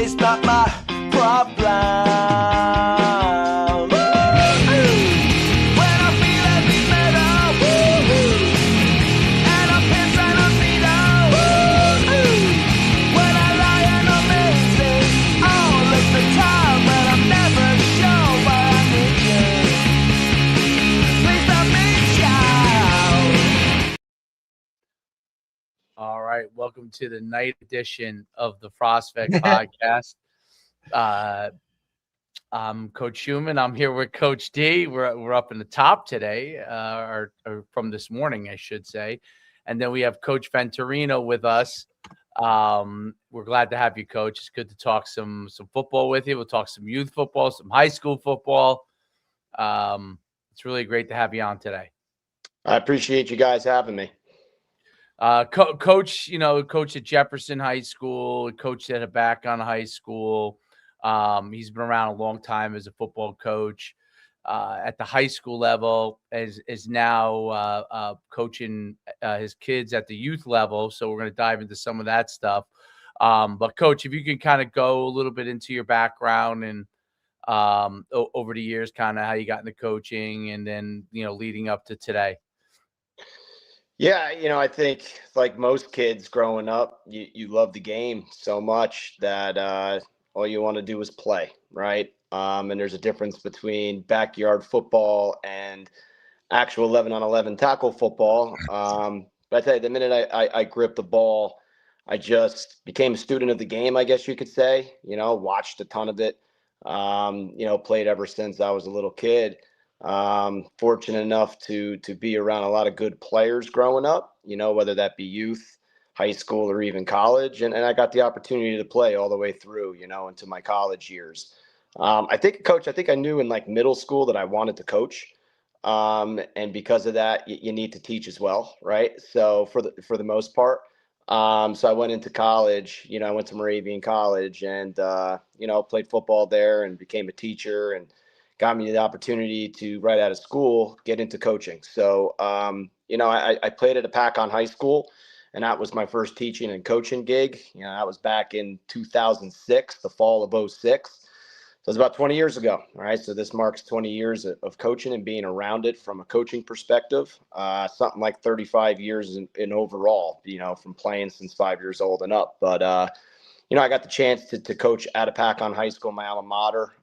It's not my problem. When I feel heavy metal, and I'm pissed and I'm when I lie and I'm missing all of the time, when I'm never sure why I need you. Please let me shout. All right, welcome to the night edition of the Prospect Podcast. I'm Coach Schumann. I'm here with Coach D. We're up in the top today, or from this morning, I should say. And then we have Coach Venturino with us. We're glad to have you, Coach. It's good to talk some football with you. We'll talk some youth football, some high school football. It's really great to have you on today. I appreciate you guys having me. Coach, coach at Jefferson High School, coached at Habakkuk High School. He's been around a long time as a football coach. At the high school level, is now coaching his kids at the youth level. So we're going to dive into some of that stuff. But Coach, if you can kind of go a little bit into your background and over the years, kind of how you got into coaching, and then leading up to today. Yeah, I think like most kids growing up, you love the game so much that all you want to do is play, right? And there's a difference between backyard football and actual 11-on-11 tackle football. But I tell you, the minute I gripped the ball, I just became a student of the game, I guess you could say. Watched a ton of it. Played ever since I was a little kid. Fortunate enough to be around a lot of good players growing up, whether that be youth, high school, or even college. And I got the opportunity to play all the way through, into my college years. I think, Coach, I knew in like middle school that I wanted to coach. And because of that, you need to teach as well, right? So for the most part. So I went into college, I went to Moravian College and, played football there and became a teacher, and got me the opportunity to, right out of school, get into coaching. So, I played at Habakkuk High School, and that was my first teaching and coaching gig. That was back in 2006, the fall of 2006. So it was about 20 years ago. All right. So this marks 20 years of coaching and being around it from a coaching perspective. Something like 35 years in overall, from playing since 5 years old and up. But, I got the chance to coach at Habakkuk High School, my alma mater.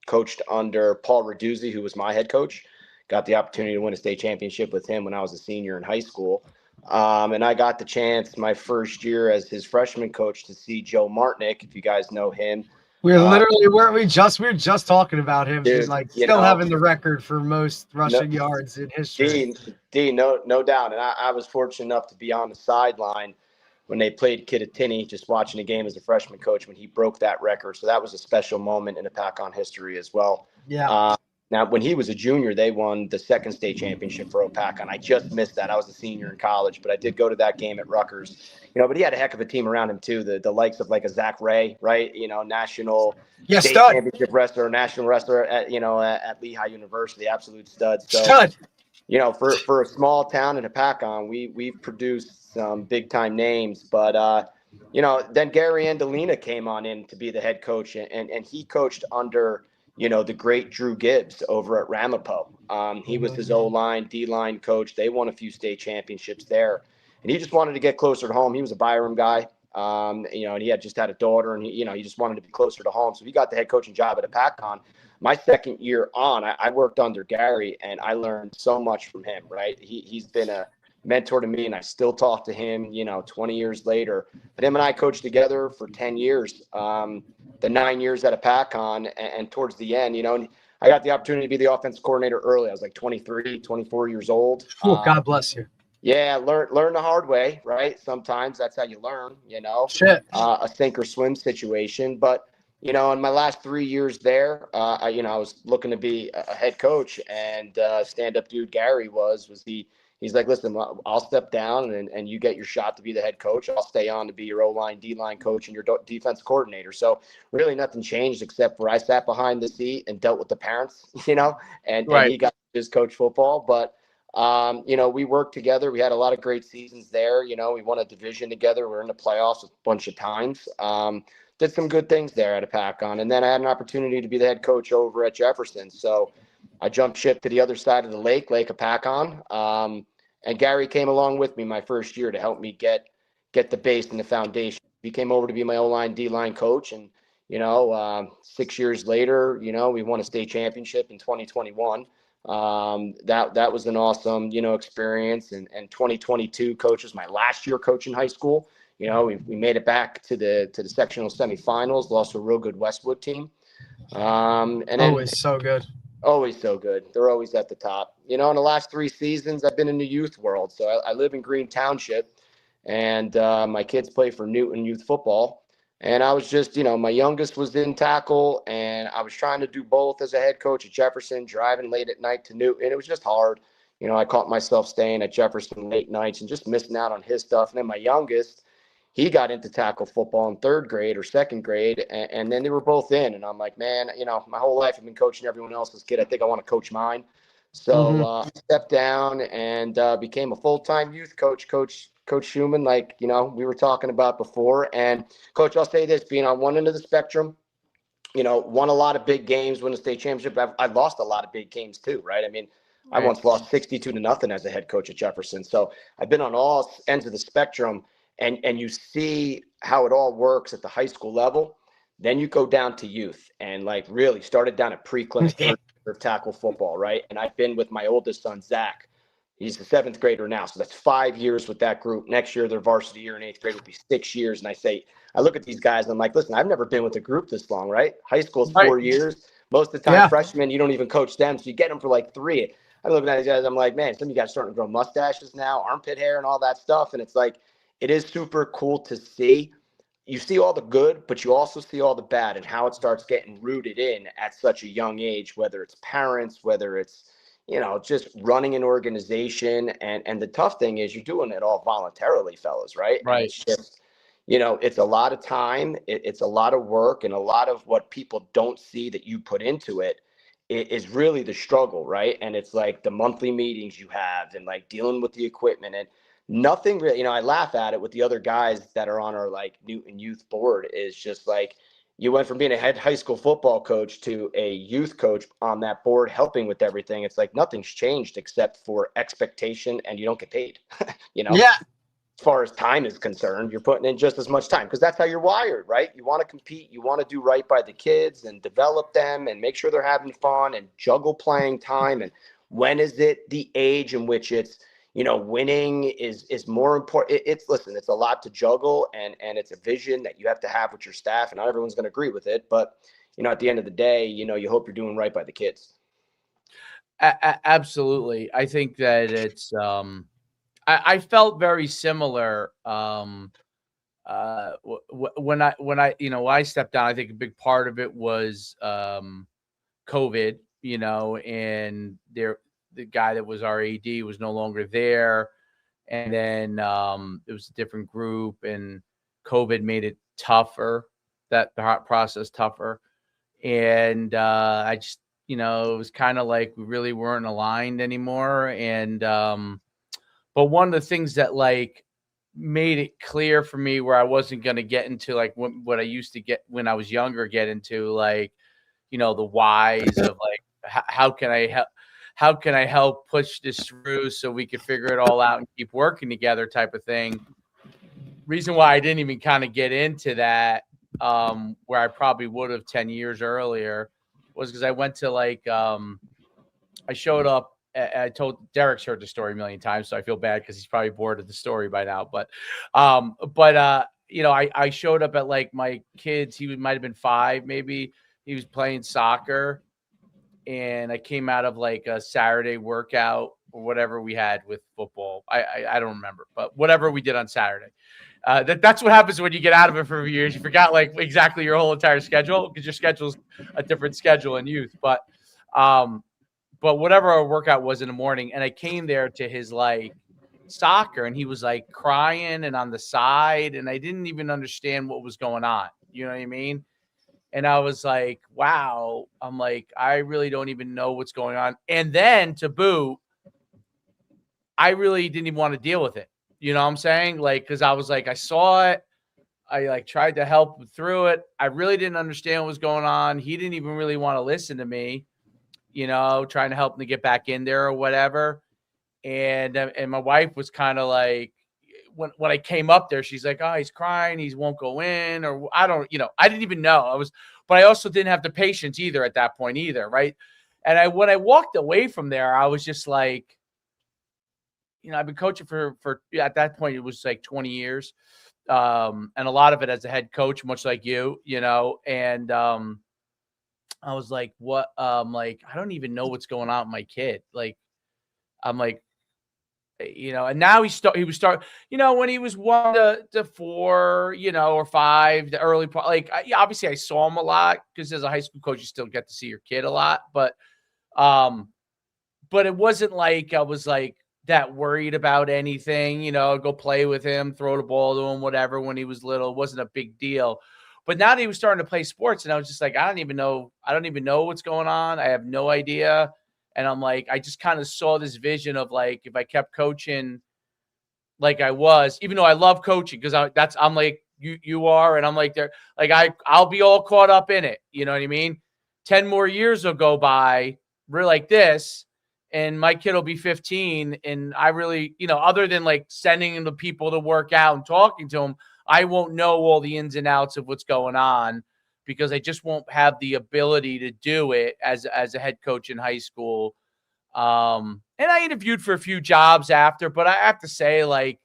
Coached under Paul Raduzzi, who was my head coach. Got the opportunity to win a state championship with him when I was a senior in high school. And I got the chance my first year as his freshman coach to see Joe Martinick, if you guys know him. We were just talking about him. Dude, He's like still having the record for most rushing yards in history. No doubt. And I was fortunate enough to be on the sideline when they played Kittatinny, just watching a game as a freshman coach when he broke that record. So that was a special moment in Habakkuk history as well. Yeah. Now, when he was a junior, they won the second state championship for Habakkuk. I just missed that. I was a senior in college, but I did go to that game at Rutgers. But he had a heck of a team around him too. The likes of like a Zach Ray, right? National state championship wrestler, national wrestler at Lehigh University, absolute stud. So, stud. For a small town in Habakkuk, we've produced some big time names. But then Gary Andolina came on in to be the head coach, and he coached under the great Drew Gibbs over at Ramapo. He was his O-line, D-line coach. They won a few state championships there. And he just wanted to get closer to home. He was a Byram guy, and he had just had a daughter, and he just wanted to be closer to home. So he got the head coaching job at Habakkuk. My second year on, I worked under Gary, and I learned so much from him, right? He's been a mentor to me, and I still talk to him, 20 years later. But him and I coached together for 10 years, the 9 years at Habakkuk, and towards the end, and I got the opportunity to be the offensive coordinator early. I was like 23, 24 years old. Oh, God bless you. Yeah, learn the hard way, right? Sometimes that's how you learn, Shit. A sink or swim situation. But, in my last 3 years there, I was looking to be a head coach, and stand-up dude Gary he's like, listen, I'll step down and you get your shot to be the head coach. I'll stay on to be your O-line, D-line coach and your defense coordinator. So really nothing changed except for I sat behind the seat and dealt with the parents, and he got his coach football. But We worked together. We had a lot of great seasons there. We won a division together. We were in the playoffs a bunch of times. Did some good things there at Apacon. And then I had an opportunity to be the head coach over at Jefferson. So I jumped ship to the other side of the Lake Apacon. And Gary came along with me my first year to help me get the base and the foundation. He came over to be my O-line, D-line coach. And, 6 years later, we won a state championship in 2021. That was an awesome, experience. And 2022 coach was my last year coaching high school. We made it back to the sectional semifinals, lost to a real good Westwood team. And then Always so good. Always so good. They're always at the top. In the last 3 seasons, I've been in the youth world. So I live in Green Township, and my kids play for Newton Youth Football. And I was just, my youngest was in tackle, and I was trying to do both as a head coach at Jefferson, driving late at night to Newton. It was just hard. I caught myself staying at Jefferson late nights and just missing out on his stuff. And then my youngest, he got into tackle football in 3rd grade or 2nd grade, and then they were both in. And I'm like, man, my whole life I've been coaching everyone else's kid. I think I want to coach mine. So I stepped down and became a full-time youth coach, Coach Schumann, like, we were talking about before. And, Coach, I'll say this, being on one end of the spectrum, won a lot of big games, won a state championship. I lost a lot of big games too, right? I mean, I once lost 62-0 as a head coach at Jefferson. So I've been on all ends of the spectrum. And you see how it all works at the high school level. Then you go down to youth and like really started down at pre-clinic of tackle football, right? And I've been with my oldest son, Zach. He's the 7th grader now. So that's 5 years with that group. Next year, their varsity year in 8th grade will be 6 years. And I look at these guys and I'm like, listen, I've never been with a group this long, right? High school's 4 years. Most of the time, freshmen, you don't even coach them. So you get them for like 3. I'm looking at these guys. I'm like, man, some of you guys are starting to grow mustaches now, armpit hair and all that stuff. And it's like, it is super cool to see. You see all the good, but you also see all the bad and how it starts getting rooted in at such a young age, whether it's parents, whether it's, just running an organization. And the tough thing is you're doing it all voluntarily, fellas, right? Right. And it's just, it's a lot of time. It's a lot of work, and a lot of what people don't see that you put into it is really the struggle, right? And it's like the monthly meetings you have and like dealing with the equipment and nothing really, I laugh at it with the other guys that are on our like Newton youth board is just like, you went from being a head high school football coach to a youth coach on that board, helping with everything. It's like nothing's changed except for expectation, and you don't get paid, Yeah. as far as time is concerned, you're putting in just as much time because that's how you're wired, right? You want to compete, you want to do right by the kids and develop them and make sure they're having fun and juggle playing time. And when is it the age in which it's, winning is more important. Listen, it's a lot to juggle, and it's a vision that you have to have with your staff, and not everyone's going to agree with it. But, at the end of the day, you hope you're doing right by the kids. Absolutely. I think that it's, I felt very similar. When I stepped down, I think a big part of it was, COVID, and the guy that was our AD was no longer there. And then it was a different group, and COVID made it tougher, that the process tougher. And I just, it was kind of like we really weren't aligned anymore. And but one of the things that like made it clear for me where I wasn't going to get into like what I used to get when I was younger, get into like, the whys of like, how can I help push this through so we could figure it all out and keep working together type of thing. Reason why I didn't even kind of get into that, where I probably would have 10 years earlier, was because I went to like, I showed up. I told Derek's heard the story a million times, so I feel bad because he's probably bored of the story by now. But I showed up at like my kids. He might have been 5, maybe. He was playing soccer, and I came out of like a Saturday workout or whatever we had with football. I don't remember, but whatever we did on Saturday. That's what happens when you get out of it for a few years. You forgot like exactly your whole entire schedule because your schedule's a different schedule in youth. But whatever our workout was in the morning, and I came there to his like soccer, and he was like crying and on the side, and I didn't even understand what was going on. You know what I mean? And I was like, wow. I'm like, I really don't even know what's going on. And then to boot, I really didn't even want to deal with it. You know what I'm saying? Like, because I was like, I saw it. I like tried to help through it. I really didn't understand what was going on. He didn't even really want to listen to me, trying to help him to get back in there or whatever. And my wife was kind of like, when I came up there, she's like, oh, he's crying. He won't go in, or I don't, I didn't even know. But I also didn't have the patience either at that point either. Right. And when I walked away from there, I was just like, I've been coaching for at that point, it was like 20 years. And a lot of it as a head coach, much like and I was like, what, like, I don't even know what's going on with my kid. Like, I'm like, and now he was when he was 1 to 4, or 5, the early part, like, obviously I saw him a lot because as a high school coach, you still get to see your kid a lot, but it wasn't like I was like that worried about anything, go play with him, throw the ball to him, whatever. When he was little, it wasn't a big deal. But now that he was starting to play sports, and I was just like, I don't even know what's going on. I have no idea. And I'm like, I just kind of saw this vision of like, if I kept coaching like I was, even though I love coaching, because I'm like you are, and I'm like there, like I'll be all caught up in it. You know what I mean? 10 more years will go by, we're like this, and my kid will be 15, and I really, other than like sending the people to work out and talking to them, I won't know all the ins and outs of what's going on because I just won't have the ability to do it as a head coach in high school. And I interviewed for a few jobs after, but I have to say, like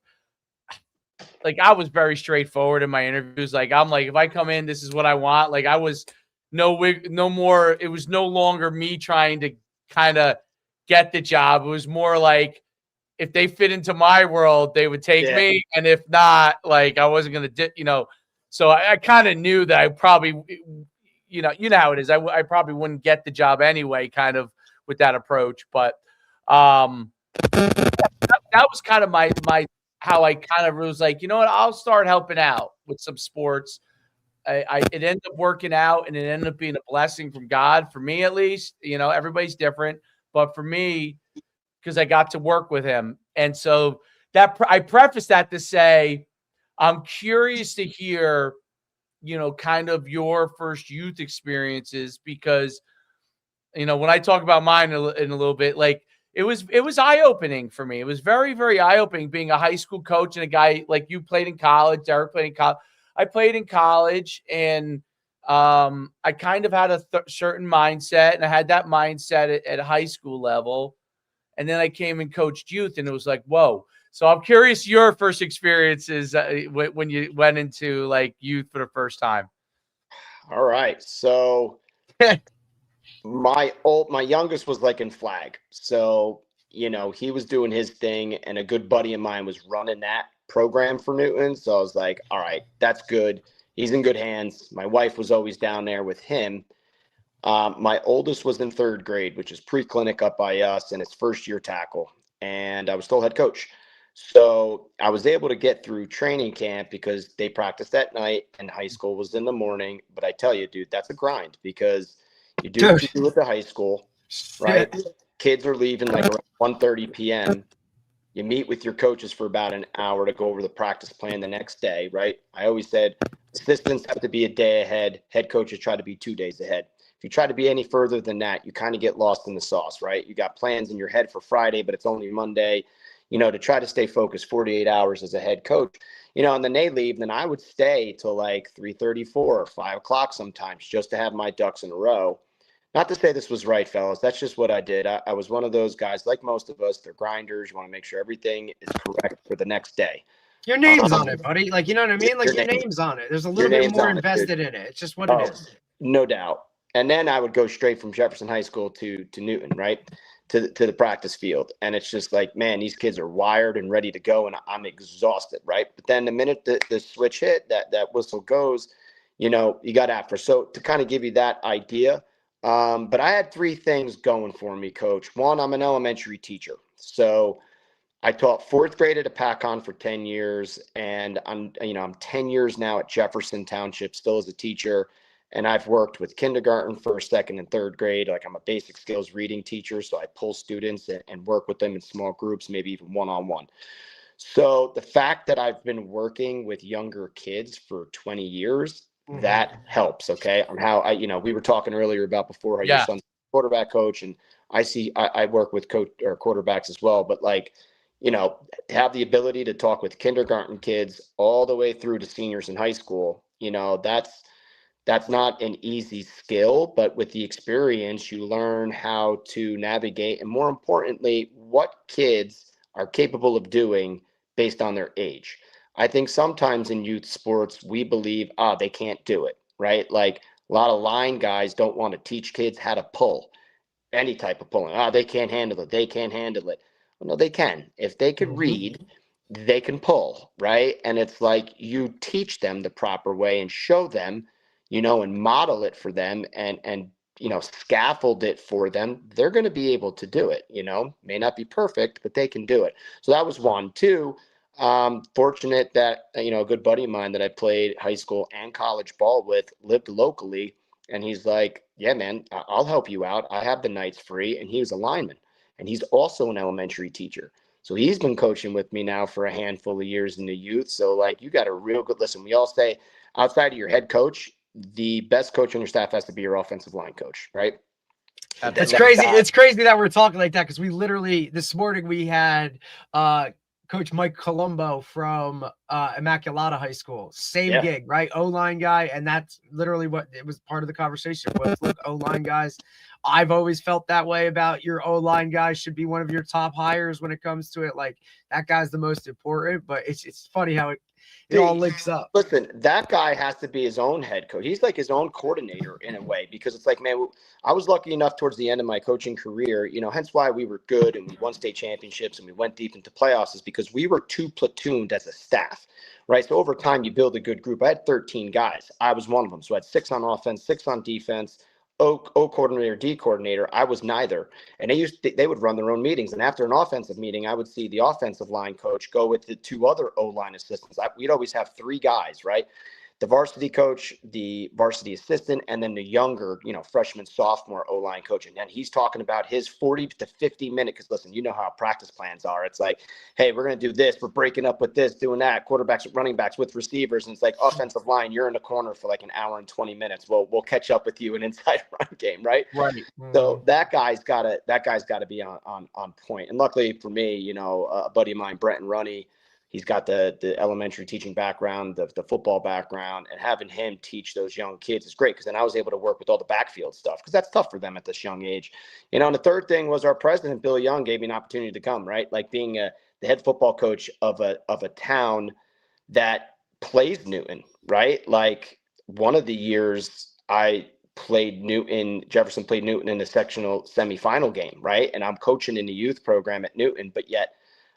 I was very straightforward in my interviews. Like, I'm like, if I come in, this is what I want. Like, I was no more. It was no longer me trying to kind of get the job. It was more like, if they fit into my world, they would take me. And if not, like, I wasn't going to, so I kind of knew that I probably, you know how it is. I probably wouldn't get the job anyway, kind of with that approach. But that was kind of my how I kind of was like, you know what, I'll start helping out with some sports. It ended up working out, and it ended up being a blessing from God, for me at least. Everybody's different, but for me, because I got to work with him. And so that I preface that to say, I'm curious to hear, kind of your first youth experiences, because, when I talk about mine in a little bit, like, it was eye-opening for me. It was very, very eye-opening being a high school coach and a guy like you played in college. Derek played in college. I played in college, and I kind of had a certain mindset, and I had that mindset at a high school level. And then I came and coached youth, and it was like, whoa. So I'm curious your first experiences when you went into like youth for the first time. All right. So my youngest was like in flag. So, he was doing his thing, and a good buddy of mine was running that program for Newton. So I was like, all right, that's good. He's in good hands. My wife was always down there with him. My oldest was in 3rd grade, which is pre-clinic up by us, and it's first year tackle. And I was still head coach. So I was able to get through training camp because they practiced at night and high school was in the morning. But I tell you, dude, that's a grind, because you do what you do with the high school, right? Kids are leaving like around 1:30 p.m. You meet with your coaches for about an hour to go over the practice plan the next day, right? I always said assistants have to be a day ahead. Head coaches try to be 2 days ahead. If you try to be any further than that, you kind of get lost in the sauce, right? You got plans in your head for Friday, but it's only Monday, to try to stay focused 48 hours as a head coach, and then they leave. Then I would stay till like 3:34 or 5 o'clock sometimes just to have my ducks in a row. Not to say this was right, fellas. That's just what I did. I was one of those guys, like most of us. They're grinders. You want to make sure everything is correct for the next day. Your name's on it, buddy. Like, you know what I mean? Like, your name's on it. There's a little bit more invested in it. It's just what it is. No doubt. And then I would go straight from Jefferson High School to Newton, right, to the practice field. And it's just like, man, these kids are wired and ready to go, and I'm exhausted, right? But then the minute the switch hit, that whistle goes, you got after. So to kind of give you that idea, but I had 3 things going for me, Coach. One, I'm an elementary teacher. So I taught 4th grade at a PACON for 10 years, and I'm 10 years now at Jefferson Township, still as a teacher. And I've worked with kindergarten, first, second, and third grade. Like I'm a basic skills reading teacher. So I pull students and work with them in small groups, maybe even one-on-one. So the fact that I've been working with younger kids for 20 years, that helps. Okay. On how we were talking earlier about before how your Yeah. son's a quarterback coach, and I work with coach or quarterbacks as well, but like, have the ability to talk with kindergarten kids all the way through to seniors in high school, that's not an easy skill, but with the experience, you learn how to navigate, and more importantly, what kids are capable of doing based on their age. I think sometimes in youth sports, we believe, they can't do it, right? Like a lot of line guys don't want to teach kids how to pull any type of pulling. They can't handle it. They can't handle it. Well, no, they can. If they could read, they can pull, right? And it's like you teach them the proper way and show them, and model it for them and scaffold it for them. They're going to be able to do it, may not be perfect, but they can do it. So that was one. Two, fortunate that, a good buddy of mine that I played high school and college ball with lived locally. And he's like, yeah, man, I'll help you out. I have the nights free. And he was a lineman. And he's also an elementary teacher. So he's been coaching with me now for a handful of years in the youth. So, like, you got a real good listen. We all say outside of your head coach, the best coach on your staff has to be your offensive line coach, right? It's crazy. It's crazy that we're talking like that because we literally this morning we had Coach Mike Colombo from Immaculata High School. Same gig, right? O-line guy. And that's literally what it was part of the conversation was, look, O-line guys. I've always felt that way about your O-line guys should be one of your top hires when it comes to it. Like that guy's the most important, but it's funny how it all links up. Listen, that guy has to be his own head coach. He's like his own coordinator in a way, because it's like, man, I was lucky enough towards the end of my coaching career, hence why we were good and we won state championships and we went deep into playoffs, is because we were two platooned as a staff, right? So over time, you build a good group. I had 13 guys. I was one of them. So I had 6 on offense, 6 on defense, O coordinator, D coordinator. I was neither. And they would run their own meetings. And after an offensive meeting, I would see the offensive line coach go with the 2 other O-line assistants. We'd always have 3 guys, right? The varsity coach, the varsity assistant, and then the younger, freshman, sophomore O-line coach. And then he's talking about his 40 to 50 minute, because listen, you know how practice plans are. It's like, hey, we're going to do this. We're breaking up with this, doing that, quarterbacks, running backs with receivers. And it's like offensive line, you're in the corner for like an hour and 20 minutes. Well, we'll catch up with you in inside run game, right? Right. So that guy's got to be on point. And luckily for me, a buddy of mine, Brenton Runny, he's got the elementary teaching background, the football background, and having him teach those young kids is great, because then I was able to work with all the backfield stuff, because that's tough for them at this young age. And the third thing was our president, Bill Young, gave me an opportunity to come, right? Like being the head football coach of a town that plays Newton, right? Like one of the years I played Jefferson played Newton in the sectional semifinal game, right? And I'm coaching in the youth program at Newton, but yet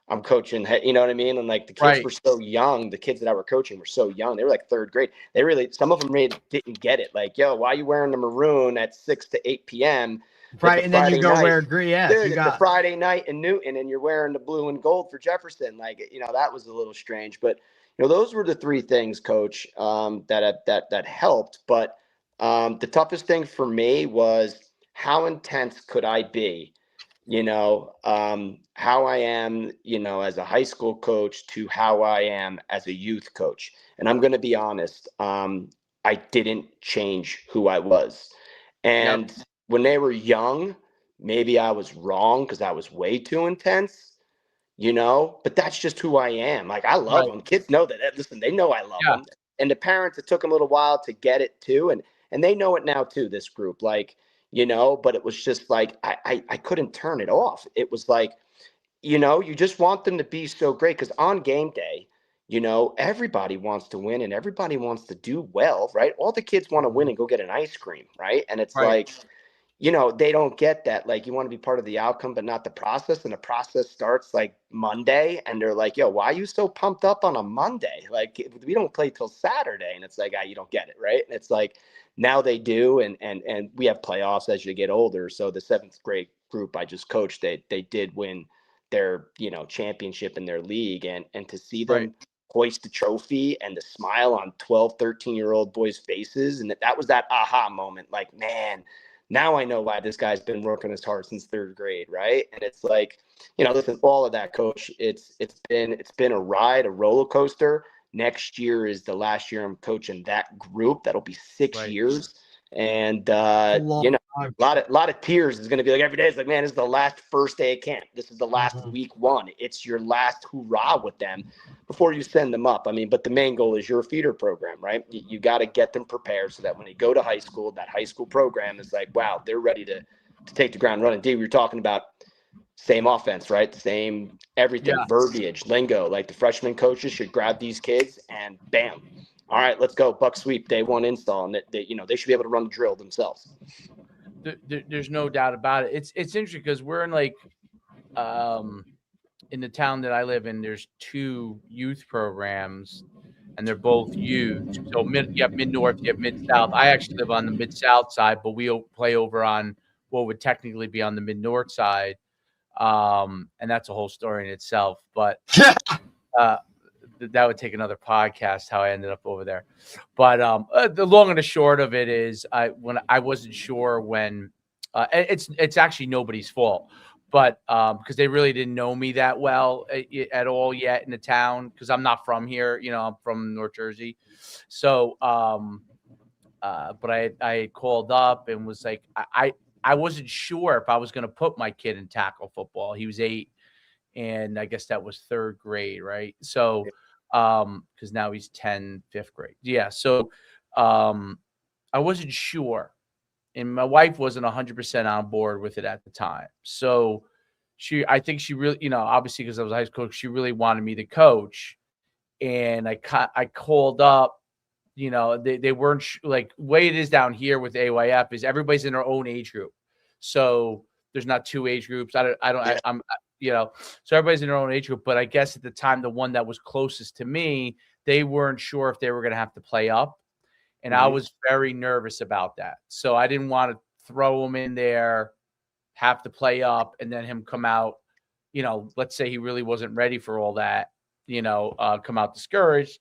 I'm coaching, you know what I mean? And like the kids were so young. The kids that I were coaching were so young. They were like 3rd grade. Some of them didn't get it. Like, yo, why are you wearing the maroon at 6 to 8 p.m.? Right. And then you go wear green. Yeah. Dude, it's a Friday night in Newton and you're wearing the blue and gold for Jefferson. Like, that was a little strange. But, those were the 3 things, Coach, that helped. But the toughest thing for me was, how intense could I be? How I am, as a high school coach to how I am as a youth coach. And I'm going to be honest, I didn't change who I was. And when they were young, maybe I was wrong because I was way too intense, but that's just who I am. Like, I love them. Kids know that. Listen, they know I love them. And the parents, it took them a little while to get it too. And they know it now too, this group. Like, but it was just like, I couldn't turn it off. It was like, you just want them to be so great, because on game day, everybody wants to win and everybody wants to do well, right? All the kids want to win and go get an ice cream, right? And it's like, they don't get that. Like, you want to be part of the outcome, but not the process. And the process starts like Monday. And they're like, yo, why are you so pumped up on a Monday? Like, we don't play till Saturday. And it's like, you don't get it, right? And it's like, now they do. And we have playoffs as you get older. So the 7th grade group I just coached, they did win their, championship in their league. And to see them hoist the trophy and the smile on 12, 13-year-old boys' faces. And that was that aha moment. Like, man, now I know why this guy's been working as hard since third grade. Right. And it's like, listen, all of that, Coach, it's been a ride, a roller coaster. Next year is the last year I'm coaching that group. That'll be 6 years. And, a lot of tears is going to be like every day. It's like, man, this is the last first day of camp. This is the last week one. It's your last hoorah with them before you send them up. I mean, but the main goal is your feeder program, right? You got to get them prepared so that when they go to high school, that high school program is like, wow, they're ready to take the ground running. Dave, we were talking about same offense, right? Same everything, verbiage, lingo. Like the freshman coaches should grab these kids and bam. All right, let's go. Buck sweep, day one install. And they should be able to run the drill themselves. There's no doubt about it. It's interesting because we're in like in the town that I live in, there's 2 youth programs and they're both youth. So you have mid-north, you have mid-south. I actually live on the mid-south side, but we play over on what would technically be on the mid-north side. And that's a whole story in itself, but that would take another podcast how I ended up over there. But the long and the short of it is I wasn't sure when it's actually nobody's fault, but because they really didn't know me that well at all yet in the town, because I'm not from here, I'm from North Jersey. So but I called up and was like, I wasn't sure if I was going to put my kid in tackle football. He was 8, and I guess that was 3rd grade, right? So because now he's 10, 5th grade. Yeah. So I wasn't sure. And my wife wasn't 100% on board with it at the time. So I think she really, obviously because I was a high school coach, she really wanted me to coach. And I called up, they weren't like way it is down here with AYF is everybody's in their own age group. So there's not 2 age groups. I'm so everybody's in their own age group. But I guess at the time, the one that was closest to me, they weren't sure if they were going to have to play up. And I was very nervous about that. So I didn't want to throw him in there, have to play up, and then him come out, let's say he really wasn't ready for all that, come out discouraged.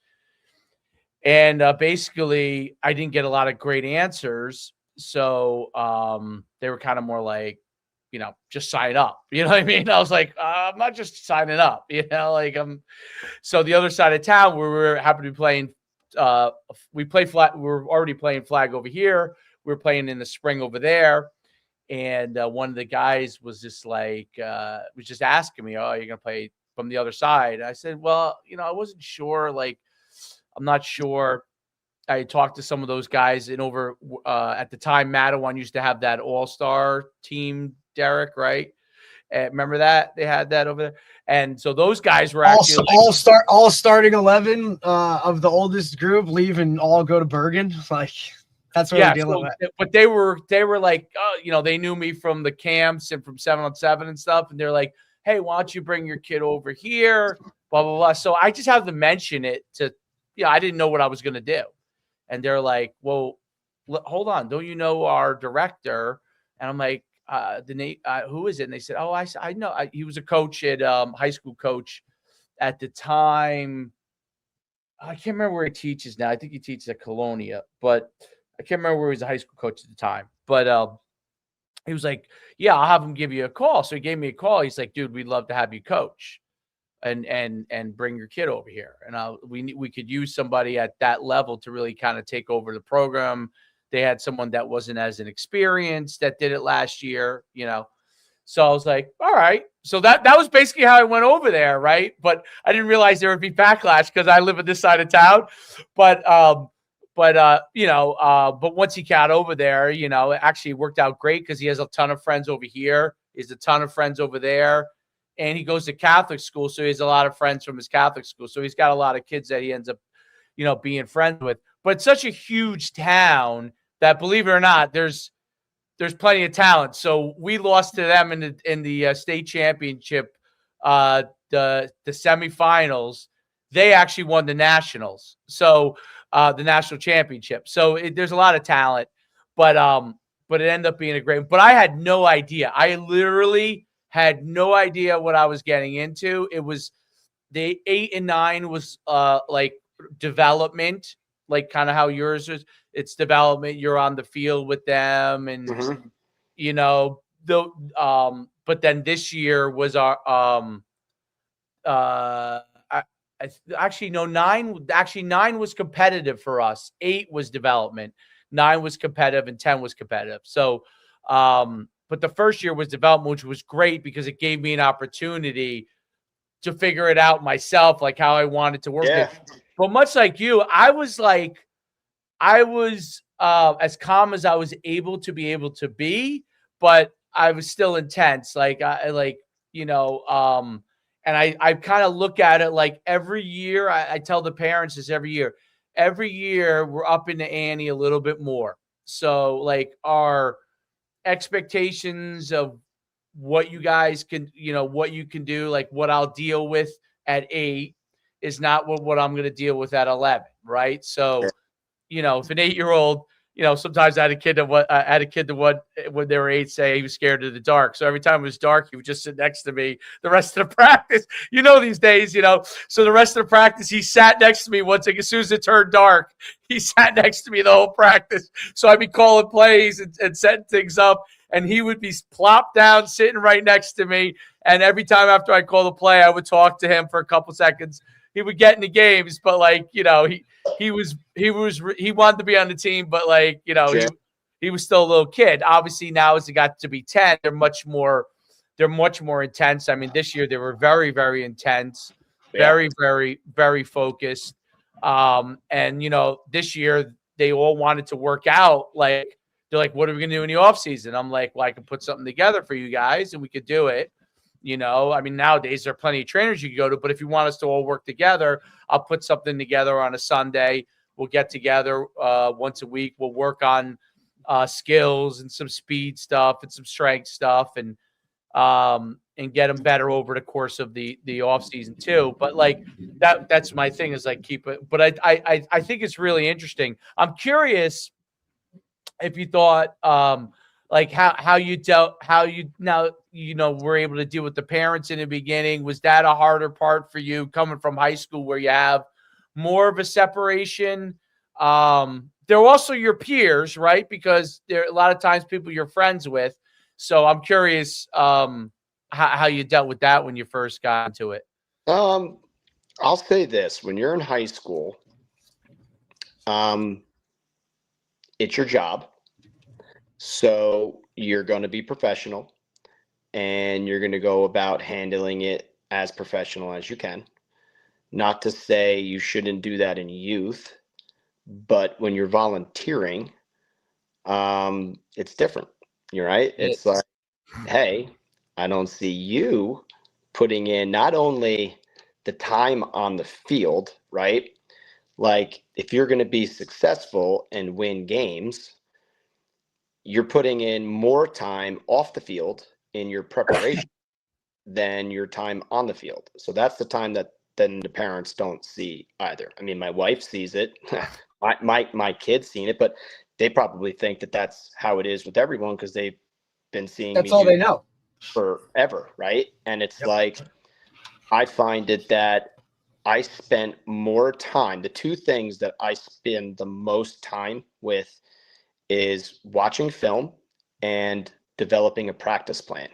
And basically, I didn't get a lot of great answers. So they were kind of more like, just sign up. You know what I mean? I was like, I'm not just signing up, So the other side of town where we happened to be playing, we play flag. We were already playing flag over here. We were playing in the spring over there. And one of the guys was just like, was just asking me, oh, you're going to play from the other side? I said, well, I wasn't sure. Like, I'm not sure. I talked to some of those guys and over at the time, Mattawan used to have that all-star team, Derek, right? Remember that they had that over there, and so those guys were actually all starting 11 of the oldest group leave and all go to Bergen. Like that's what we're dealing with. But they were like, oh, they knew me from the camps and from 7-on-7 and stuff, and they're like, hey, why don't you bring your kid over here? Blah blah blah. So I just have to mention it to, I didn't know what I was going to do, and they're like, well, hold on, don't you know our director? And I'm like, the name, who is it? And they said, oh, I know. He was a coach at high school coach at the time. I can't remember where he teaches now. I think he teaches at Colonia, but I can't remember where he was a high school coach at the time. But he was like, yeah, I'll have him give you a call. So he gave me a call. He's like, dude, we'd love to have you coach and bring your kid over here. And we could use somebody at that level to really kind of take over the program. They had someone that wasn't as inexperienced that did it last year, So I was like, all right. So that was basically how I went over there, right? But I didn't realize there would be backlash because I live on this side of town. But once he got over there, it actually worked out great because he has a ton of friends over here. He has a ton of friends over there. And he goes to Catholic school, so he has a lot of friends from his Catholic school. So he's got a lot of kids that he ends up, being friends with. But it's such a huge town that, believe it or not, there's plenty of talent. So we lost to them in the state championship, the semifinals. They actually won the nationals, so the national championship. So there's a lot of talent, but it ended up being a great. But I had no idea. I literally had no idea what I was getting into. It was the 8 and 9 was like development, like kind of how yours is. It's development. You're on the field with them, and you know the but then this year was our actually no 9 actually 9 was competitive for us. 8 was development, 9 was competitive, and 10 was competitive. So but the first year was development, which was great because it gave me an opportunity to figure it out myself, like how I wanted to work it. But much like you, I was as calm as I was able to be, but I was still intense. Like and I kind of look at it like every year. I tell the parents this every year we're up in the ante a little bit more. So like our expectations of what you guys can, what you can do, like what I'll deal with at 8 is not what I'm going to deal with at 11. Right. So, if an 8-year-old, sometimes I had a kid that when they were 8 say he was scared of the dark. So every time it was dark, he would just sit next to me the rest of the practice. These days, so the rest of the practice, he sat next to me as soon as it turned dark, he sat next to me the whole practice. So I'd be calling plays and setting things up, and he would be plopped down, sitting right next to me. And every time after I call the play, I would talk to him for a couple seconds. He would get in the games, but he wanted to be on the team, but he was still a little kid. Obviously now as it got to be 10, they're much more intense. I mean, this year they were very, very intense, very, very, very focused. And this year they all wanted to work out. Like, they're like, what are we going to do in the off season? I'm like, well, I can put something together for you guys and we could do it. I mean, nowadays there are plenty of trainers you can go to, but if you want us to all work together, I'll put something together on a Sunday. We'll get together once a week. We'll work on skills and some speed stuff and some strength stuff, and get them better over the course of the off season too. But like that's my thing, is like keep it. But I think it's really interesting. I'm curious if you thought like how you were able to deal with the parents in the beginning. Was that a harder part for you coming from high school where you have more of a separation? They're also your peers, right? Because they're a lot of times people you're friends with. So I'm curious how you dealt with that when you first got into it. I'll say this: when you're in high school, it's your job. So you're going to be professional, and you're going to go about handling it as professional as you can. Not to say you shouldn't do that in youth, but when you're volunteering, it's different. You're right. It's like, hey, I don't see you putting in not only the time on the field, right? Like, if you're going to be successful and win games, you're putting in more time off the field in your preparation than your time on the field. So that's the time that then the parents don't see either. I mean, my wife sees it, my kids seen it, but they probably think that that's how it is with everyone because they've been seeing that's all they know forever, right? And it's like, I find it that I spent more time. The two things that I spend the most time with is watching film and developing a practice plan.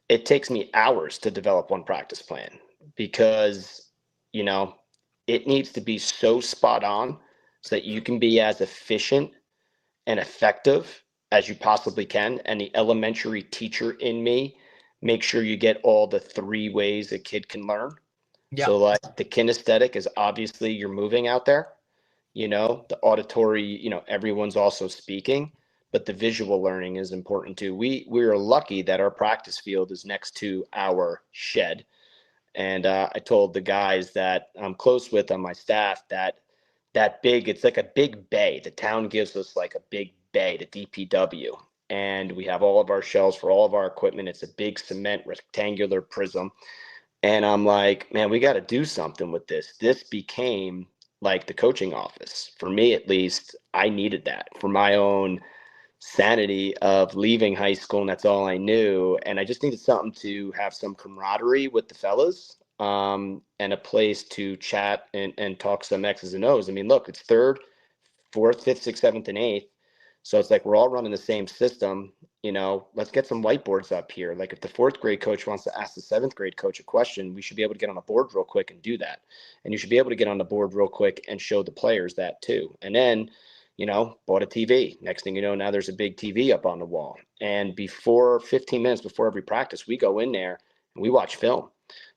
It takes me hours to develop one practice plan because, it needs to be so spot on so that you can be as efficient and effective as you possibly can. And the elementary teacher in me makes sure you get all the 3 ways a kid can learn. So like the kinesthetic is obviously you're moving out there. The auditory, everyone's also speaking, but the visual learning is important too. We're lucky that our practice field is next to our shed. And I told the guys that I'm close with on my staff that it's like a big bay. The town gives us like a big bay, the DPW. And we have all of our shelves for all of our equipment. It's a big cement rectangular prism. And I'm like, man, we got to do something with this. This became like the coaching office. For me, at least, I needed that for my own sanity of leaving high school, and that's all I knew. And I just needed something to have some camaraderie with the fellas. and a place to chat and talk some X's and O's. I mean, look, it's third, fourth, fifth, sixth, seventh, and eighth. So it's like we're all running the same system. Let's get some whiteboards up here. Like if the fourth grade coach wants to ask the seventh grade coach a question, we should be able to get on a board real quick and do that. And you should be able to get on the board real quick and show the players that too. And then, bought a TV. Next thing you know, now there's a big TV up on the wall. And 15 minutes before every practice, we go in there and we watch film.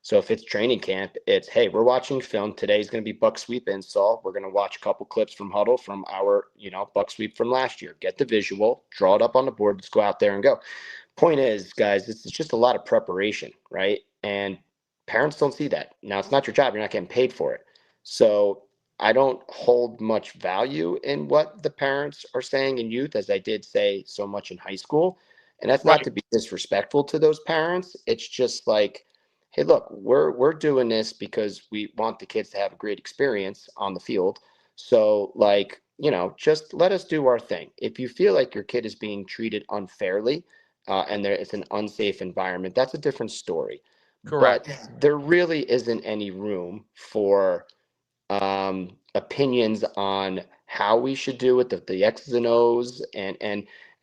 So if it's training camp, it's, hey, we're watching film. Today's going to be buck sweep install. We're going to watch a couple clips from huddle from our, buck sweep from last year. Get the visual, draw it up on the board. Let's go out there and go. Point is, guys, it's just a lot of preparation, right? And parents don't see that. Now, it's not your job. You're not getting paid for it. So I don't hold much value in what the parents are saying in youth, as I did say so much in high school. And that's not to be disrespectful to those parents. It's just like, hey, look, we're doing this because we want the kids to have a great experience on the field. So just let us do our thing. If you feel like your kid is being treated unfairly and it's an unsafe environment, that's a different story. Correct. But there really isn't any room for opinions on how we should do it, the X's and O's, and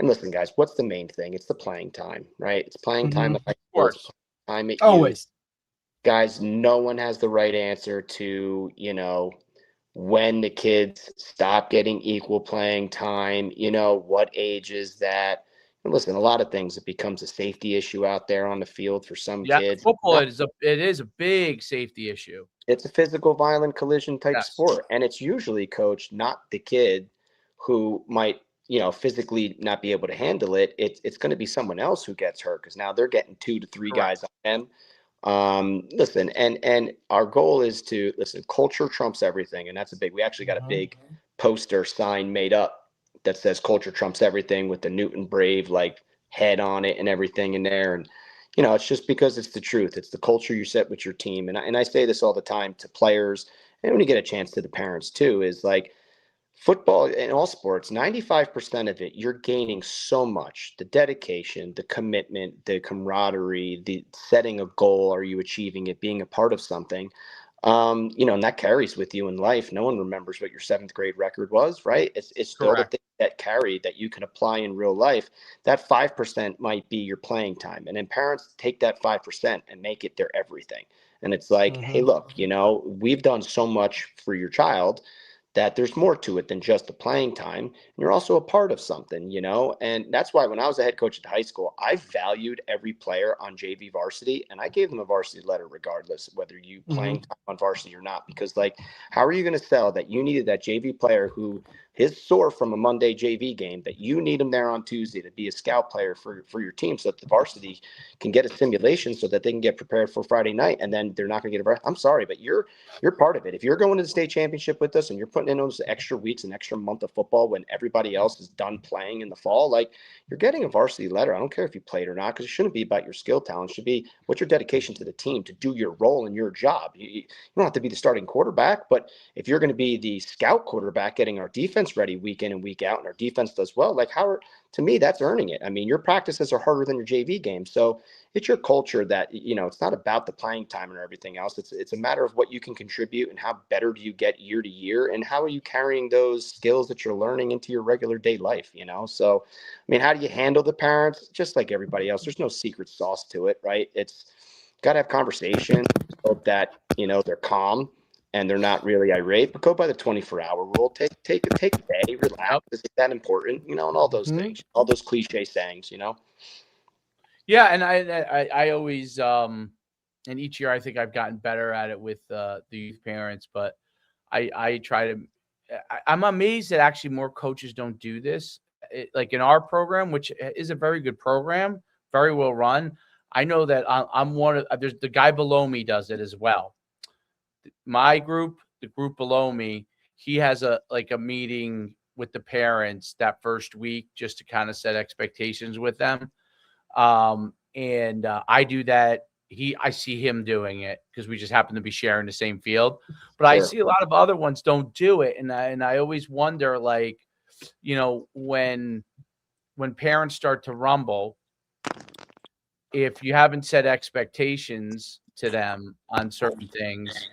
listen, guys, what's the main thing? It's the playing time, right? It's playing time at high school, it's playing time at Always. youth. Guys, no one has the right answer to, when the kids stop getting equal playing time, what age is that? And listen, a lot of things, it becomes a safety issue out there on the field for some kids. Football it is a big safety issue. It's a physical, violent collision type Yes. sport. And it's usually, coach, not the kid who might, physically not be able to handle it. It's going to be someone else who gets hurt because now they're getting 2 to 3 guys on them. Listen, and our goal is to culture trumps everything. And that's we actually got a big poster sign made up that says culture trumps everything with the Newton Brave head on it and everything in there. And it's just because it's the truth. It's the culture you set with your team. And I say this all the time to players, and when you get a chance to the parents too, is football and all sports, 95% of it, you're gaining so much. The dedication, the commitment, the camaraderie, the setting a goal, are you achieving it, being a part of something. And that carries with you in life. No one remembers what your 7th grade record was, right? It's still the thing that carry that you can apply in real life. That 5% might be your playing time. And then parents take that 5% and make it their everything. And it's like, hey, look, we've done so much for your child that there's more to it than just the playing time. And you're also a part of something, and that's why when I was a head coach at high school, I valued every player on JV varsity, and I gave them a varsity letter regardless of whether you playing time on varsity or not, because how are you going to sell that you needed that JV player who is sore from a Monday JV game, that you need him there on Tuesday to be a scout player for your team, so that the varsity can get a simulation so that they can get prepared for Friday night, and then they're not going to get I'm sorry, but you're part of it. If you're going to the state championship with us and you're putting in those extra weeks, an extra month of football when everybody else is done playing in the fall, you're getting a varsity letter. I don't care if you played or not, because it shouldn't be about your skill talent. It should be what's your dedication to the team to do your role in your job. You don't have to be the starting quarterback, but if you're going to be the scout quarterback, getting our defense ready week in and week out, and our defense does well, to me, that's earning it. I mean, your practices are harder than your JV game. So it's your culture that, it's not about the playing time and everything else. It's a matter of what you can contribute and how better do you get year to year, and how are you carrying those skills that you're learning into your regular day life, So, I mean, how do you handle the parents? Just like everybody else, there's no secret sauce to it, right? It's got to have conversation, hope that, they're calm and they're not really irate, but go by the 24-hour rule. Take a day, relax. Is it that important? And all those things, all those cliche sayings, Yeah, and I always and each year I think I've gotten better at it with the youth parents, but I try to. I'm amazed that actually more coaches don't do this. Like in our program, which is a very good program, very well run. I know that I'm one of. There's the guy below me does it as well. My group, the group below me, he has a meeting with the parents that first week just to kind of set expectations with them. And I do that. I see him doing it because we just happen to be sharing the same field, but I see a lot of other ones don't do it. And I always wonder, when parents start to rumble, if you haven't set expectations to them on certain things,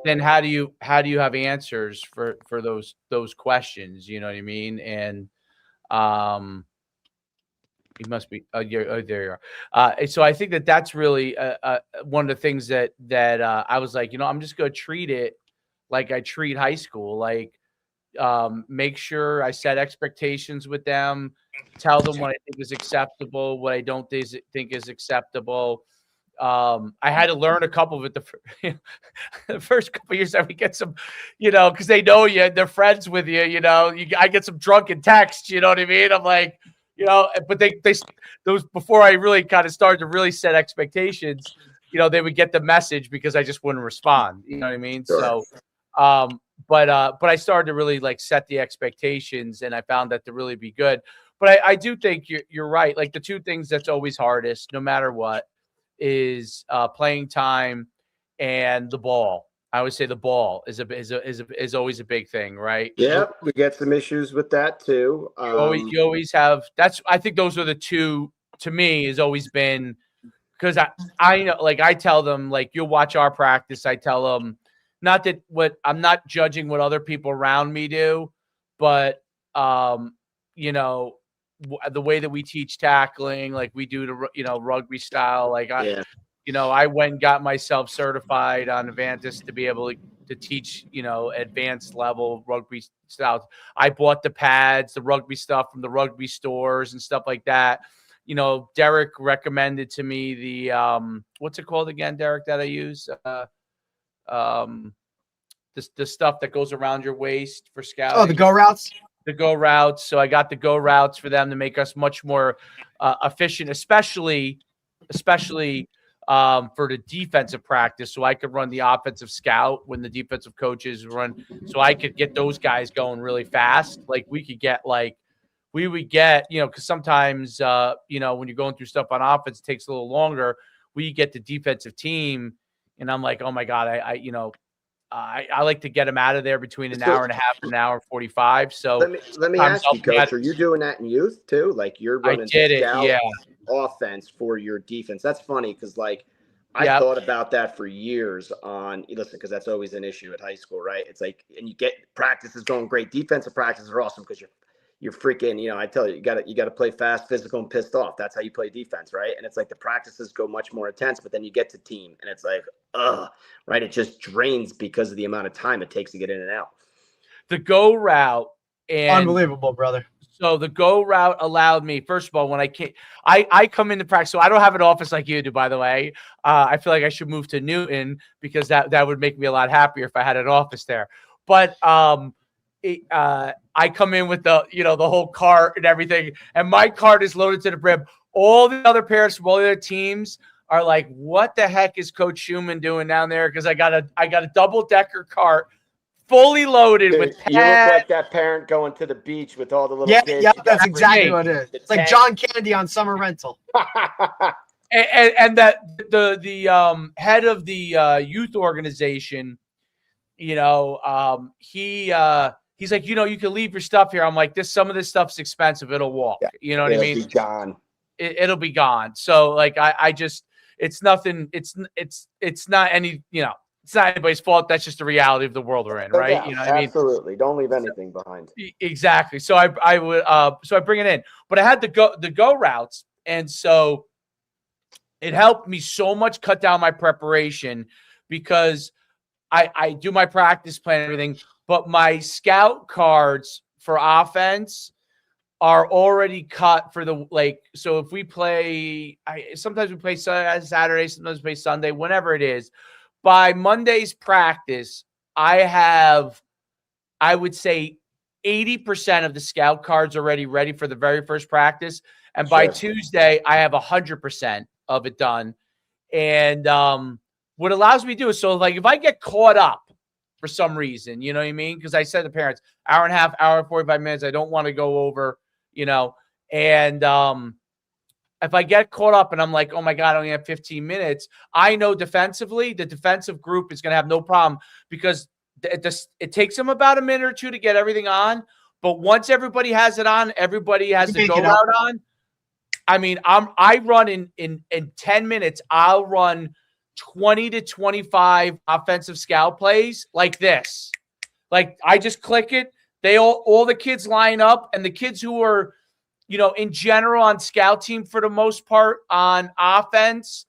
then how do you have answers for those questions? You know what I mean? And you must be. Oh, there you are. So I think that's really one of the things that I was like, I'm just going to treat it like I treat high school. Like, make sure I set expectations with them, tell them what I think is acceptable, what I don't think is acceptable. I had to learn a couple of it the first couple of years that we get some, because they know you, they're friends with you, I get some drunken texts, you know what I mean? I'm like, but they those before I really kind of started to really set expectations, they would get the message because I just wouldn't respond. You know what I mean? Sure. So, but I started to really like set the expectations, and I found that to really be good. But I do think you're right. Like the two things that's always hardest, no matter what, is playing time and the ball. I would say the ball is always a big thing, right? Yeah, we get some issues with that too. You always have. I think those are the two. To me, has always been, because I know, like I tell them, like, you'll watch our practice. I tell them, not that I'm not judging what other people around me do, but the way that we teach tackling, like we do the rugby style, like I went and got myself certified on Avantis to be able to teach, advanced level rugby styles. I bought the pads, the rugby stuff from the rugby stores and stuff like that. Derek recommended to me the what's it called again, Derek, that I use? The stuff that goes around your waist for scouting. Oh, the go routes. The go routes. So I got the go routes for them to make us much more efficient, especially for the defensive practice, so I could run the offensive scout when the defensive coaches run, so I could get those guys going really fast. Like we would get, because sometimes, when you're going through stuff on offense, it takes a little longer. We get the defensive team, and I'm like, oh my God, I like to get them out of there between an hour and a half and an hour and 45. So let me ask you, Coach, are you doing that in youth too? Like you're running offense for your defense? That's funny because I thought about that for years because that's always an issue at high school, right? It's like, and you get practices going great. Defensive practices are awesome because you're freaking, I tell you, you got to play fast, physical, and pissed off. That's how you play defense, right? And it's like the practices go much more intense, but then you get to team and it's like, right? It just drains because of the amount of time it takes to get in and out. The go route, and unbelievable, brother. So the go route allowed me, first of all, when I come into practice, so I don't have an office like you do, by the way. I feel like I should move to Newton because that would make me a lot happier if I had an office there. But I come in with the whole cart and everything, and my cart is loaded to the brim. All the other parents from all the other teams are like, "What the heck is Coach Schumann doing down there?" Because I got a double-decker cart, fully loaded with pads. You look like that parent going to the beach with all the little kids. Yeah, that's exactly what it is. It's like John Candy on summer rental. and that the head of the youth organization, he's like, you can leave your stuff here. I'm like, some of this stuff's expensive. It'll walk. Yeah, you know what I mean? It'll be gone. It'll be gone. So like, I just, it's nothing. It's not any, it's not anybody's fault. That's just the reality of the world we're in, right? Yeah, you know what I mean? Absolutely. Don't leave anything behind. Exactly. So I would, so I bring it in, but I had the go routes. And so it helped me so much cut down my preparation because I do my practice plan and everything, but my scout cards for offense are already cut for so if we play, sometimes we play Saturday, sometimes we play Sunday, whenever it is. By Monday's practice, I would say 80% of the scout cards already ready for the very first practice. And by Tuesday, I have 100% of it done. And what allows me to do is, so like if I get caught up for some reason, you know what I mean? Because I said to parents, hour and a half, hour and 45 minutes, I don't want to go over, and if I get caught up and I'm like, oh my God, I only have 15 minutes, I know defensively, the defensive group is going to have no problem because it takes them about a minute or two to get everything on. But once everybody has it on, everybody has the go route on, I mean, I run in 10 minutes, I'll run 20 to 25 offensive scout plays like this. Like I just click it. They all the kids line up, and the kids who are, in general on scout team for the most part on offense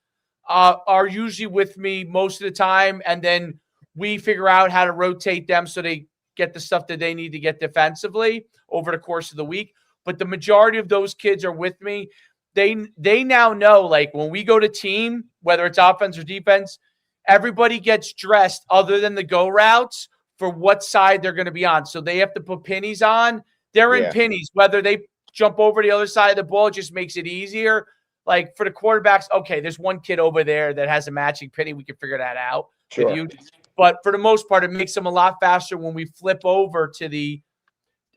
are usually with me most of the time. And then we figure out how to rotate them so they get the stuff that they need to get defensively over the course of the week. But the majority of those kids are with me. They now know, like, when we go to team, whether it's offense or defense, everybody gets dressed other than the go routes for what side they're going to be on. So they have to put pennies on. They're in pennies. Whether they jump over the other side of the ball, it just makes it easier. Like for the quarterbacks, okay, there's one kid over there that has a matching penny. We can figure that out with you. But for the most part, it makes them a lot faster when we flip over to the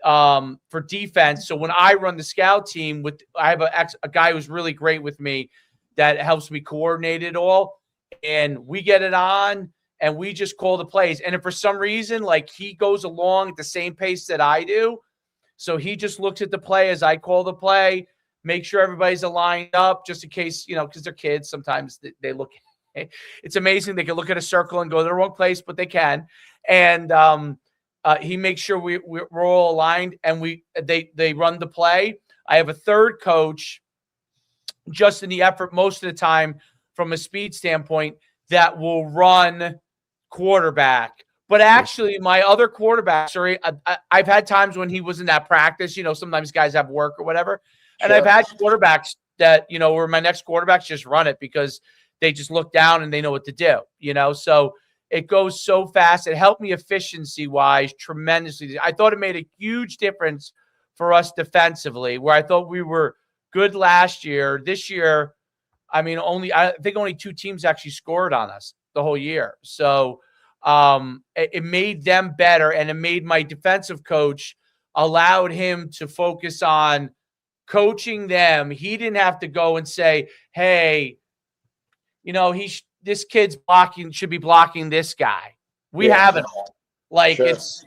for defense. So when I run the scout team, I have a guy who's really great with me that helps me coordinate it all, and we get it on and we just call the plays. And if for some reason, like, he goes along at the same pace that I do, so he just looks at the play as I call the play, make sure everybody's aligned up, just in case, because they're kids. Sometimes they look. It's amazing. They can look at a circle and go to the wrong place, but they can. And he makes sure we're all aligned, and they run the play. I have a third coach, just in the effort most of the time from a speed standpoint, that will run quarterback. But actually, my other quarterbacks I've had times when he wasn't at practice. Sometimes guys have work or whatever, and I've had quarterbacks that were my next quarterbacks just run it because they just look down and they know what to do. So it goes so fast. It helped me efficiency-wise tremendously. I thought it made a huge difference for us defensively, where I thought we were good last year. This year, I think only 2 teams actually scored on us the whole year. So it made them better, and it made my defensive coach, allowed him to focus on coaching them. He didn't have to go and say, hey, this kid's should be blocking this guy. We have it all. Like it's,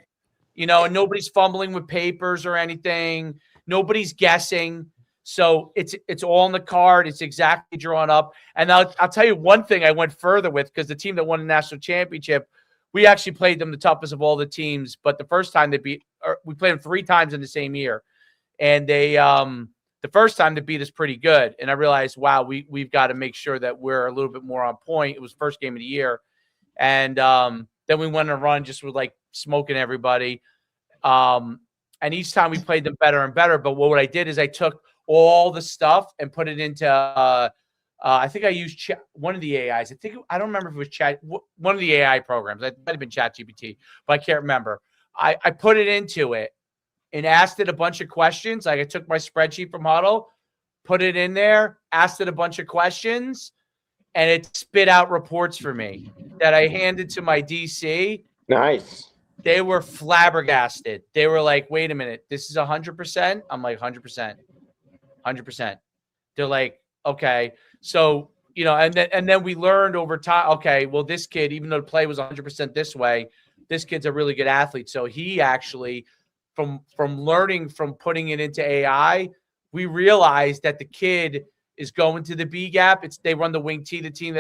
and nobody's fumbling with papers or anything. Nobody's guessing. So it's all on the card. It's exactly drawn up. And I'll tell you one thing I went further with, because the team that won the national championship, we actually played them the toughest of all the teams. But the first time we played them 3 times in the same year. And the first time they beat us pretty good. And I realized, wow, we've got to make sure that we're a little bit more on point. It was first game of the year. And then we went on a run just with like smoking everybody. And each time we played them better and better. But what I did is I took all the stuff and put it into I think I used one of the AIs. I don't remember if it was one of the AI programs. It might have been ChatGPT, but I can't remember. I put it into it and asked it a bunch of questions. Like I took my spreadsheet from Huddle, put it in there, asked it a bunch of questions, and it spit out reports for me that I handed to my DC. Nice. They were flabbergasted. They were like, wait a minute, this is 100%? I'm like, 100%. 100%. They're like, okay. So, and then we learned over time, okay, well, this kid, even though the play was 100% this way, this kid's a really good athlete. So he actually, from learning from putting it into AI, we realized that the kid is going to the B gap. They run the wing T, the team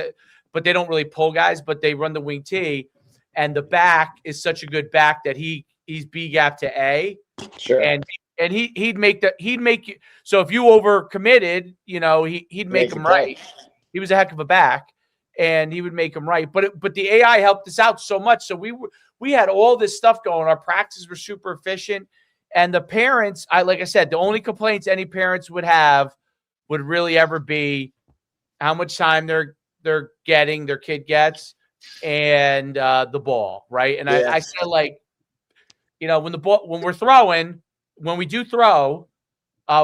but they don't really pull guys, but they run the wing T, and the back is such a good back that he's B gap to A. Sure. And he'd make you. So if you overcommitted, he'd make him right. He was a heck of a back, and he would make him right. But the AI helped us out so much. So we had all this stuff going. Our practices were super efficient, and the parents, like I said, the only complaints any parents would have would really ever be how much time their kid gets, and the ball, right? And I said, like, when we do throw,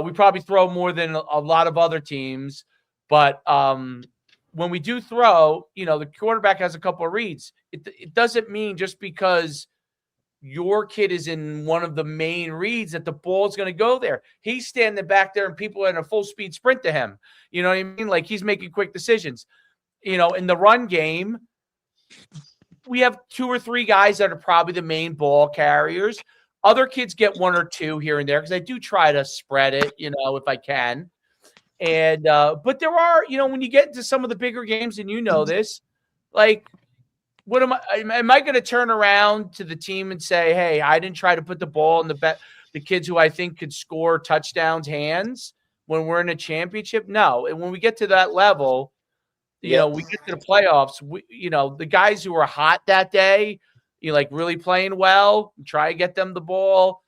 we probably throw more than a lot of other teams, but when we do throw, the quarterback has a couple of reads. It doesn't mean just because your kid is in one of the main reads that the ball's going to go there. He's standing back there and people are in a full speed sprint to him. You know what I mean? Like, he's making quick decisions. In the run game, we have 2 or 3 guys that are probably the main ball carriers. Other kids get 1 or 2 here and there, because I do try to spread it, if I can. And but there are, when you get into some of the bigger games, and this, like, what am I going to turn around to the team and say, hey, I didn't try to put the ball in the kids who I think could score touchdowns hands when we're in a championship? No. And when we get to that level, we get to the playoffs, the guys who are hot that day, like really playing well, try to get them the ball.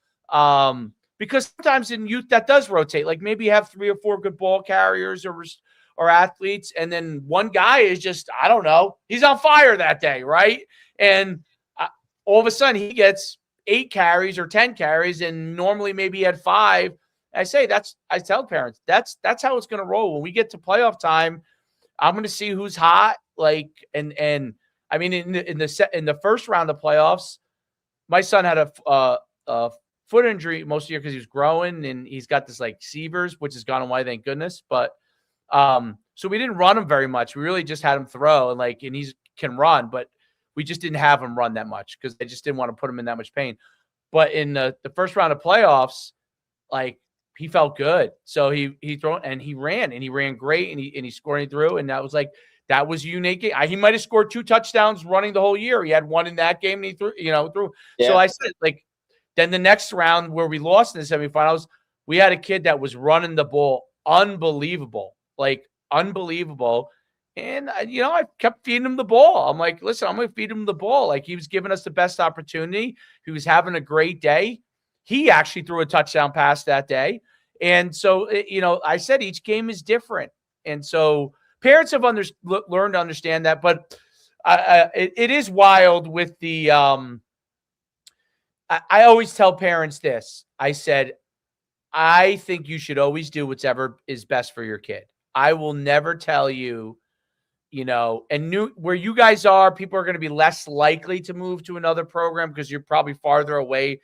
Because sometimes in youth that does rotate. Like maybe you have 3 or 4 good ball carriers or athletes, and then one guy is just, I don't know, he's on fire that day, right? And all of a sudden he gets 8 carries or 10 carries, and normally maybe he had 5. I tell parents, that's how it's going to roll. When we get to playoff time, I'm going to see who's hot. Like, and I mean, in the first round of playoffs, my son had a foot injury most of the year because he was growing, and he's got this like Severs, which has gone away, thank goodness. But so we didn't run him very much. We really just had him throw, and he can run, but we just didn't have him run that much because I just didn't want to put him in that much pain. But in the first round of playoffs, like, he felt good. So he threw and he ran great, and he scored and he threw. And that was unique. He might have scored 2 touchdowns running the whole year. He had 1 in that game, and he threw. Yeah. So I said, like, then the next round where we lost in the semifinals, we had a kid that was running the ball unbelievable. And I kept feeding him the ball. I'm like, listen, I'm going to feed him the ball. Like, he was giving us the best opportunity. He was having a great day. He actually threw a touchdown pass that day. And so, I said each game is different. And so parents have learned to understand that. But it is wild with the I always tell parents this. I said, I think you should always do whatever is best for your kid. I will never tell you, where you guys are, people are going to be less likely to move to another program because you're probably farther away.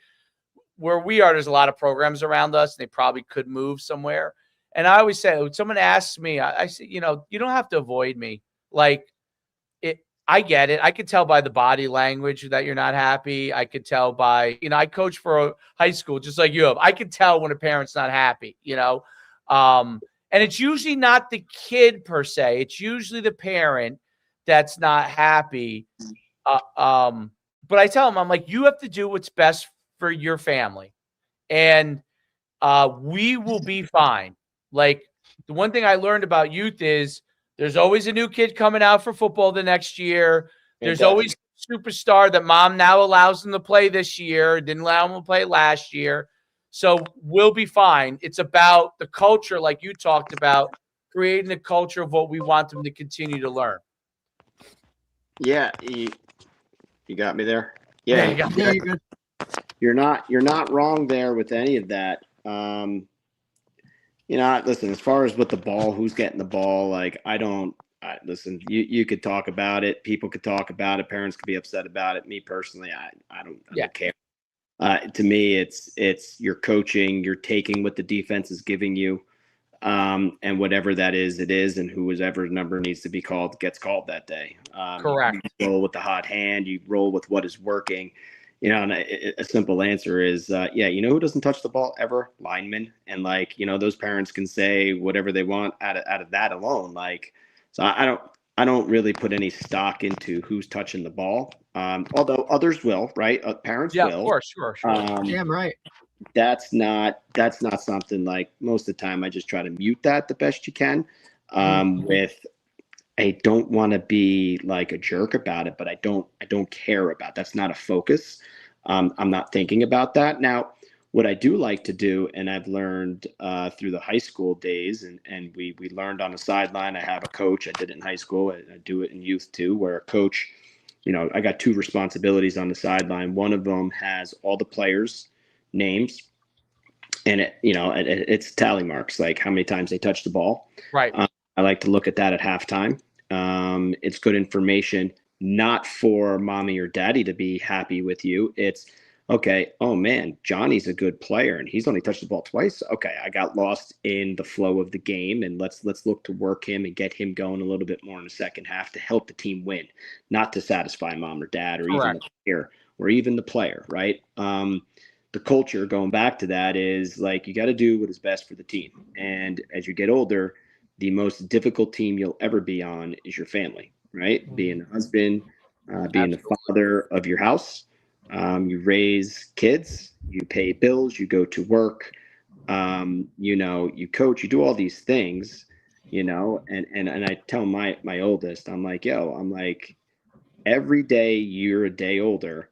Where we are, there's a lot of programs around us, and they probably could move somewhere. And I always say, when someone asks me, I say, you don't have to avoid me. Like, I get it. I could tell by the body language that you're not happy. I could tell by, I coach for a high school just like you have. I could tell when a parent's not happy, and it's usually not the kid per se. It's usually the parent that's not happy. But I tell them, I'm like, you have to do what's best for your family, and we will be fine. Like, the one thing I learned about youth is there's always a new kid coming out for football the next year. There's always a superstar that mom now allows them to play this year, didn't allow them to play last year. So we'll be fine. It's about the culture, like you talked about, creating a culture of what we want them to continue to learn. Yeah, you got me there. Yeah, you got me there. You're good. You're not wrong there with any of that. Listen, as far as with the ball, who's getting the ball, like, listen, you could talk about it. People could talk about it. Parents could be upset about it. Me personally, I don't care. To me, it's you're coaching, you're taking what the defense is giving you. And whatever that is, it is, and whoever number needs to be called gets called that day. Correct. You roll with the hot hand. You roll with what is working. And a simple answer is, who doesn't touch the ball ever? Linemen. And those parents can say whatever they want out of that alone. So I don't really put any stock into who's touching the ball. Although others will, right? Parents will. Yeah, of course, sure. Damn right. That's not something, like, most of the time I just try to mute that the best you can. I don't want to be like a jerk about it, but I don't care about. That's not a focus. I'm not thinking about that. Now, what I do like to do, and I've learned through the high school days, and we learned on the sideline. I have a coach. I did it in high school. I do it in youth too, where a coach, I got 2 responsibilities on the sideline. One of them has all the players' names, and it's tally marks, like how many times they touch the ball. Right. I like to look at that at halftime. It's good information, not for mommy or daddy to be happy with you. It's, okay, oh man, Johnny's a good player and he's only touched the ball twice. Okay, I got lost in the flow of the game, and let's look to work him and get him going a little bit more in the second half to help the team win, not to satisfy mom or dad or even the player, right? the culture, going back to that, is like you got to do what is best for the team. And as you get older, the most difficult team you'll ever be on is your family, right? Being a husband, being the father of your house. You raise kids, you pay bills, you go to work, you coach, you do all these things, and I tell my oldest, I'm like, every day you're a day older,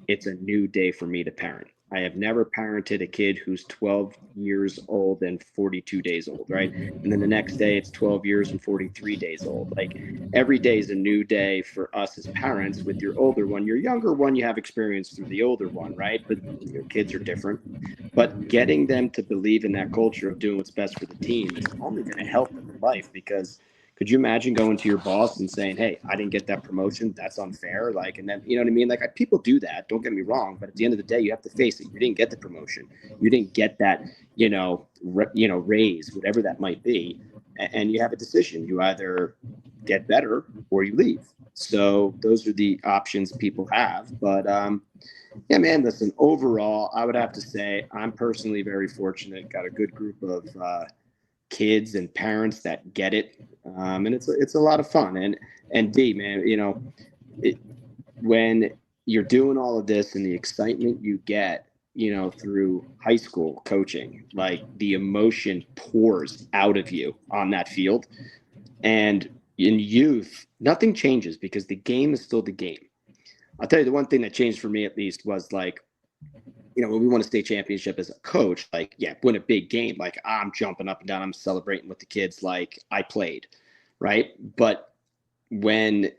it's a new day for me to parent. I have never parented a kid who's 12 years old and 42 days old, right? And then the next day it's 12 years and 43 days old. Like every day is a new day for us as parents. With your older one, your younger one, you have experience through the older one, right? But your kids are different. But getting them to believe in that culture of doing what's best for the team is only going to help them in life, because could you imagine going to your boss and saying, "Hey, I didn't get that promotion. That's unfair." Like, and then, you know what I mean? Like, people do that. Don't get me wrong. But at the end of the day, you have to face it. You didn't get the promotion. You didn't get that, raise, whatever that might be. And you have a decision. You either get better or you leave. So those are the options people have. But, yeah, man, listen, overall, I would have to say I'm personally very fortunate. Got a good group of kids and parents that get it, and it's a lot of fun. And D, man, when you're doing all of this and the excitement you get, through high school coaching, like the emotion pours out of you on that field. And in youth, nothing changes because the game is still the game. I'll tell you, the one thing that changed for me at least was like, when we won a state championship as a coach, like, yeah, win a big game, like I'm jumping up and down, I'm celebrating with the kids, like I played, right? But when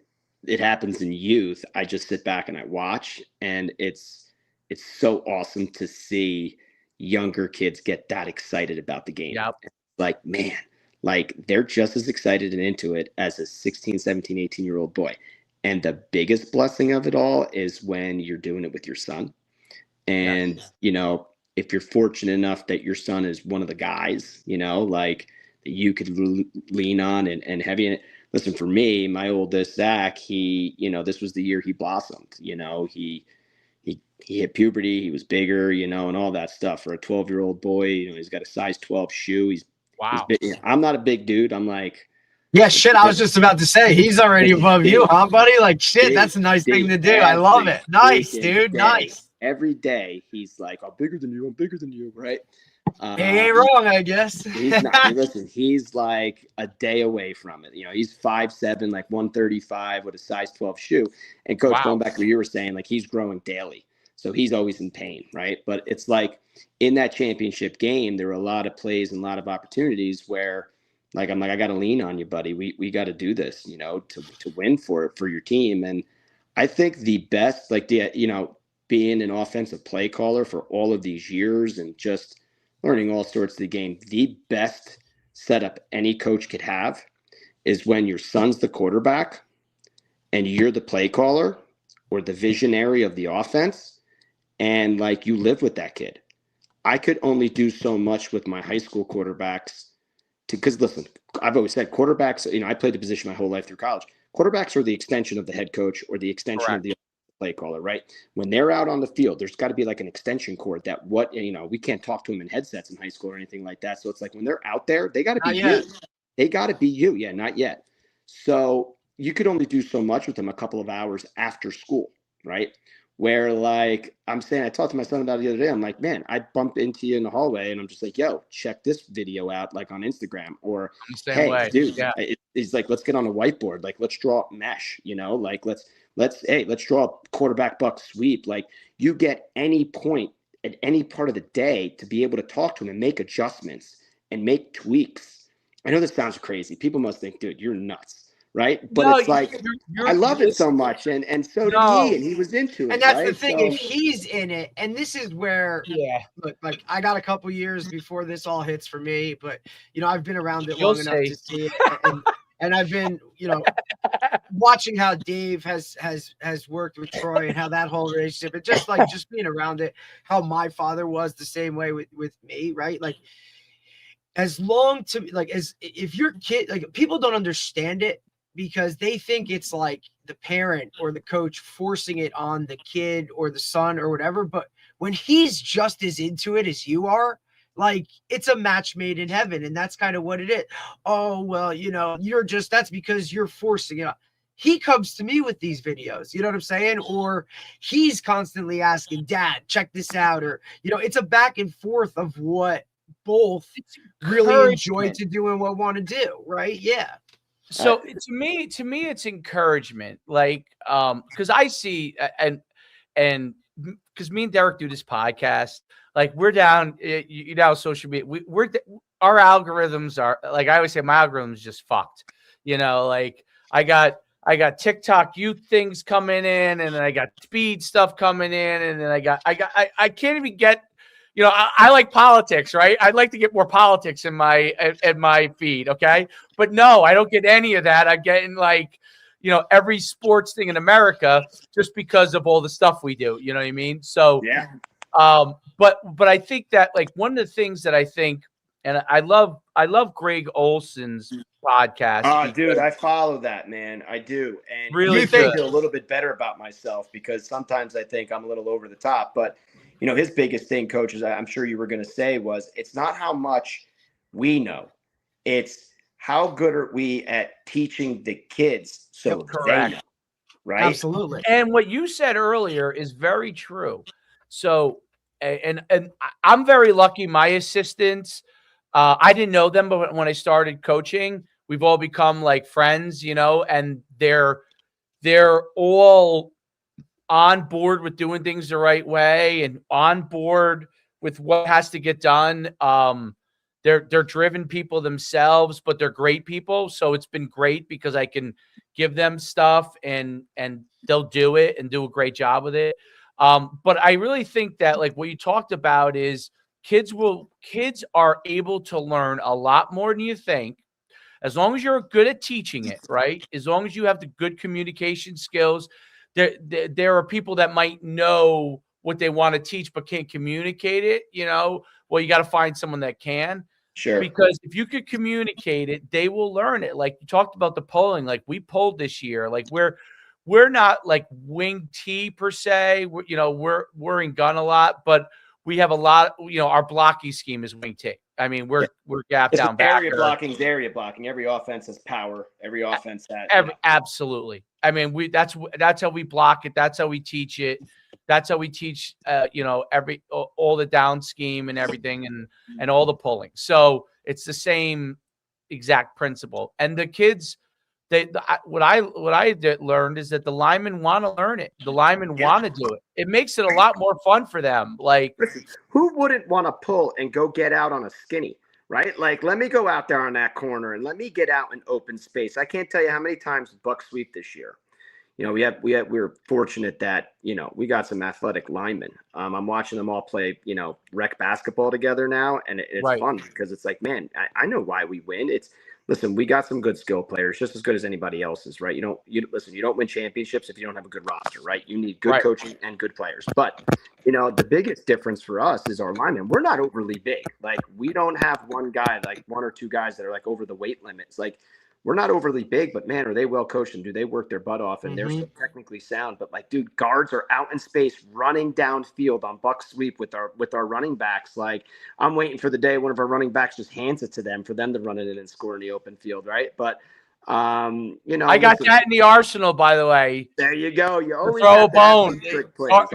it happens in youth, I just sit back and I watch, and it's so awesome to see younger kids get that excited about the game. Yep. Like, man, like they're just as excited and into it as a 16, 17, 18-year-old boy. And the biggest blessing of it all is when you're doing it with your son. And, if you're fortunate enough that your son is one of the guys, like that you could lean on and heavy in it. Listen, for me, my oldest, Zach, he, this was the year he blossomed. He hit puberty, he was bigger, and all that stuff. For a 12-year-old boy, he's got a size 12 shoe. He's big. I'm not a big dude. I'm like, yeah, shit. I was just about to say he's already above you, huh, buddy? Like, shit, that's a nice thing to do. I love it. Nice, dude. Nice. Every day he's like, "I'm bigger than you. I'm bigger than you." Right? He ain't wrong, I guess. He's not. Listen, he's like a day away from it. He's 5'7", like 135 with a size 12 shoe. And Coach, going back to what you were saying, like he's growing daily, so he's always in pain, right? But it's like in that championship game, there were a lot of plays and a lot of opportunities where, like, I'm like, I got to lean on you, buddy. We got to do this, to win for your team. And I think the best, like being an offensive play caller for all of these years and just learning all sorts of the game, the best setup any coach could have is when your son's the quarterback and you're the play caller or the visionary of the offense, and like you live with that kid. I could only do so much with my high school quarterbacks because listen, I've always said quarterbacks, I played the position my whole life through college. Quarterbacks are the extension of the head coach or the extension of the play caller, right? When they're out on the field, there's got to be like an extension cord that we can't talk to them in headsets in high school or anything like that. So it's like when they're out there, they got to be you. They got to be you. Yeah, not yet. So you could only do so much with them a couple of hours after school, right? Where like I'm saying, I talked to my son about it the other day. I'm like, man, I bumped into you in the hallway and I'm just like, yo, check this video out, like on Instagram, or hey, dude, it's like, let's get on a whiteboard. Like, let's draw mesh, like let's draw a quarterback buck sweep. Like you get any point at any part of the day to be able to talk to him and make adjustments and make tweaks. I know this sounds crazy. People must think, dude, you're nuts. Right. But it's like, I love it so much. And so did he, and he was into it. And that's the thing. So, if he's in it, and this is where, look, like I got a couple years before this all hits for me, but, I've been around it long enough to see it. And I've been, watching how Dave has worked with Troy and how that whole relationship, and just being around it, how my father was the same way with me. Right. Like, as if your kid, like people don't understand it, because they think it's like the parent or the coach forcing it on the kid or the son or whatever. But when he's just as into it as you are, like it's a match made in heaven. And that's kind of what it is. Oh, well, that's because you're forcing it. He comes to me with these videos, you know what I'm saying? Or he's constantly asking, Dad, check this out. Or, it's a back and forth of what both really enjoy to do and what want to do. Right. Yeah. So to me, it's encouragement. Like, cause I see, and because me and Derek do this podcast, like we're down, social media, our algorithms are like, I always say my algorithm's just fucked, like I got TikTok youth things coming in, and then I got speed stuff coming in, and then I can't even get, I like politics, right? I'd like to get more politics in my feed, okay? But no, I don't get any of that. I'm getting like, every sports thing in America just because of all the stuff we do. You know what I mean? So yeah. But I think that like one of the things that I think, and I love Greg Olson's podcast. Oh, dude, I follow that, man. I do. And really I feel a little bit better about myself because sometimes I think I'm a little over the top. But, his biggest thing, Coach, I'm sure you were going to say was it's not how much we know. It's how good are we at teaching the kids so they know, right? Absolutely. And what you said earlier is very true. So, and I'm very lucky. My assistants, I didn't know them, but when I started coaching, we've all become like friends, and they're all on board with doing things the right way and on board with what has to get done. They're driven people themselves, but they're great people. So it's been great because I can give them stuff and they'll do it and do a great job with it. But I really think that like what you talked about is kids are able to learn a lot more than you think. As long as you're good at teaching it, right? As long as you have the good communication skills, there are people that might know what they want to teach but can't communicate it. Well, you got to find someone that can. Sure. Because if you could communicate it, they will learn it. Like you talked about the polling, like we polled this year. Like we're not like wing T per se. We're in gun a lot, but we have a lot. Our blocking scheme is wing T. I mean, we're gap down back. Area blocking is area blocking. Every offense has power. Every offense has absolutely. I mean, that's how we block it. That's how we teach it. That's how we teach, all the down scheme and everything and all the pulling. So it's the same exact principle. And the kids, what I learned is that the linemen want to learn it. The linemen want to do it. It makes it a lot more fun for them. Like, listen, who wouldn't want to pull and go get out on a skinny, right? Like, let me go out there on that corner and let me get out in open space. I can't tell you how many times buck sweep this year. We're fortunate that, we got some athletic linemen. I'm watching them all play, rec basketball together now. And it's right. fun because it's like, man, I know why we win. Listen, we got some good skill players, just as good as anybody else's, right? You don't win championships if you don't have a good roster, right? You need good coaching and good players. But, the biggest difference for us is our linemen. We're not overly big. Like, we don't have one or two guys that are like over the weight limits. Like, we're not overly big, but man, are they well coached and do they work their butt off and they're still technically sound. But like, dude, guards are out in space running downfield on buck sweep with our running backs. Like, I'm waiting for the day one of our running backs just hands it to them for them to run it in and score in the open field, right? But I got that in the arsenal, by the way. There you go. You always throw a bone.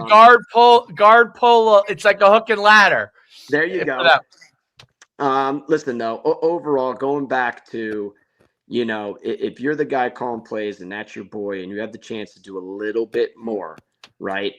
Guard pull. It's like a hook and ladder. There you go. Listen though, overall, going back to, if you're the guy calling plays and that's your boy and you have the chance to do a little bit more, right,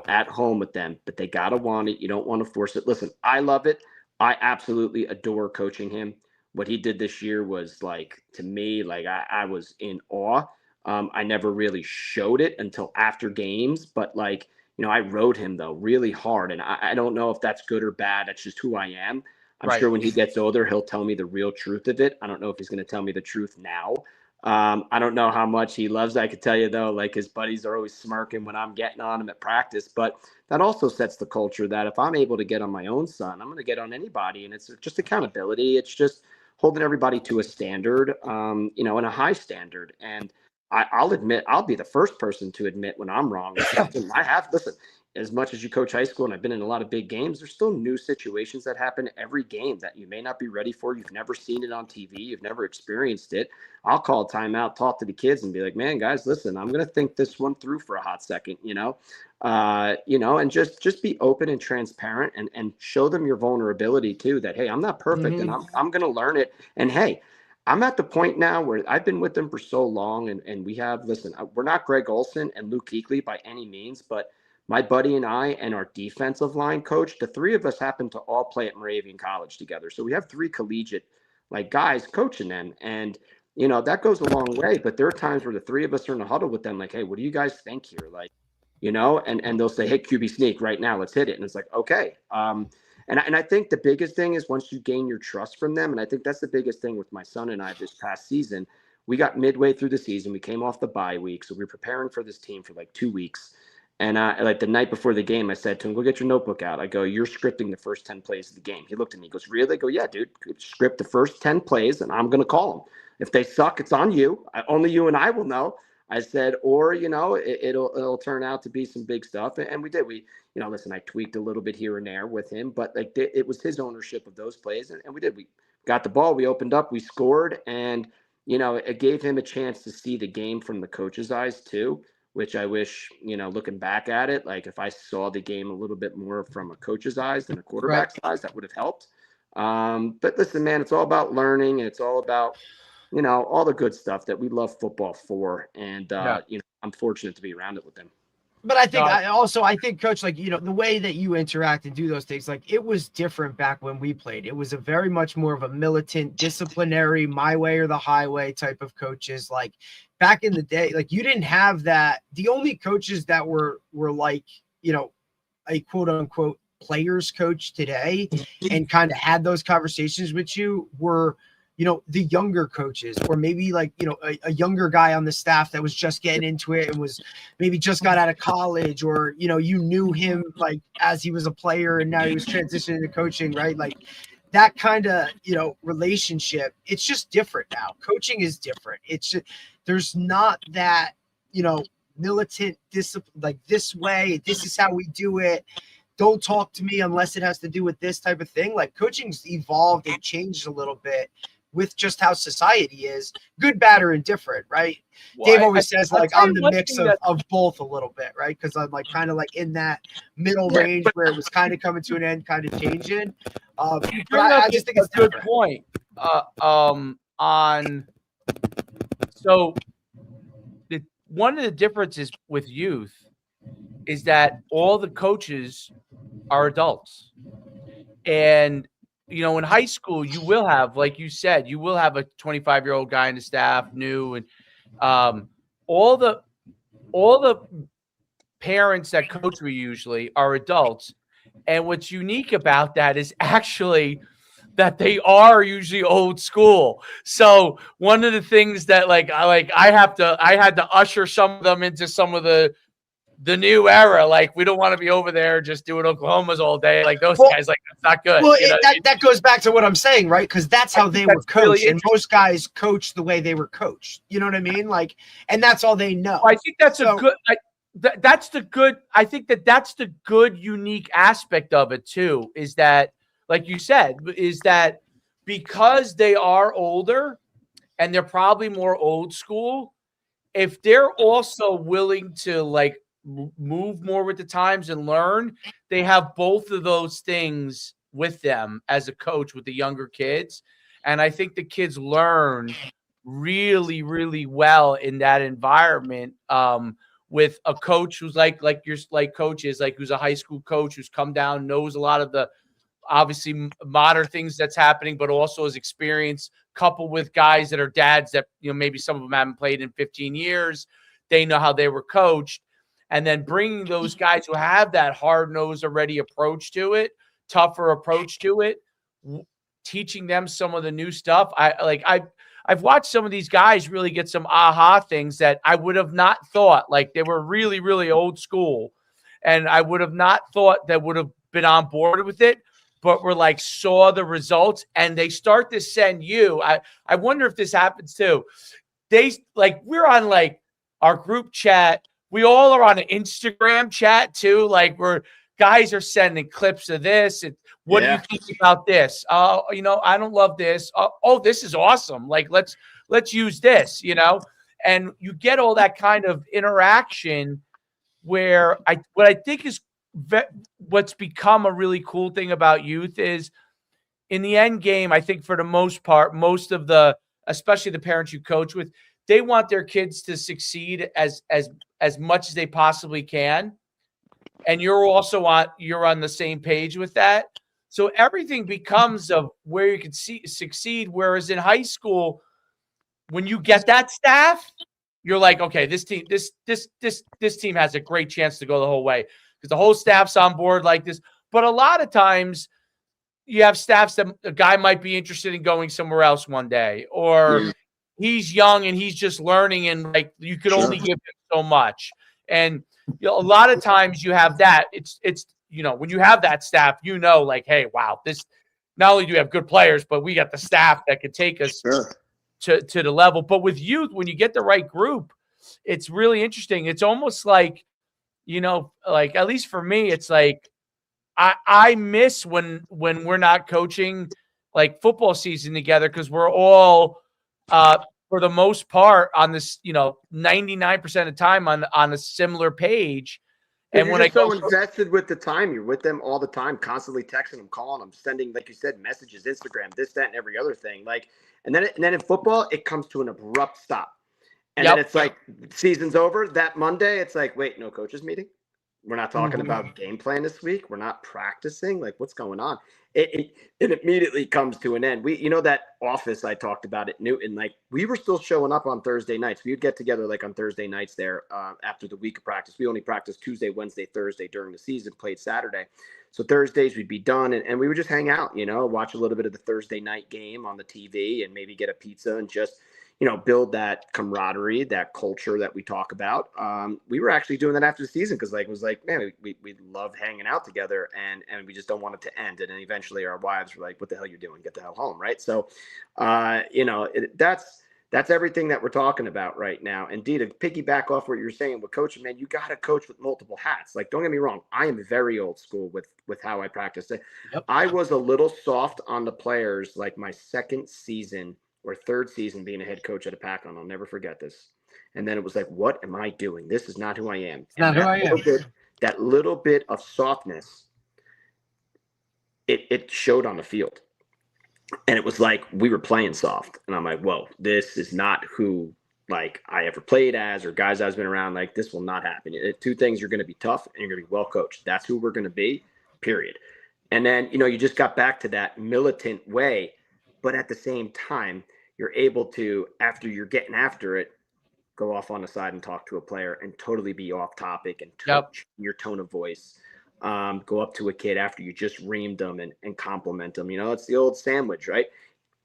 at home with them, but they got to want it. You don't want to force it. Listen, I love it. I absolutely adore coaching him. What he did this year was like, to me, like I was in awe. I never really showed it until after games, but like, I rode him though really hard. And I don't know if that's good or bad. That's just who I am. I'm sure when he gets older, he'll tell me the real truth of it. I don't know if he's going to tell me the truth now. I don't know how much he loves it. I could tell you, though, like his buddies are always smirking when I'm getting on him at practice. But that also sets the culture that if I'm able to get on my own son, I'm going to get on anybody. And it's just accountability. It's just holding everybody to a standard, and a high standard. And I'll admit, I'll be the first person to admit when I'm wrong. Listen, as much as you coach high school, and I've been in a lot of big games, there's still new situations that happen every game that you may not be ready for. You've never seen it on TV. You've never experienced it. I'll call timeout, talk to the kids, and be like, man, guys, listen, I'm going to think this one through for a hot second, and just be open and transparent and show them your vulnerability too, that, hey, I'm not perfect and I'm going to learn it. And hey, I'm at the point now where I've been with them for so long, and we have, listen, we're not Greg Olson and Luke Kuechly by any means, but my buddy and I and our defensive line coach, the three of us happen to all play at Moravian College together. So we have three collegiate guys coaching them. And, that goes a long way, but there are times where the three of us are in a huddle with them, like, hey, what do you guys think here? And they'll say, hey, QB sneak right now, let's hit it. And it's like, okay. And I think the biggest thing is once you gain your trust from them, and I think that's the biggest thing with my son and I this past season, we got midway through the season. We came off the bye week. So we were preparing for this team for 2 weeks. And the night before the game, I said to him, go get your notebook out. I go, you're scripting the first 10 plays of the game. He looked at me, he goes, really? I go, yeah, dude, script the first 10 plays and I'm going to call them. If they suck, it's on you. Only you and I will know. I said, or, it'll turn out to be some big stuff. And we did. Listen, I tweaked a little bit here and there with him, but it was his ownership of those plays. And we did. We got the ball. We opened up. We scored. And, it gave him a chance to see the game from the coach's eyes too, which I wish, looking back at it, if I saw the game a little bit more from a coach's eyes than a quarterback's eyes, that would have helped. But listen, man, it's all about learning, and it's all about, all the good stuff that we love football for. And, I'm fortunate to be around it with them. But I think I think, Coach, the way that you interact and do those things, it was different back when we played. It was a very much more of a militant, disciplinary, my way or the highway type of coaches. Back in the day, you didn't have that. The only coaches that were a quote unquote players coach today and kind of had those conversations with you were, the younger coaches, or maybe a younger guy on the staff that was just getting into it and was maybe just got out of college, or, you knew him as he was a player and now he was transitioning to coaching, right? That kind of, relationship, it's just different now. Coaching is different. It's just, there's not that, militant discipline, this way, this is how we do it. Don't talk to me unless it has to do with this type of thing. Coaching's evolved and changed a little bit with just how society is, good, bad, or indifferent, right? Well, Dave always says, I'm the mix of both a little bit, right? Because I'm kind of in that middle range where it was kind of coming to an end, kind of changing. But I just think it's a good point. One of the differences with youth is that all the coaches are adults. And in high school, you will have, like you said, you will have a 25-year-old guy in the staff, new, and all the parents that coach me usually are adults. And what's unique about that is actually that they are usually old school. So one of the things that I had to usher some of them into some of the new era. We don't want to be over there just doing Oklahomas all day. Those guys, that's not good. Well, that goes back to what I'm saying, right? Because that's how they were coached, and most guys coach the way they were coached. You know what I mean? And that's all they know. I think that's a good. That's the good. I think that's the good, unique aspect of it too. Is that, like you said, is that because they are older and they're probably more old school. If they're also willing to move more with the times and learn, they have both of those things with them as a coach with the younger kids. And I think the kids learn really, really well in that environment with a coach who's like coach is who's a high school coach who's come down, knows a lot of the obviously modern things that's happening, but also has experience coupled with guys that are dads that, maybe some of them haven't played in 15 years. They know how they were coached. And then bringing those guys who have that hard-nosed already approach to it, tougher approach to it, teaching them some of the new stuff. I've watched some of these guys really get some aha things that I would have not thought. They were really, really old school, and I would have not thought that would have been on board with it, but were saw the results, and they start to send you. I wonder if this happens too. We're on our group chat we all are on an Instagram chat too. Like where guys are sending clips of this. And what do you think about this? You know, I don't love this. Oh, this is awesome. Like, let's use this, you know, and you get all that kind of interaction where what I think is what's become a really cool thing about youth is in the end game, I think for the most part, most of the, especially the parents you coach with, they want their kids to succeed as much as they possibly can. And you're on the same page with that. So everything becomes of where you can succeed. Whereas in high school, when you get that staff, you're like, okay, this team has a great chance to go the whole way because the whole staff's on board like this. But a lot of times you have staffs that a guy might be interested in going somewhere else one day, or he's young and he's just learning, and like you could only give him so much. And you know, a lot of times you have that. It's you know, when you have that staff, you know, like, hey, wow, this not only do we have good players, but we got the staff that could take us to the level. But with youth, when you get the right group, it's really interesting. It's almost like, you know, like at least for me, it's like I miss when we're not coaching like football season together because we're all for the most part on this, you know, 99% of the time on a similar page. And when I go invested with the time, you're with them all the time, constantly texting them, calling them, sending, like you said, messages, Instagram, this, that, and every other thing. Like, and then in football, it comes to an abrupt stop. And then it's like season's over. That Monday, it's like, wait, no coaches meeting. We're not talking about game plan this week. We're not practicing. Like, what's going on? It immediately comes to an end. You know, that office I talked about at Newton, like we were still showing up on Thursday nights. We would get together like on Thursday nights there after the week of practice. We only practiced Tuesday, Wednesday, Thursday during the season, played Saturday. So Thursdays we'd be done and we would just hang out, you know, watch a little bit of the Thursday night game on the TV and maybe get a pizza and just, you know, build that camaraderie, that culture that we talk about. We were actually doing that after the season because like it was like, man, we love hanging out together and we just don't want it to end. And then eventually our wives were like, what the hell are you doing? Get the hell home, right? So, you know, that's everything that we're talking about right now. Indeed, to piggyback off what you're saying with coaching, man, you got to coach with multiple hats. Like, don't get me wrong, I am very old school with how I practice it. Yep. I was a little soft on the players like my second season or third season being a head coach at a Pac on. I'll never forget this. And then it was like, what am I doing? This is not who I am. Not who I am. That little bit of softness, it showed on the field. And it was like we were playing soft. And I'm like, whoa, this is not who like I ever played as or guys I've been around. Like, this will not happen. Two things, you're going to be tough and you're going to be well coached. That's who we're going to be, period. And then, you know, you just got back to that militant way. But at the same time, you're able to, after you're getting after it, go off on the side and talk to a player and totally be off topic and touch your tone of voice. Go up to a kid after you just reamed them and compliment them. You know, it's the old sandwich, right?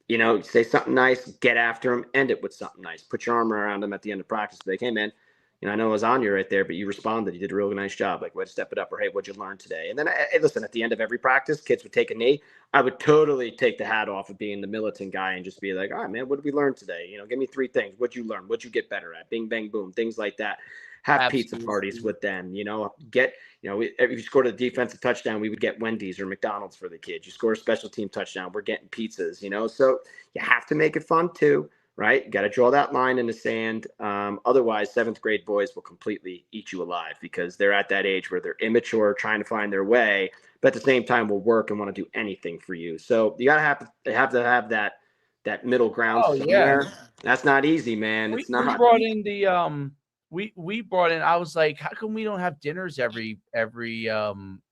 You know, say something nice, get after them, end it with something nice. Put your arm around them at the end of practice. Be like, hey, man, you know, I know I was on you right there, but you responded. You did a really nice job. Like, way to step it up. Or, hey, what'd you learn today? And then, listen, at the end of every practice, kids would take a knee. I would totally take the hat off of being the militant guy and just be like, all right, man, what did we learn today? You know, give me 3 things. What'd you learn? What'd you get better at? Bing, bang, boom, things like that. Have pizza parties with them, you know, if you scored a defensive touchdown, we would get Wendy's or McDonald's for the kids. You score a special team touchdown, we're getting pizzas, you know, so you have to make it fun too, right? You got to draw that line in the sand. Otherwise, 7th grade boys will completely eat you alive because they're at that age where they're immature, trying to find their way, but at the same time will work and want to do anything for you. So you got to have that middle ground somewhere. Yeah. That's not easy, man. It's not. We brought in the we brought in, I was like, how come we don't have dinners every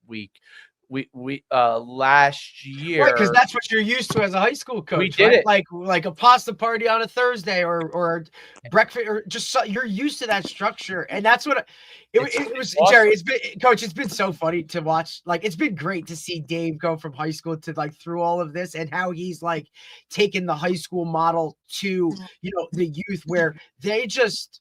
week? We last year, right? Because that's what you're used to as a high school coach. We did it like a pasta party on a Thursday or breakfast or just you're used to that structure, and that's what it was. Awesome. Jerry, it's been so funny to watch. Like, it's been great to see Dave go from high school to like through all of this and how he's like taken the high school model to, you know, the youth where they just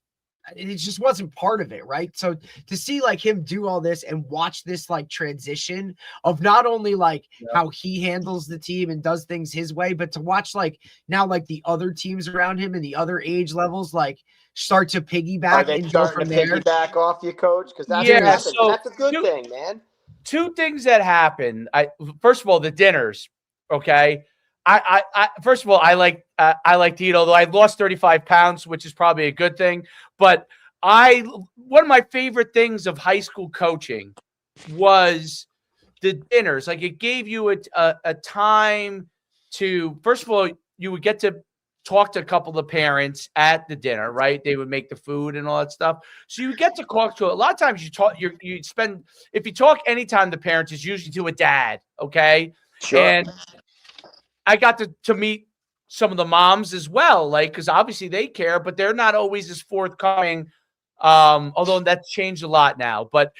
it just wasn't part of it, right? So to see like him do all this and watch this like transition of not only like how he handles the team and does things his way, but to watch like now like the other teams around him and the other age levels like start to piggyback and go from there. Piggyback off you, coach? Because that's Yeah, what happens. so That's a good thing, man. Two things that happen. First of all, the dinners. Okay. I first of all, I like to eat, although I lost 35 pounds, which is probably a good thing. But one of my favorite things of high school coaching was the dinners. Like it gave you a time to, first of all, you would get to talk to a couple of the parents at the dinner, right? They would make the food and all that stuff. So you get to talk to a lot of times you spend, if you talk anytime the parents, is usually to a dad. Okay. Sure. And I got to meet some of the moms as well, like, because obviously they care, but they're not always as forthcoming. Although that's changed a lot now, but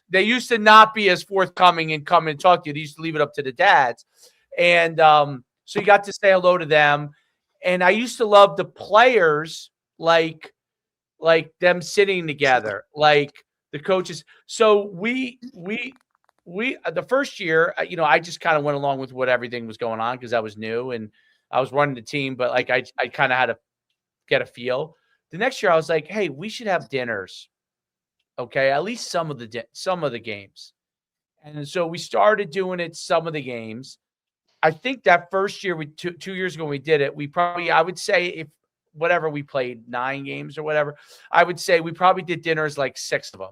they used to not be as forthcoming and come and talk to you. They used to leave it up to the dads. And so you got to say hello to them. And I used to love the players, like them sitting together, like the coaches. So we the first year, I just kind of went along with what everything was going on because I was new and I was running the team, but like I kind of had to get a feel. The next year I was like, hey, we should have dinners. Okay. At least some of the games. And so we started doing it some of the games. I think that first year, 2 years ago when we did it, I would say if whatever we played 9 games or whatever, I would say we probably did dinners like 6 of them.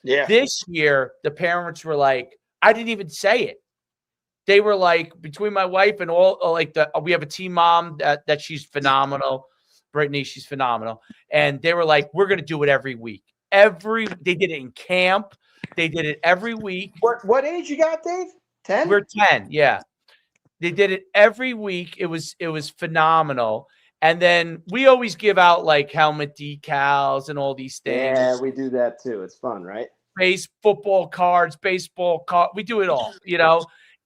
Yeah. This year, the parents were like, I didn't even say it. They were like, between my wife and all, like we have a team mom that she's phenomenal. Brittany, she's phenomenal. And they were like, we're going to do it every week. They did it in camp. They did it every week. What age you got, Dave? 10? We're 10. Yeah. They did it every week. It was phenomenal. And then we always give out like helmet decals and all these things. Yeah, we do that too. It's fun, right? Football cards, baseball cards. We do it all,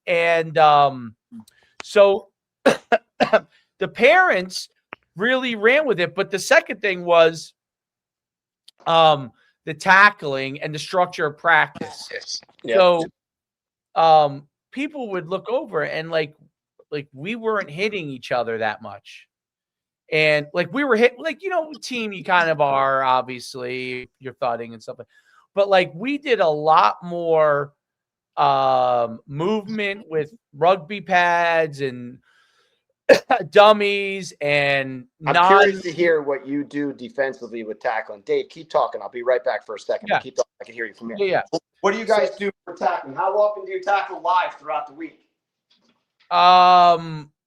And so the parents really ran with it. But the second thing was the tackling and the structure of practice. Yeah. So people would look over and like we weren't hitting each other that much. And like we were hit, like, team you kind of are, obviously you're thudding and stuff. But like we did a lot more movement with rugby pads and dummies. And I'm curious to hear what you do defensively with tackling. Dave, keep talking. I'll be right back for a second. Yeah. Keep talking. I can hear you from here. Yeah. What do you guys do for tackling? How often do you tackle live throughout the week?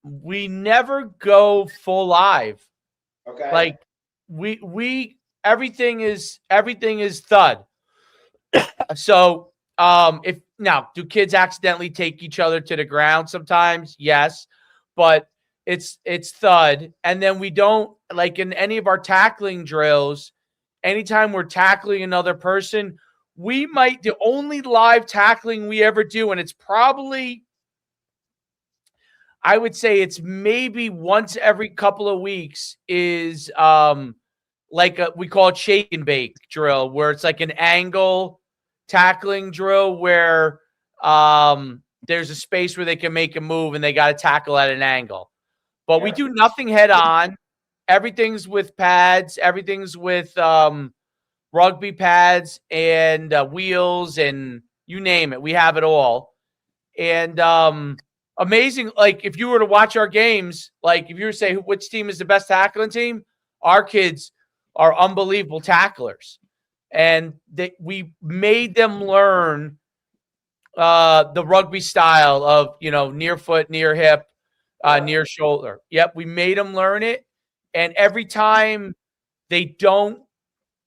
We never go full live. Okay. Like we everything is thud. So do kids accidentally take each other to the ground sometimes? Yes. But it's thud. And then we don't, like in any of our tackling drills, anytime we're tackling another person, the only live tackling we ever do, and it's probably, I would say it's maybe once every couple of weeks, is we call it shake and bake drill, where it's like an angle tackling drill where there's a space where they can make a move and they got to tackle at an angle. But we do nothing head on. Everything's with pads. Everything's with rugby pads and wheels and you name it. We have it all. And amazing. Like if you were to watch our games, like if you were to say which team is the best tackling team, our kids are unbelievable tacklers. And we made them learn the rugby style of, near foot, near hip, near shoulder. Yep. We made them learn it. And every time they don't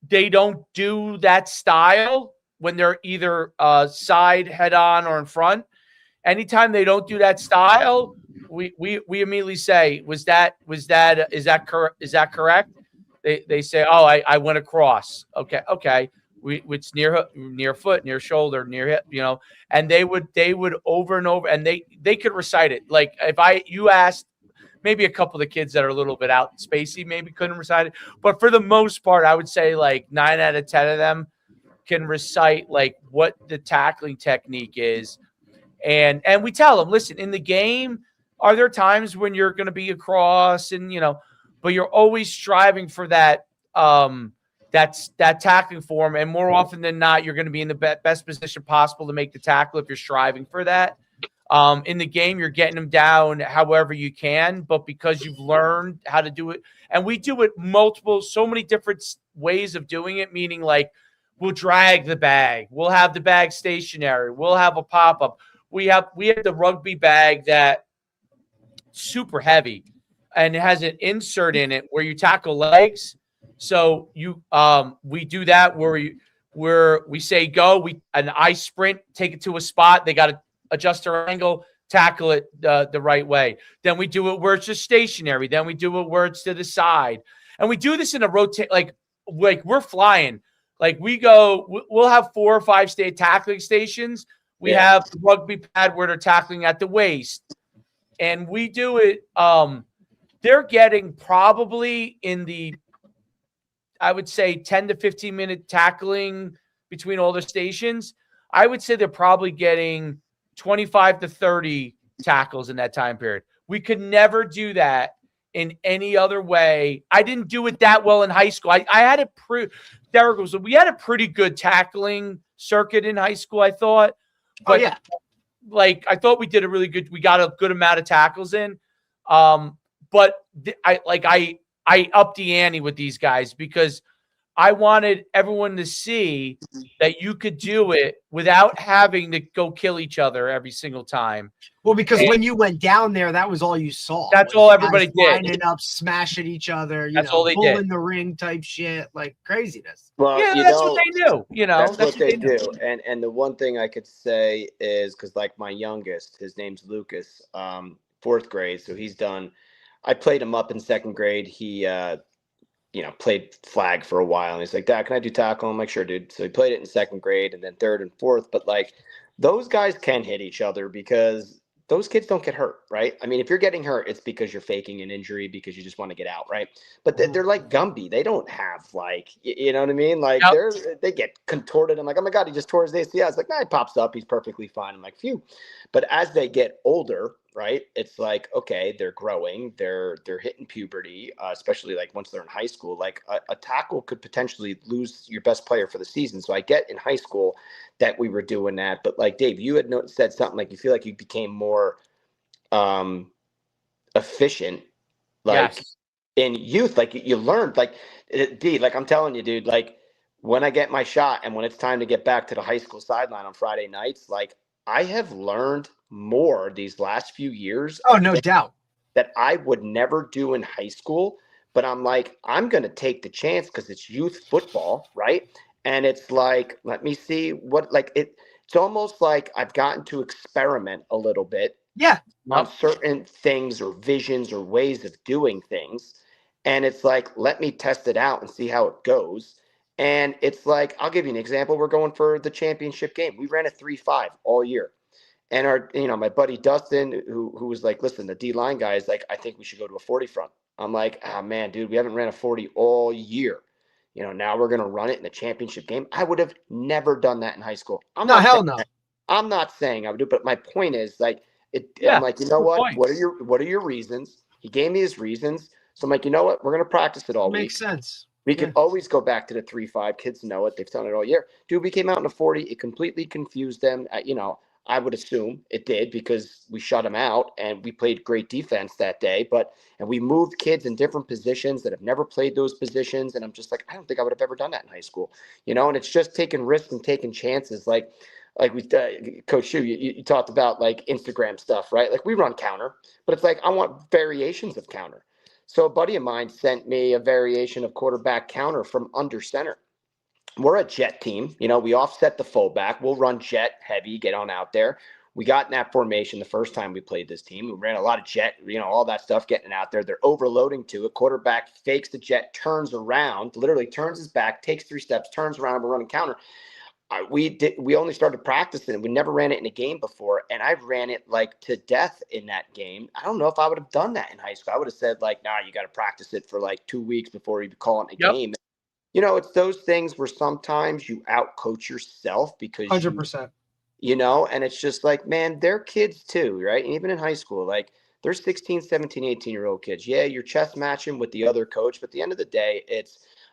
do that style when they're either side, head on, or in front, anytime they don't do that style, we immediately say, is that correct? They say, oh, I went across. Okay. It's near foot, near shoulder, near hip, and they would over and over, and they could recite it. Like if you asked Maybe a couple of the kids that are a little bit out spacey maybe couldn't recite it. But for the most part, I would say like 9 out of 10 of them can recite like what the tackling technique is. And we tell them, listen, in the game, are there times when you're going to be across and, but you're always striving for that, that tackling form. And more often than not, you're going to be in the best position possible to make the tackle if you're striving for that. In the game, you're getting them down however you can, but because you've learned how to do it, and we do it so many different ways of doing it, meaning like we'll drag the bag, we'll have the bag stationary, we'll have a pop-up. We have the rugby bag that super heavy and it has an insert in it where you tackle legs. So we do that where we say go, and I sprint, take it to a spot. They got to adjust their angle, tackle it the right way. Then we do it where it's just stationary. Then we do it where it's to the side. And we do this in a rotate, like we're flying. Like we'll have 4 or 5 state tackling stations. We have the rugby pad where they're tackling at the waist. And we do it. They're getting probably in the, I would say 10 to 15 minute tackling between all the stations. I would say they're probably getting 25 to 30 tackles in that time period. We could never do that in any other way. I didn't do it that well in high school. I had we had a pretty good tackling circuit in high school, I thought. But like I thought we got a good amount of tackles in. But I upped the ante with these guys because I wanted everyone to see that you could do it without having to go kill each other every single time. Well, because when you went down there, that was all you saw. That's all everybody did. Lining up, smashing each other, all they did. pulling the ring type shit, like craziness. Well, that's what they do. That's what they do. And the one thing I could say is because like my youngest, his name's Lucas, 4th grade. So I played him up in 2nd grade. He, played flag for a while, and he's like, Dad, can I do tackle? I'm like, sure, dude. So he played it in 2nd grade and then 3rd and 4th. But like those guys can hit each other because those kids don't get hurt, right? I mean, if you're getting hurt, it's because you're faking an injury because you just want to get out, right? But they're like Gumby. They don't have like, you know what I mean? Like they get contorted. I'm like, oh my God, he just tore his ACL. It's like, nah, it pops up. He's perfectly fine. I'm like, phew. But as they get older, right, it's like, okay, they're growing, they're hitting puberty, especially like once they're in high school. Like a tackle could potentially lose your best player for the season. So I get in high school that we were doing that, but like Dave, you had said something like you feel like you became more efficient, like in youth, like you learned, like D, like I'm telling you, dude, like when I get my shot and when it's time to get back to the high school sideline on Friday nights, like I have learned more these last few years. Oh, no doubt. That I would never do in high school. But I'm like, I'm going to take the chance because it's youth football, right? And it's like, let me see what, like, it's almost like I've gotten to experiment a little bit. Yeah. On certain things or visions or ways of doing things. And it's like, let me test it out and see how it goes. And it's like, I'll give you an example. We're going for the championship game. We ran a 3-5 all year. And my buddy Dustin, who was like, listen, the D-line guy is like, I think we should go to a 40 front. I'm like, oh man, dude, we haven't ran a 40 all year. Now we're going to run it in the championship game. I would have never done that in high school. I'm not saying I would do, but my point is like, I'm like, you know what? Point. What are your reasons? He gave me his reasons. So I'm like, you know what? We're going to practice it all week. Makes sense. We can always go back to the 3-5. Kids know it. They've done it all year. Dude, we came out in a 40. It completely confused them. I would assume it did because we shut them out and we played great defense that day. And we moved kids in different positions that have never played those positions. And I'm just like, I don't think I would have ever done that in high school, and it's just taking risks and taking chances. Like we, Coach Shu, you talked about like Instagram stuff, right? Like we run counter, but it's like, I want variations of counter. So a buddy of mine sent me a variation of quarterback counter from under center. We're a jet team. We offset the fullback. We'll run jet heavy, get on out there. We got in that formation the first time we played this team. We ran a lot of jet, all that stuff, getting out there. They're overloading to it. Quarterback fakes the jet, turns around, literally turns his back, takes 3 steps, turns around, and we're running counter. we only started practicing. We never ran it in a game before, and I ran it like to death in that game. I don't know if I would have done that in high school. I would have said like, nah, you got to practice it for like 2 weeks before you call it a game. It's those things where sometimes you outcoach yourself because 100%. And it's just like, man, they're kids too, right? And even in high school, like they're 16, 17, 18-year-old kids. Yeah, you're chess matching with the other coach, but at the end of the day,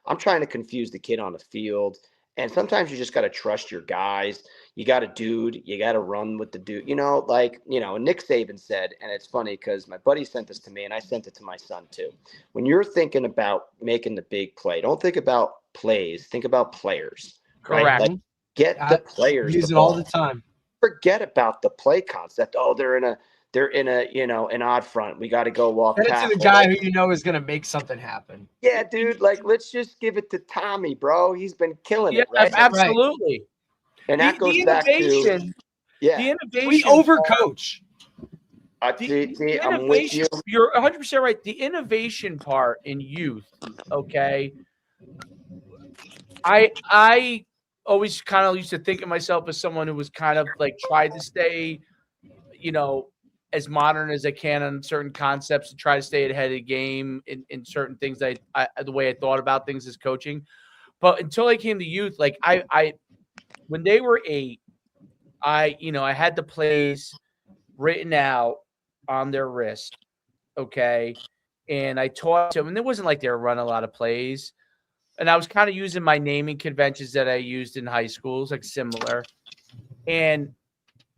I'm trying to confuse the kid on the field. And sometimes you just got to trust your guys. You got you got to run with the dude, Nick Saban said, and it's funny because my buddy sent this to me and I sent it to my son too. When you're thinking about making the big play, don't think about plays, think about players. Correct. Right? Like, get the players. Use it all the time. Forget about the play concept. Oh, they're in an odd front. We got to go walk. Get it to the guy who is going to make something happen. Yeah, dude. Like, let's just give it to Tommy, bro. He's been killing it, right? Absolutely. And that goes back to the innovation. We overcoach. I'm with you. You're 100% right. The innovation part in youth. Okay. I always kind of used to think of myself as someone who was kind of like tried to stay, as modern as I can on certain concepts and try to stay ahead of the game in certain things the way I thought about things as coaching. But until I came to youth, like I when they were 8, I had the plays written out on their wrist. Okay. And I taught them, and it wasn't like they were running a lot of plays. And I was kind of using my naming conventions that I used in high schools, like similar. And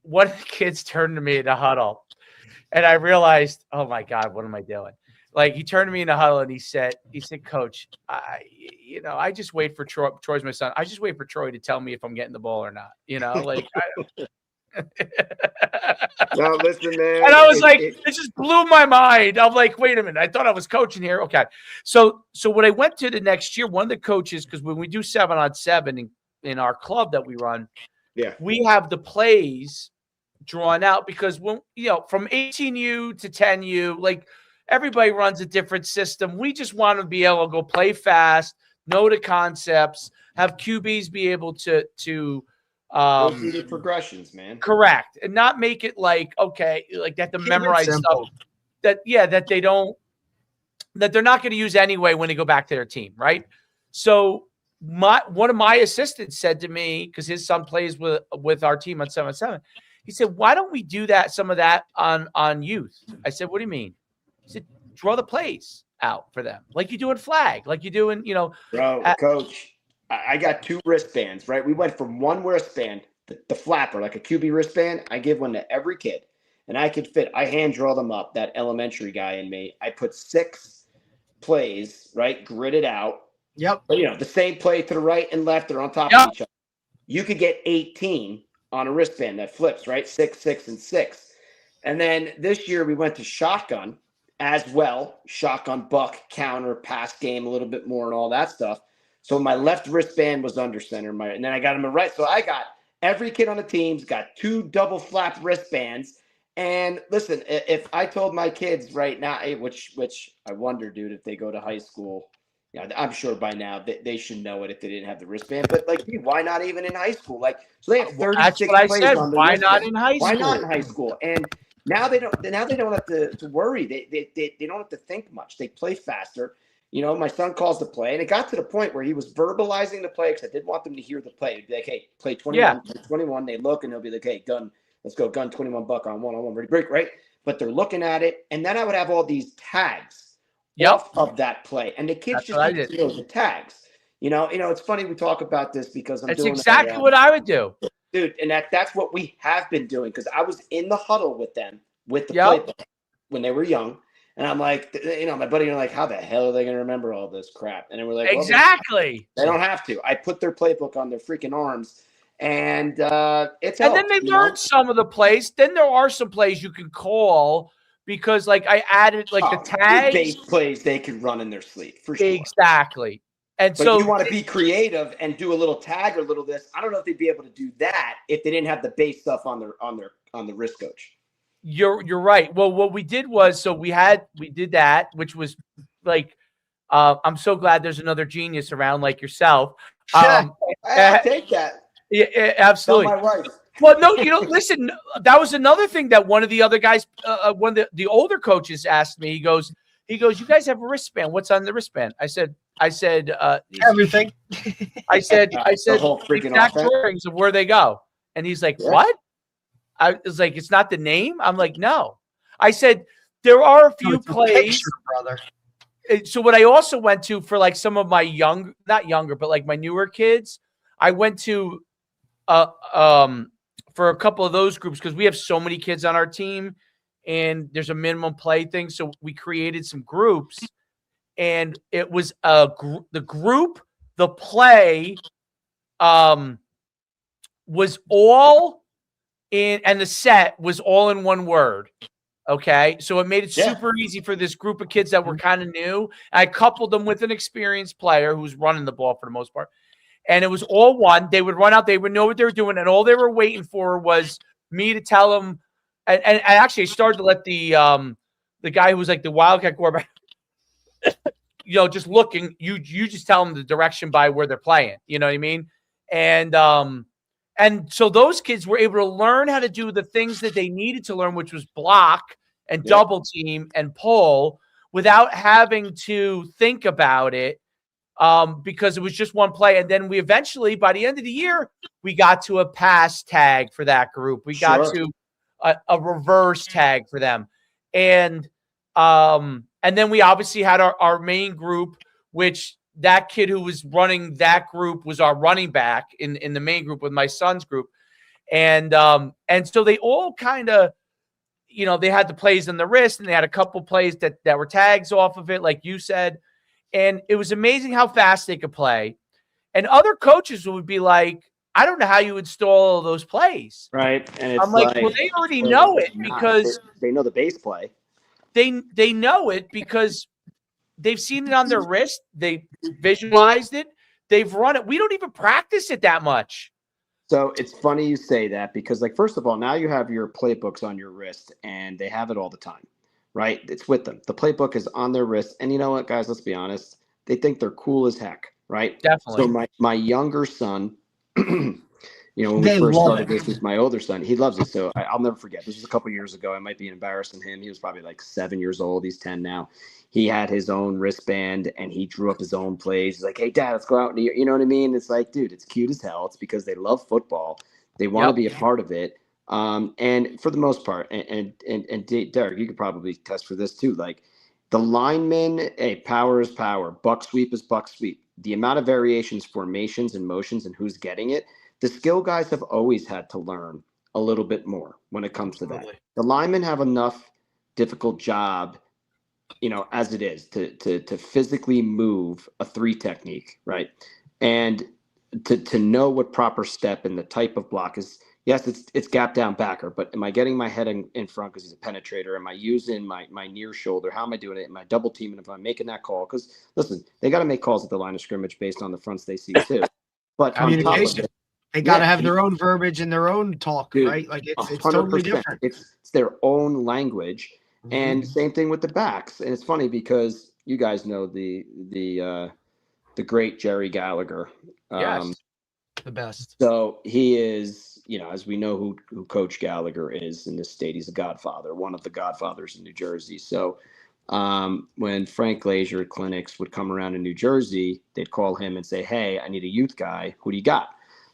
one of the kids turned to me in the huddle, and I realized, oh my God, what am I doing? Like, he turned to me in the huddle and he said, Coach, I just wait for Troy's my son. I just wait for Troy to tell me if I'm getting the ball or not. No, listen, man. And I was it just blew my mind. I'm like, wait a minute. I thought I was coaching here. Okay. So when I went to the next year, one of the coaches, because when we do 7-on-7 in our club that we run, we have the plays drawn out because when from 18U to 10U, like everybody runs a different system. We just want to be able to go play fast, know the concepts, have QBs be able to go through the progressions, man. Correct. And not make it like, okay, like they have to memorize stuff that they're not going to use anyway when they go back to their team, right? So one of my assistants said to me, because his son plays with our team on 7-7, he said, why don't we do some of that on youth? I said, what do you mean? He said, draw the plays out for them, like you do in flag, like you do in, Bro, Coach, I got 2 wristbands, right? We went from one wristband, the flapper, like a QB wristband. I give one to every kid, and I hand draw them up, that elementary guy in me. I put 6 plays, right, gridded out. Yep. But, the same play to the right and left, they're on top of each other. You could get 18 on a wristband that flips, right? 6, 6, and 6. And then this year we went to shotgun as well. Shotgun, buck, counter, pass game, a little bit more and all that stuff. So my left wristband was under center, and then I got him a right. So I got every kid on the team's got 2 double flap wristbands. And listen, if I told my kids right now, which I wonder, dude, if they go to high school, I'm sure by now they should know it if they didn't have the wristband. But like, dude, why not even in high school? Like, so they have 36 plays on the why wristband. not in high school? Why not in high school? And now they don't have to worry. They don't have to think much. They play faster. My son calls the play, and it got to the point where he was verbalizing the play because I did want them to hear the play. He'd be like, hey, play 21, play 21. They look, and they'll be like, hey, gun, let's go, gun 21 buck on one-on-one, ready, break, right? But they're looking at it, and then I would have all these tags off of that play, and the kids just need to know the tags. It's funny we talk about this because that's exactly what I would do. Dude, and that's what we have been doing because I was in the huddle with them with the playbook when they were young. And I'm like, my buddy, like, how the hell are they going to remember all this crap? And then we're like, exactly. They don't have to. I put their playbook on their freaking arms, and it's helped, and then they learn some of the plays. Then there are some plays you can call because, like, I added like the tags, base plays they can run in their sleep for sure. Exactly. And but so you want to be creative and do a little tag or a little this. I don't know if they'd be able to do that if they didn't have the base stuff on the wrist, Coach. You're right. Well, what we did was, so we did that, which was like, I'm so glad there's another genius around like yourself. I'll take that. Yeah, absolutely. Tell my wife. Well, no, listen, that was another thing that one of the other guys, one of the older coaches asked me. He goes, you guys have a wristband. What's on the wristband? I said, Everything. I said, The whole freaking exact offense. drawings of where they go. And he's like, what? I was like, it's not the name. I'm like, no. I said, there are a few plays. Picture, brother. So what I also went to for like some of my not younger, but like my newer kids, I went to for a couple of those groups because we have so many kids on our team and there's a minimum play thing. So we created some groups and it was the play was all in, and the set was all in one word. Okay. So it made it super easy for this group of kids that were kind of new. I coupled them with an experienced player who's running the ball for the most part. And it was all one. They would run out. They would know what they were doing. And all they were waiting for was me to tell them. And actually, I started to let the guy who was like the Wildcat quarterback, just looking, you just tell them the direction by where they're playing. You know what I mean? And so those kids were able to learn how to do the things that they needed to learn, which was block and double team and pull without having to think about it. Because it was just one play. And then we eventually, by the end of the year, we got to a pass tag for that group. We got to a reverse tag for them. And then we obviously had our main group, which that kid who was running that group was our running back in the main group with my son's group. And so they all kind of, they had the plays in the wrist and they had a couple plays that were tags off of it, like you said. And it was amazing how fast they could play. And other coaches would be like, I don't know how you install all those plays. Right. And it's I'm like, well, they already know it because they know the base play. They know it because they've seen it on their wrist. They visualized it. They've run it. We don't even practice it that much. So it's funny you say that because, like, first of all, now you have your playbooks on your wrist and they have it all the time. Right? It's with them. The playbook is on their wrist. And you know what, guys? Let's be honest. They think they're cool as heck, right? Definitely. So my younger son, when we first started this with my older son, he loves it. So I'll never forget. This was a couple of years ago. I might be embarrassing him. He was probably like 7 years old. He's 10 now. He had his own wristband and he drew up his own plays. He's like, hey, Dad, let's go out. You know what I mean? It's like, dude, it's cute as hell. It's because they love football. They want to be a part of it. And for the most part, and Derek, you could probably test for this too. Like the linemen, power is power. Buck sweep is buck sweep. The amount of variations, formations, and motions, and who's getting it. The skill guys have always had to learn a little bit more when it comes to that. The linemen have enough difficult job, as it is to physically move a 3 technique, right? And to know what proper step and the type of block is. Yes, it's gap down backer, but am I getting my head in front because he's a penetrator? Am I using my near shoulder? How am I doing it? Am I double teaming if I'm making that call? Because listen, they got to make calls at the line of scrimmage based on the fronts they see too. But communication, they got to have their own verbiage and their own talk, right? Like it's totally different. It's their own language, and same thing with the backs. And it's funny because you guys know the great Jerry Gallagher. Yes. The best. So he is, as we know who Coach Gallagher is in this state, he's a godfather, one of the godfathers in New Jersey. So when Frank Glazier clinics would come around in New Jersey, they'd call him and say, hey, I need a youth guy. Who do you got?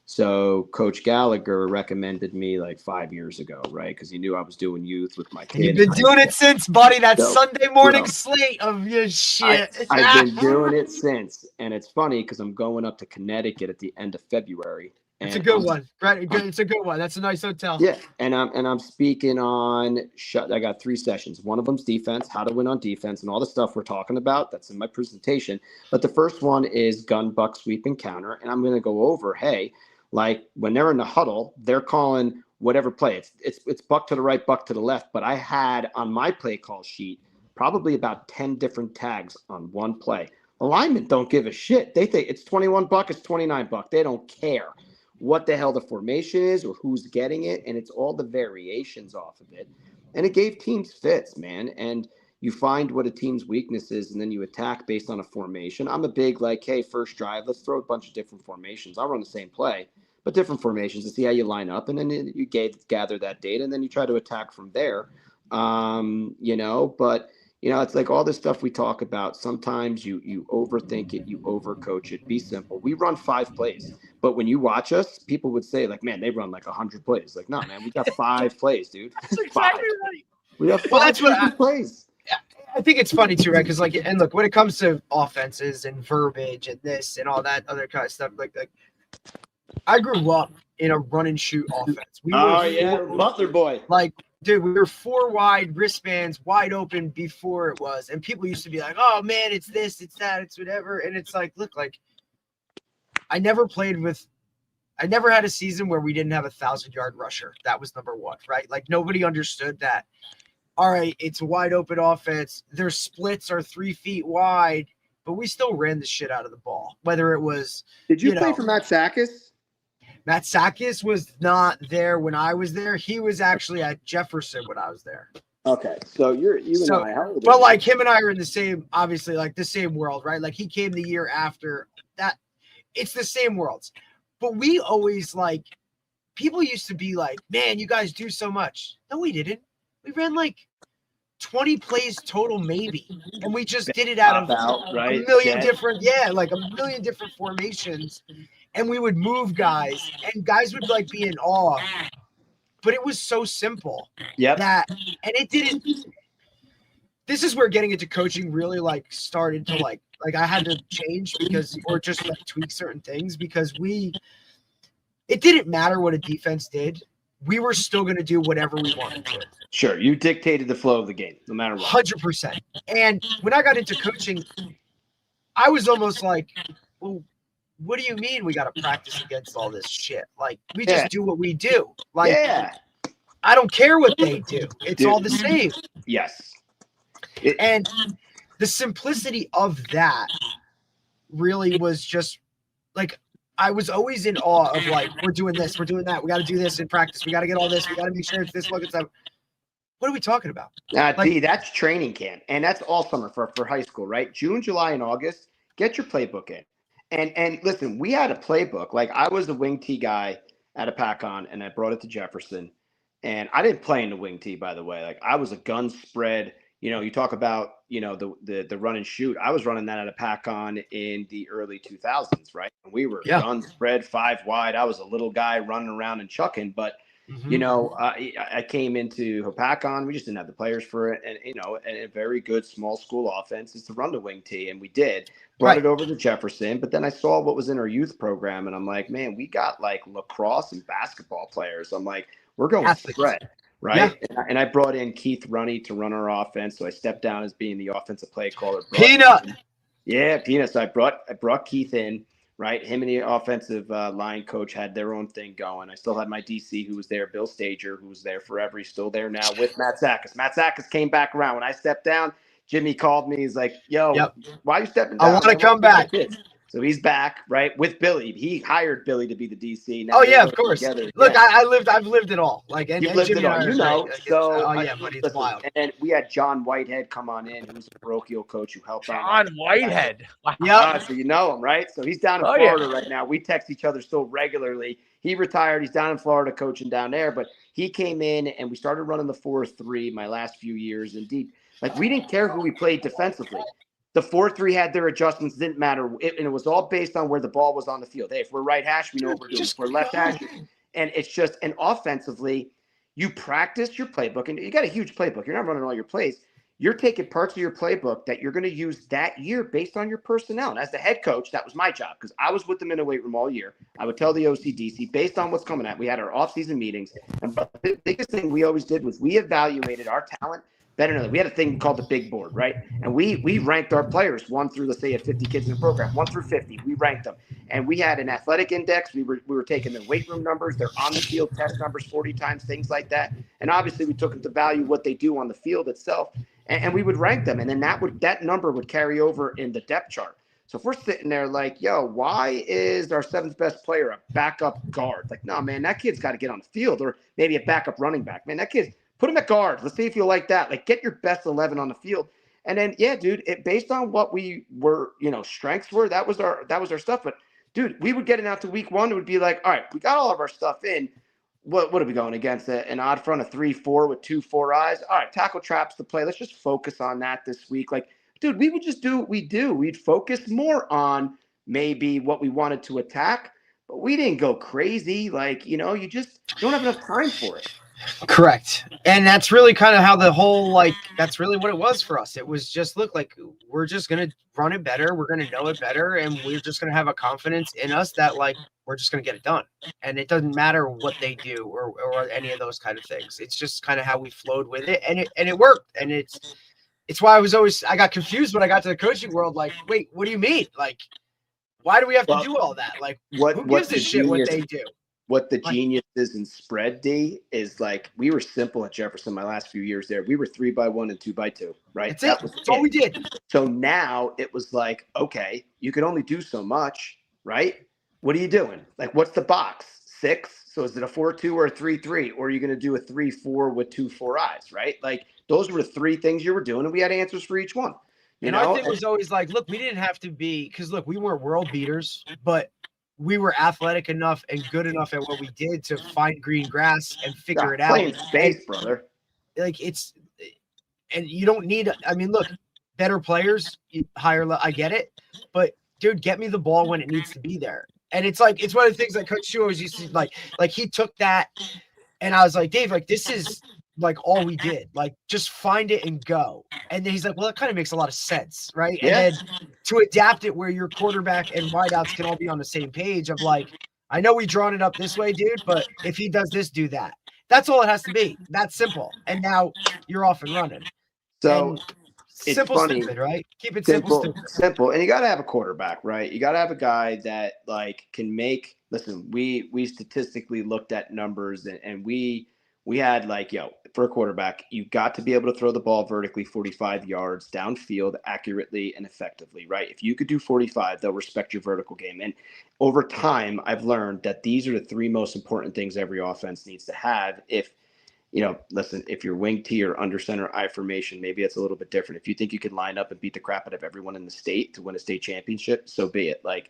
So Coach Gallagher recommended me like 5 years ago, right? Because he knew I was doing youth with my kid. You've been doing it since, buddy. That Sunday morning slate of your shit. I've been doing it since. And it's funny because I'm going up to Connecticut at the end of February. It's a good one, right? It's a good one. That's a nice hotel. Yeah, and I'm speaking on. I got 3 sessions. One of them's defense, how to win on defense, and all the stuff we're talking about. That's in my presentation. But the first one is gun, buck, sweep, and counter, and I'm going to go over. Hey, like when they're in the huddle, they're calling whatever play. It's buck to the right, buck to the left. But I had on my play call sheet probably about 10 different tags on one play. The linemen don't give a shit. They think it's 21 buck, it's 29 buck. They don't care what the hell the formation is or who's getting it, and it's all the variations off of it. And it gave teams fits, man. And you find what a team's weakness is, and then you attack based on a formation. I'm a big hey, first drive, let's throw a bunch of different formations. I'll run the same play, but different formations to see how you line up. And then you gather that data, and then you try to attack from there. But it's like all this stuff we talk about. Sometimes you overthink it, you overcoach it. Be simple. We run 5 plays, but when you watch us, people would say like, man, they run like 100 plays. Like, no, man, we got 5 plays, dude. That's exactly right. We have 5 plays. I think it's funny too, right? Because and look, when it comes to offenses and verbiage and this and all that other kind of stuff, like I grew up in a run and shoot offense. Butler boy. Like, dude, we were 4 wide, wristbands wide open before it was, and people used to be like, "Oh man, it's this, it's that, it's whatever." And it's like, look, like I never had a season where we didn't have a 1,000-yard rusher. That was number one, right? Like nobody understood that. All right, it's a wide open offense. Their splits are 3 feet wide, but we still ran the shit out of the ball. Whether it was, did you play for Matt Sakis? Matt Sakis was not there when I was there. He was actually at Jefferson when I was there. Okay, so you and I. But like him and I are in the same, obviously, like the same world, right? Like he came the year after that. It's the same worlds. But we always people used to be like, man, you guys do so much. No, we didn't. We ran like 20 plays total, maybe. And we just did it out of a million different formations. And we would move guys, and guys would be in awe. But it was so simple. And it didn't. This is where getting into coaching really started to I had to change or just tweak certain things because it didn't matter what a defense did. We were still going to do whatever we wanted to. Sure. You dictated the flow of the game, no matter what. 100%. And when I got into coaching, I was almost like, well, what do you mean we got to practice against all this shit? Like, we just do what we do. I don't care what they do. It's all the same. Yes. And the simplicity of that really was just I was always in awe of we're doing this, we're doing that. We got to do this in practice. We got to get all this. We got to make sure it's this, look at that. What are we talking about? That's training camp. And that's all summer for high school, right? June, July, and August, get your playbook in. And listen, we had a playbook. Like I was the wing tee guy at a pack-on, and I brought it to Jefferson. And I didn't play in the wing tee, by the way. Like I was a gun spread. You talk about, the run and shoot. I was running that at a pack-on in the early 2000s, right? And we were gun spread 5 wide. I was a little guy running around and chucking, but I came into pack-on. We just didn't have the players for it, and a very good small school offense is to run the wing tee, and we did. Brought it over to Jefferson, but then I saw what was in our youth program, and I'm like, man, we got lacrosse and basketball players. I'm like, we're going spread. Right. Yeah. And I brought in Keith Runney to run our offense. So I stepped down as being the offensive play caller. Peanut. Peanut. So I brought Keith in, right? Him and the offensive line coach had their own thing going. I still had my DC who was there, Bill Stager, who was there forever. He's still there now with Matt Sakis. Matt Sakis came back around. When I stepped down, Jimmy called me. He's like, yo, why are you stepping down? I want to come back. So he's back, right, with Billy. He hired Billy to be the DC. Now of course. Together. Look, I've lived it all. And lived Jimmy it all. but it's wild. And then we had John Whitehead come on in, who's a parochial coach who helped John Whitehead. Yeah. So you know him, right? So he's down in Florida right now. We text each other still regularly. He retired. He's down in Florida coaching down there. But he came in, and we started running the 4-3 my last few years. Indeed, we didn't care who we played defensively. The 4-3 had their adjustments, didn't matter. And it was all based on where the ball was on the field. Hey, if we're right hash, we know what we're doing. If we're left hash. And it's just, and offensively, you practice your playbook. And you got a huge playbook. You're not running all your plays. You're taking parts of your playbook that you're going to use that year based on your personnel. And as the head coach, that was my job because I was with them in the weight room all year. I would tell the OCDC based on what's coming at. We had our off-season meetings. And the biggest thing we always did was we evaluated our talent better than we had a thing called the big board, right? And we ranked our players 1 through, let's say, at 50 kids in the program, 1 through 50. We ranked them, and we had an athletic index. We were taking their weight room numbers, their on the field test numbers 40 times, things like that. And obviously, we took into value what they do on the field itself, and we would rank them, and then that number would carry over in the depth chart. So if we're sitting there like, yo, why is our 7th best player a backup guard? Like, no, man, that kid's got to get on the field, or maybe a backup running back. Man, that kid's. Put him at guard. Let's see if you like that. Get your best 11 on the field. And then, dude, based on what we were, strengths were, that was our stuff. But dude, we would get it out to week 1. It would be like, all right, we got all of our stuff in. What are we going against? An odd front of 3-4 with 2-4 eyes. All right, tackle traps to play. Let's just focus on that this week. Like, dude, we would just do what we do. We'd focus more on maybe what we wanted to attack, but we didn't go crazy. Like, you just don't have enough time for it. Correct. And that's really kind of how the whole, that's really what it was for us. It was just, look, like, we're just going to run it better. We're going to know it better. And we're just going to have a confidence in us that, like, we're just going to get it done. And it doesn't matter what they do or any of those kind of things. It's just kind of how we flowed with it. And it worked. And it's why I got confused when I got to the coaching world. Like, wait, what do you mean? Like, why do we have to do all that? Like, who gives a shit what they do? What the genius is in spread, D, is like we were simple at Jefferson my last few years there. We were 3x1 and 2x2, right? That's all we did. So now it was like, okay, you can only do so much, right? What are you doing? Like, what's the box? 6? So is it a 4-2 or a 3-3? Or are you going to do a 3-4 with 2-4 eyes, right? Like, those were the 3 things you were doing, and we had answers for each one. Our thing was always like, look, we didn't have to be, because look, we weren't world beaters, but we were athletic enough and good enough at what we did to find green grass and figure it out. Playing space, brother. Like, and you don't need, I mean, look, better players, higher, I get it, but dude, get me the ball when it needs to be there. And it's like, it's one of the things that Coach Shu always used to like he took that, and I was like, Dave, like, this is like all we did, like, just find it and go. And then he's like, well, that kind of makes a lot of sense, right? Yeah. And then to adapt it where your quarterback and wideouts can all be on the same page of like, I know we drawn it up this way, dude, but if he does this, do that. That's all it has to be. That's simple. And now you're off and running. So and simple, funny. Stupid, right? Keep it simple. Simple. And you got to have a quarterback, right? You got to have a guy that like can make. Listen, we statistically looked at numbers, and we had like, for a quarterback, you've got to be able to throw the ball vertically 45 yards downfield accurately and effectively, right? If you could do 45, they'll respect your vertical game. And over time, I've learned that these are the 3 most important things every offense needs to have. If listen, if you're wing T or under center I formation, maybe it's a little bit different. If you think you can line up and beat the crap out of everyone in the state to win a state championship, so be it. Like,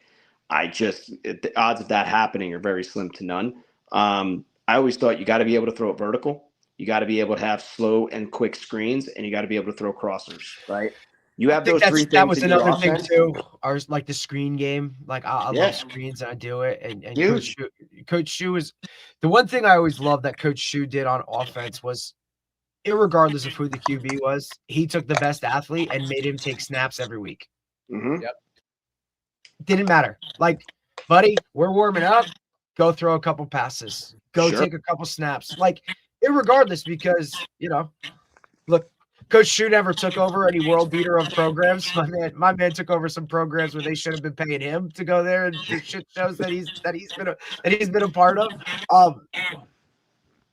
the odds of that happening are very slim to none. I always thought you got to be able to throw it vertical. You got to be able to have slow and quick screens, and you got to be able to throw crossers, right? You have those 3 things. That was another thing too. Ours, like the screen game. Like, I love screens, and I do it. And Coach Shu is the one thing I always loved that Coach Shu did on offense was, irregardless of who the QB was, he took the best athlete and made him take snaps every week. Mm-hmm. Yep. Didn't matter. Like, buddy, we're warming up. Go throw a couple passes. Go take a couple snaps. Like, irregardless, because look, Coach Shu never took over any world beater of programs. My man took over some programs where they should have been paying him to go there, and the shit shows that he's been a part of.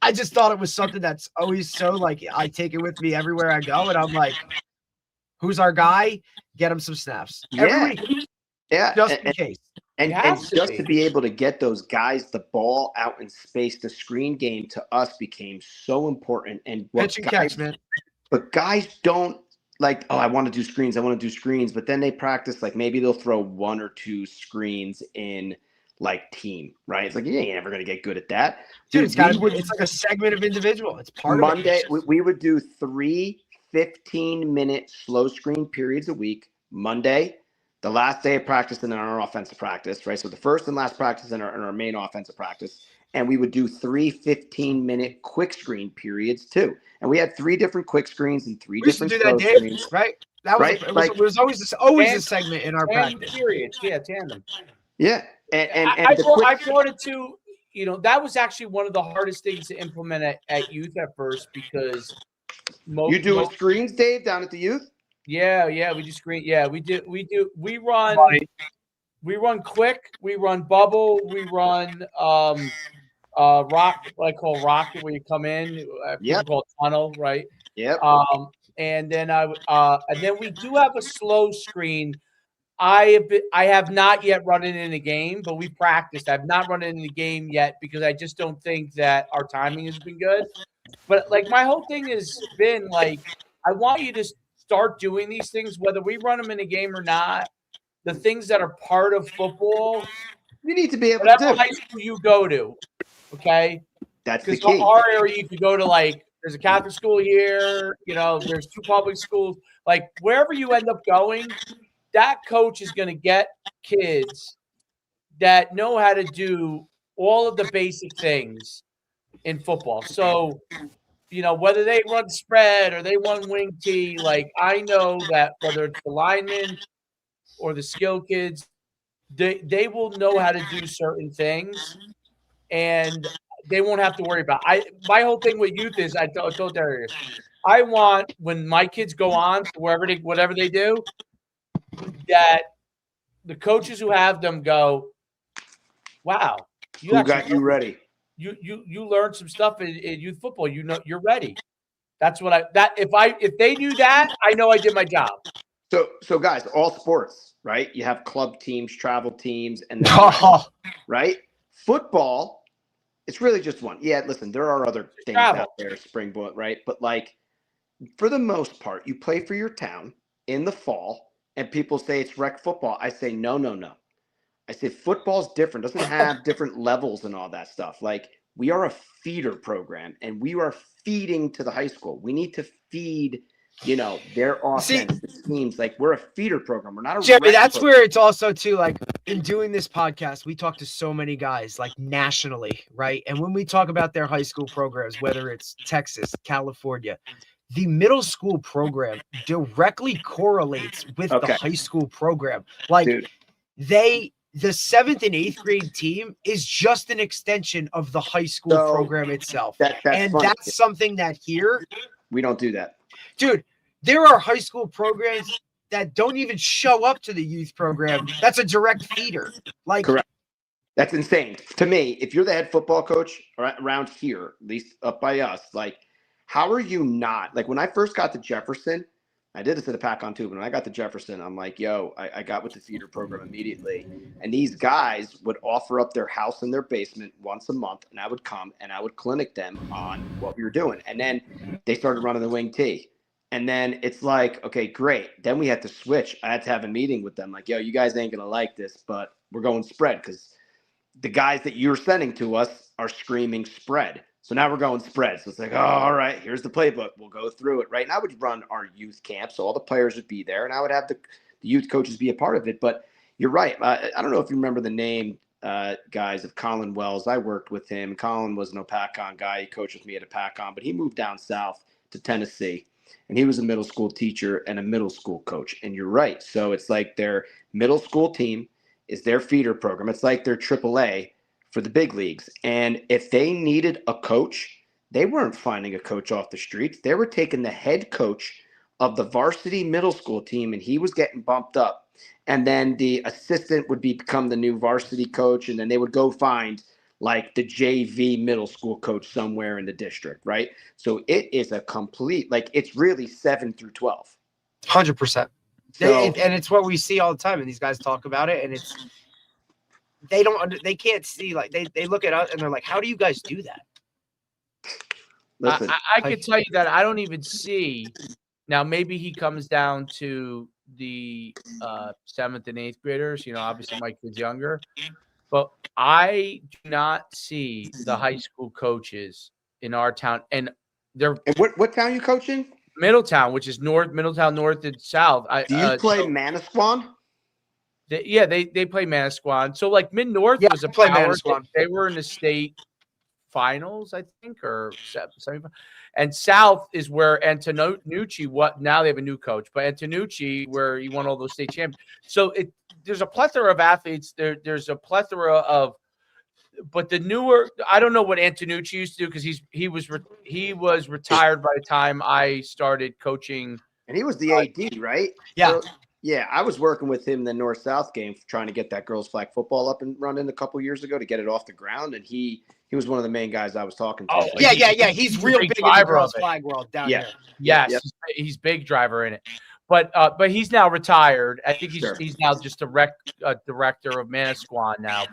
I just thought it was something that's always so, like, I take it with me everywhere I go, and I'm like, who's our guy? Get him some snaps every week. Yeah, just in case. And just to be able to get those guys the ball out in space, the screen game to us became so important. And pitch and catch, man. But guys don't like, I want to do screens. But then they practice, like, maybe they'll throw 1 or 2 screens in like team, right? It's like, you ain't never going to get good at that. Dude, it's like a segment of individual. It's part of Monday, we would do 3 15-minute slow screen periods a week. Monday, the last day of practice, and then our offensive practice, right? So the first and last practice in our main offensive practice. And we would do 3 15-minute quick screen periods too. And we had 3 different quick screens and 3 different slow screens. Right? That was right? It was always a segment in our practice. Periods. Yeah, tandem. Yeah. And I brought it to, that was actually one of the hardest things to implement at youth at first, because you do screens, Dave, down at the youth? Yeah, we do screen. Yeah, we do. We run quick. We run bubble. We run rock. What I call rocket, where you come in. Yep. Called tunnel, right? Yep. And then we do have a slow screen. I have not yet run it in a game, but we practiced. I've not run it in a game yet because I just don't think that our timing has been good. But like, my whole thing has been like, I want you to start doing these things, whether we run them in a game or not. The things that are part of football, You need to be able whatever to do. high school you go to, okay? That's the Because key. our area, you could go to, like, there's a Catholic school here, you know, there's 2 public schools. Like, wherever you end up going, that coach is going to get kids that know how to do all of the basic things in football. So, you know, whether they run spread or they run wing T, like, I know that whether it's the linemen or the skill kids, they will know how to do certain things, and they won't have to worry about. My whole thing with youth is I told Darius, I want when my kids go on to whatever they do, that the coaches who have them go, wow, you Who got you ready? You learned some stuff in youth football. You know, you're ready. That's what if they do that, I know I did my job. So guys, all sports, right? You have club teams, travel teams, and then right? Football, it's really just one. Yeah, listen, there are other things out there, spring ball, right? But like for the most part, you play for your town in the fall, and people say it's rec football. I say no. I say football's different, doesn't have different levels and all that stuff. Like we are a feeder program, and we are feeding to the high school. We need to feed, you know, their offense, the teams. Like we're a feeder program. We're not a Jeremy, that's program. where it's also too, like in doing this podcast, we talk to so many guys like nationally, right? And when we talk about their high school programs, whether it's Texas, California, the middle school program directly correlates with the high school program. Like the 7th and 8th grade team is just an extension of the high school program itself. That's something that here we don't do that. Dude, there are high school programs that don't even show up to the youth program. That's a direct feeder. Like, correct. That's insane. To me, if you're the head football coach around here, at least up by us, like, how are you not? Like, when I first got to Jefferson, I did this at a pack on too, but when I got to Jefferson, I'm like, yo, I got with the feeder program immediately. And these guys would offer up their house in their basement once a month, and I would come and I would clinic them on what we were doing. And then they started running the wing T. And then it's like, okay, great. Then we had to switch. I had to have a meeting with them. Like, yo, you guys ain't going to like this, but we're going spread because the guys that you're sending to us are screaming spread. So now we're going spread. So it's like, oh, all right, here's the playbook. We'll go through it, right? And I would run our youth camp, so all the players would be there, and I would have the youth coaches be a part of it. But you're right. I don't know if you remember the name, guys, of Colin Wells. I worked with him. Colin was an Opacon guy. He coached with me at Opacon, but he moved down south to Tennessee, and he was a middle school teacher and a middle school coach. And you're right. So it's like their middle school team is their feeder program. It's like their AAA for the big leagues. And if they needed a coach, they weren't finding a coach off the streets. They were taking the head coach of the varsity middle school team, and he was getting bumped up. And then the assistant would become the new varsity coach, and then they would go find like the JV middle school coach somewhere in the district, right? So it is a complete, like it's really 7 through 12. 100%. And it's what we see all the time, and these guys talk about it, and it's they can't see, like they look at us and they're like, how do you guys do that? Listen, I could tell you that I don't even see now. Maybe he comes down to the 7th and 8th graders. You know, obviously my kid's younger, but I do not see the high school coaches in our town. And they're what town you coaching? Middletown, which is Middletown North and South. Do you play Manasquan? They play Manasquan. So like Mid North was a play power. Manasquan. They were in the state finals, I think, or semifinals. And South is where Antonucci. Now they have a new coach, but Antonucci, where he won all those state champions. So there's a plethora of athletes. There's a plethora of, but the newer. I don't know what Antonucci used to do because he was retired by the time I started coaching. And he was the AD, right? Yeah. So, yeah, I was working with him in the North-South game, trying to get that girls' flag football up and running a couple years ago to get it off the ground, and he was one of the main guys I was talking to. Oh, yeah. He's real big in the girls' flag world down here. Yes, yep. He's big driver in it, but he's now retired. I think he's now just a director of Manasquan now.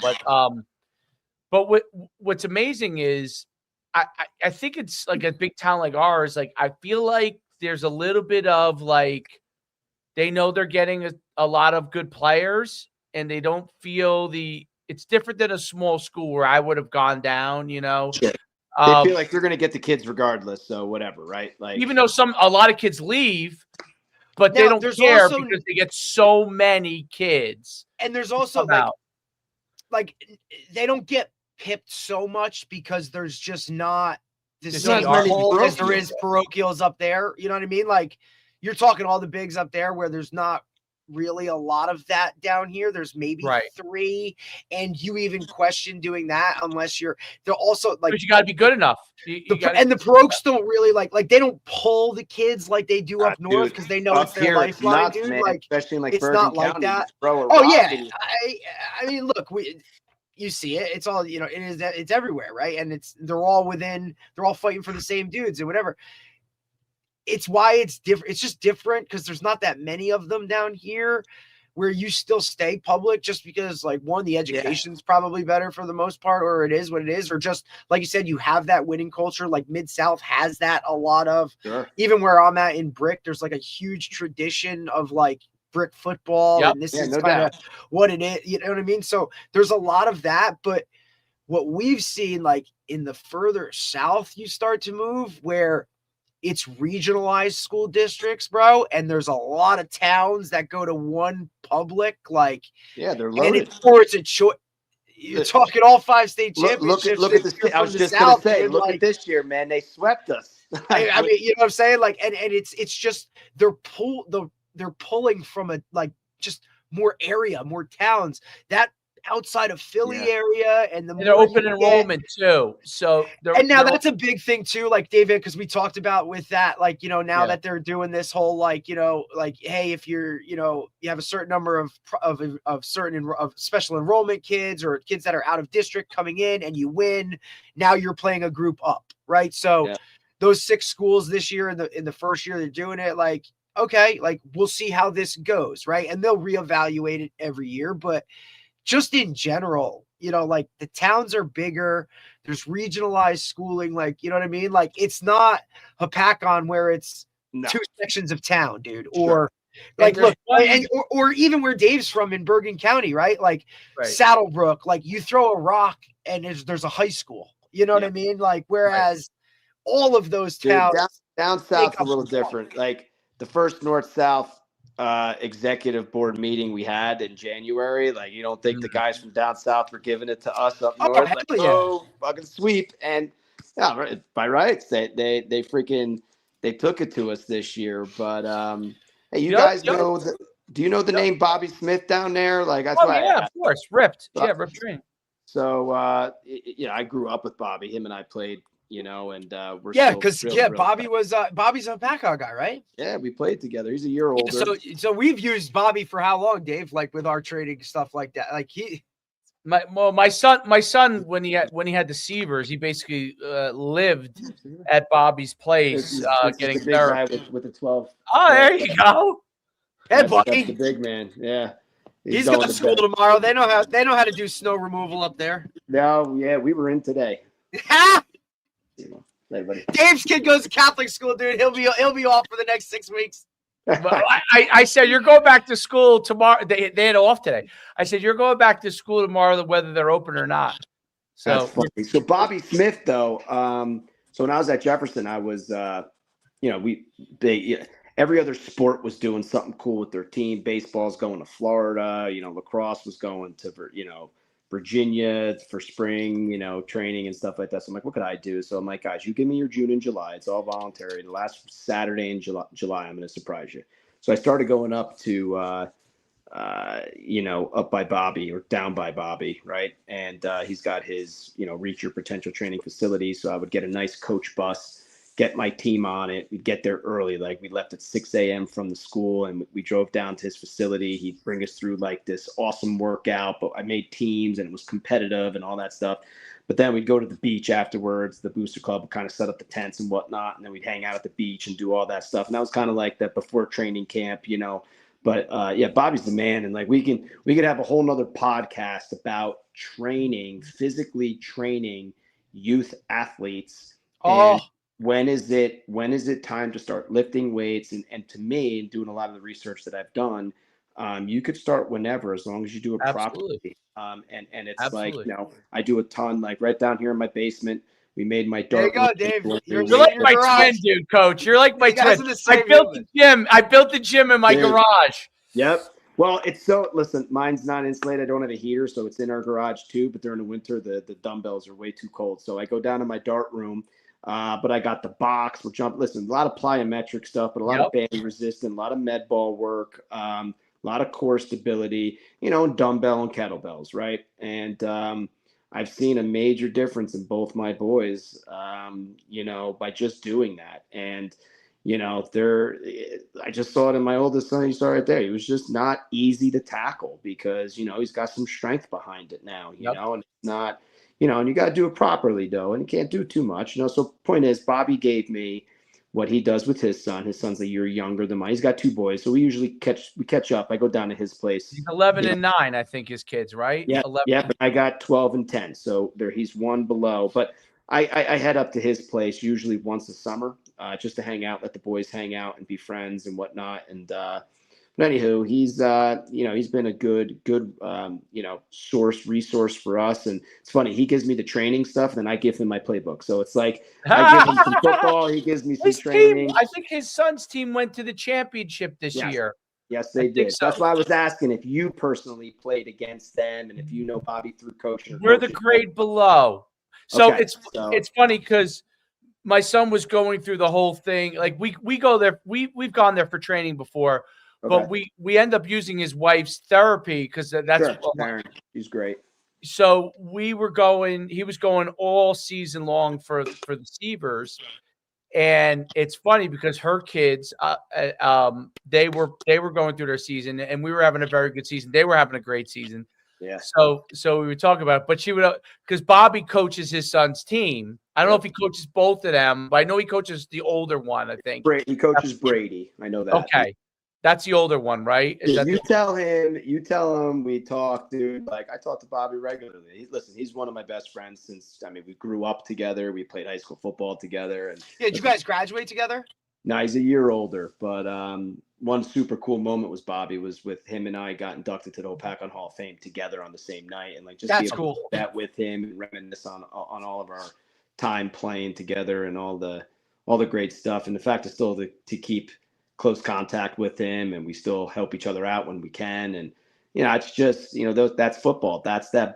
But what's amazing is I think it's like a big town like ours. Like I feel like there's a little bit of like. They know they're getting a lot of good players, and they don't feel the It's different than a small school where I would have gone down, Sure. They feel like they're going to get the kids regardless. So whatever, right? Like, even though a lot of kids leave, but they don't care because they get so many kids. And there's also like they don't get pipped so much because there's just not the same pull as there is parochials up there. You know what I mean? Like you're talking all the bigs up there where there's not really a lot of that down here. There's maybe 3, and you even question doing that unless they're also like, but you got to be good enough. And the parochials don't really like they don't pull the kids like they do up north because they know it's their lifeline, dude. Man, like especially in like it's Bergen not like County, that. Oh yeah, I mean, look, you see it. It's all it's everywhere, right? And they're all fighting for the same dudes and whatever. It's why it's different. It's just different because there's not that many of them down here where you still stay public just because like one, the education's probably better for the most part, or it is what it is, or just like you said, you have that winning culture. Like Mid-South has that a lot of, even where I'm at in Brick, there's like a huge tradition of like Brick football. And this is kind of what it is. You know what I mean? So there's a lot of that, but what we've seen like in the further South, you start to move where it's regionalized school districts, bro. And there's a lot of towns that go to one public, like, they're loaded. It's a choice. You're talking all 5 state championships. Look at the. I was just going to say, look at this year, man. They swept us. I mean, you know what I'm saying? Like, and it's just they're pulling from a like just more area, more towns that outside of Philly area, and they're open enrollment too. So now that's a big thing too, like David, because we talked about with that, like now that they're doing this whole like like hey, if you're you have a certain number of special enrollment kids or kids that are out of district coming in and you win, now you're playing a group up, right? So those 6 schools this year in the first year they're doing it, like okay, like we'll see how this goes, right? And they'll reevaluate it every year, but just in general, like the towns are bigger. There's regionalized schooling. Like, you know what I mean? Like it's not Hapakon where it's 2 sections of town, dude. Or like, look, or even where Dave's from in Bergen County, right? Like Saddlebrook, like you throw a rock and there's a high school, you know what I mean? Like, whereas all of those towns down south a little different. Like the first North-South executive board meeting we had in January, like you don't think the guys from down south were giving it to us up north, fucking sweep, and by rights they took it to us this year. But hey, you guys know do you know the name Bobby Smith down there? Like that's of course, ripped train. So I grew up with Bobby. Him and I played. And we're Bobby's a Hapakon guy, right? Yeah, we played together. He's a year older. So we've used Bobby for how long, Dave? Like with our trading stuff like that. Like my son when he had the Seavers, he basically lived at Bobby's place, getting therapy with the 12. Oh, there you go. Hey, buddy, the big man. Yeah, he's going to school tomorrow. They know how to do snow removal up there. No, yeah, we were in today. Dave's kid goes to Catholic school, dude. He'll be off for the next 6 weeks. I said you're going back to school tomorrow. They had off today. I said you're going back to school tomorrow, whether they're open or not. So Bobby Smith though. So when I was at Jefferson, I was every other sport was doing something cool with their team. Baseball's going to Florida. Lacrosse was going to Virginia for spring, training and stuff like that. So I'm like, what could I do? So I'm like, guys, you give me your June and July. It's all voluntary. The last Saturday in July, I'm going to surprise you. So I started going up to, up by Bobby or down by Bobby, right? And he's got his, reach your potential training facility. So I would get a nice coach bus, get my team on it. We'd get there early. Like we left at 6 a.m. from the school and we drove down to his facility. He'd bring us through like this awesome workout, but I made teams and it was competitive and all that stuff. But then we'd go to the beach afterwards. The booster club would kind of set up the tents and whatnot. And then we'd hang out at the beach and do all that stuff. And that was kind of like that before training camp, but Bobby's the man. And like, we could have a whole nother podcast about physically training youth athletes. When is it time to start lifting weights? And to me, and doing a lot of the research that I've done, You could start whenever, as long as you do it Absolutely. properly. And it's Absolutely. like, I do a ton, like right down here in my basement. We made my There you dart. go, Dave. You're like my twin, dude, Coach. You're like my twin. I built the gym. I built the gym in my garage. Yep. Well, listen, mine's not insulated. I don't have a heater, so it's in our garage too. But during the winter, the dumbbells are way too cold. So I go down to my dart room. But I got the box. Listen, a lot of plyometric stuff, but a lot of band resistant, a lot of med ball work, a lot of core stability, dumbbell and kettlebells, right? And I've seen a major difference in both my boys, by just doing that. And I just saw it in my oldest son. You saw right there. He was just not easy to tackle because, he's got some strength behind it now, and it's not, and you got to do it properly though. And you can't do too much, So point is, Bobby gave me what he does with his son. His son's a year younger than mine. He's got 2 boys. So we usually catch up. I go down to his place. He's 11 and 9, I think, his kids, right? Yeah. Yeah. But I got 12 and 10. So he's 1 below, but I head up to his place usually once a summer, just to hang out, let the boys hang out and be friends and whatnot. And, but anywho, he's been a good, resource for us. And it's funny, he gives me the training stuff, and then I give him my playbook. So it's like, I give him some football, he gives me some training. I think his son's team went to the championship this year. Yes, they did. So. That's why I was asking if you personally played against them and if you know Bobby through coaching. We're the grade below. So it's funny because my son was going through the whole thing. Like we go there, we've gone there for training before, but we end up using his wife's therapy because that's he's great. So he was going all season long for the Seavers. And it's funny because her kids, they were going through their season, and we were having a very good season. They were having a great season. Yeah. So we would talk about it, but she would, because Bobby coaches his son's team. I don't know if he coaches both of them, but I know he coaches the older one. I think he coaches Brady. I know that. Okay, that's the older one, right? Tell him we talk, dude. Like I talk to Bobby regularly. He's one of my best friends since we grew up together. We played high school football together. And did you guys graduate together? No, he's a year older. But one super cool moment was Bobby was with him and I got inducted to the Opakon Hall of Fame together on the same night, and that's cool. To do that with him and reminisce on all of our time playing together and all the great stuff, and the fact is still to keep close contact with him, and we still help each other out when we can. And it's just that's football.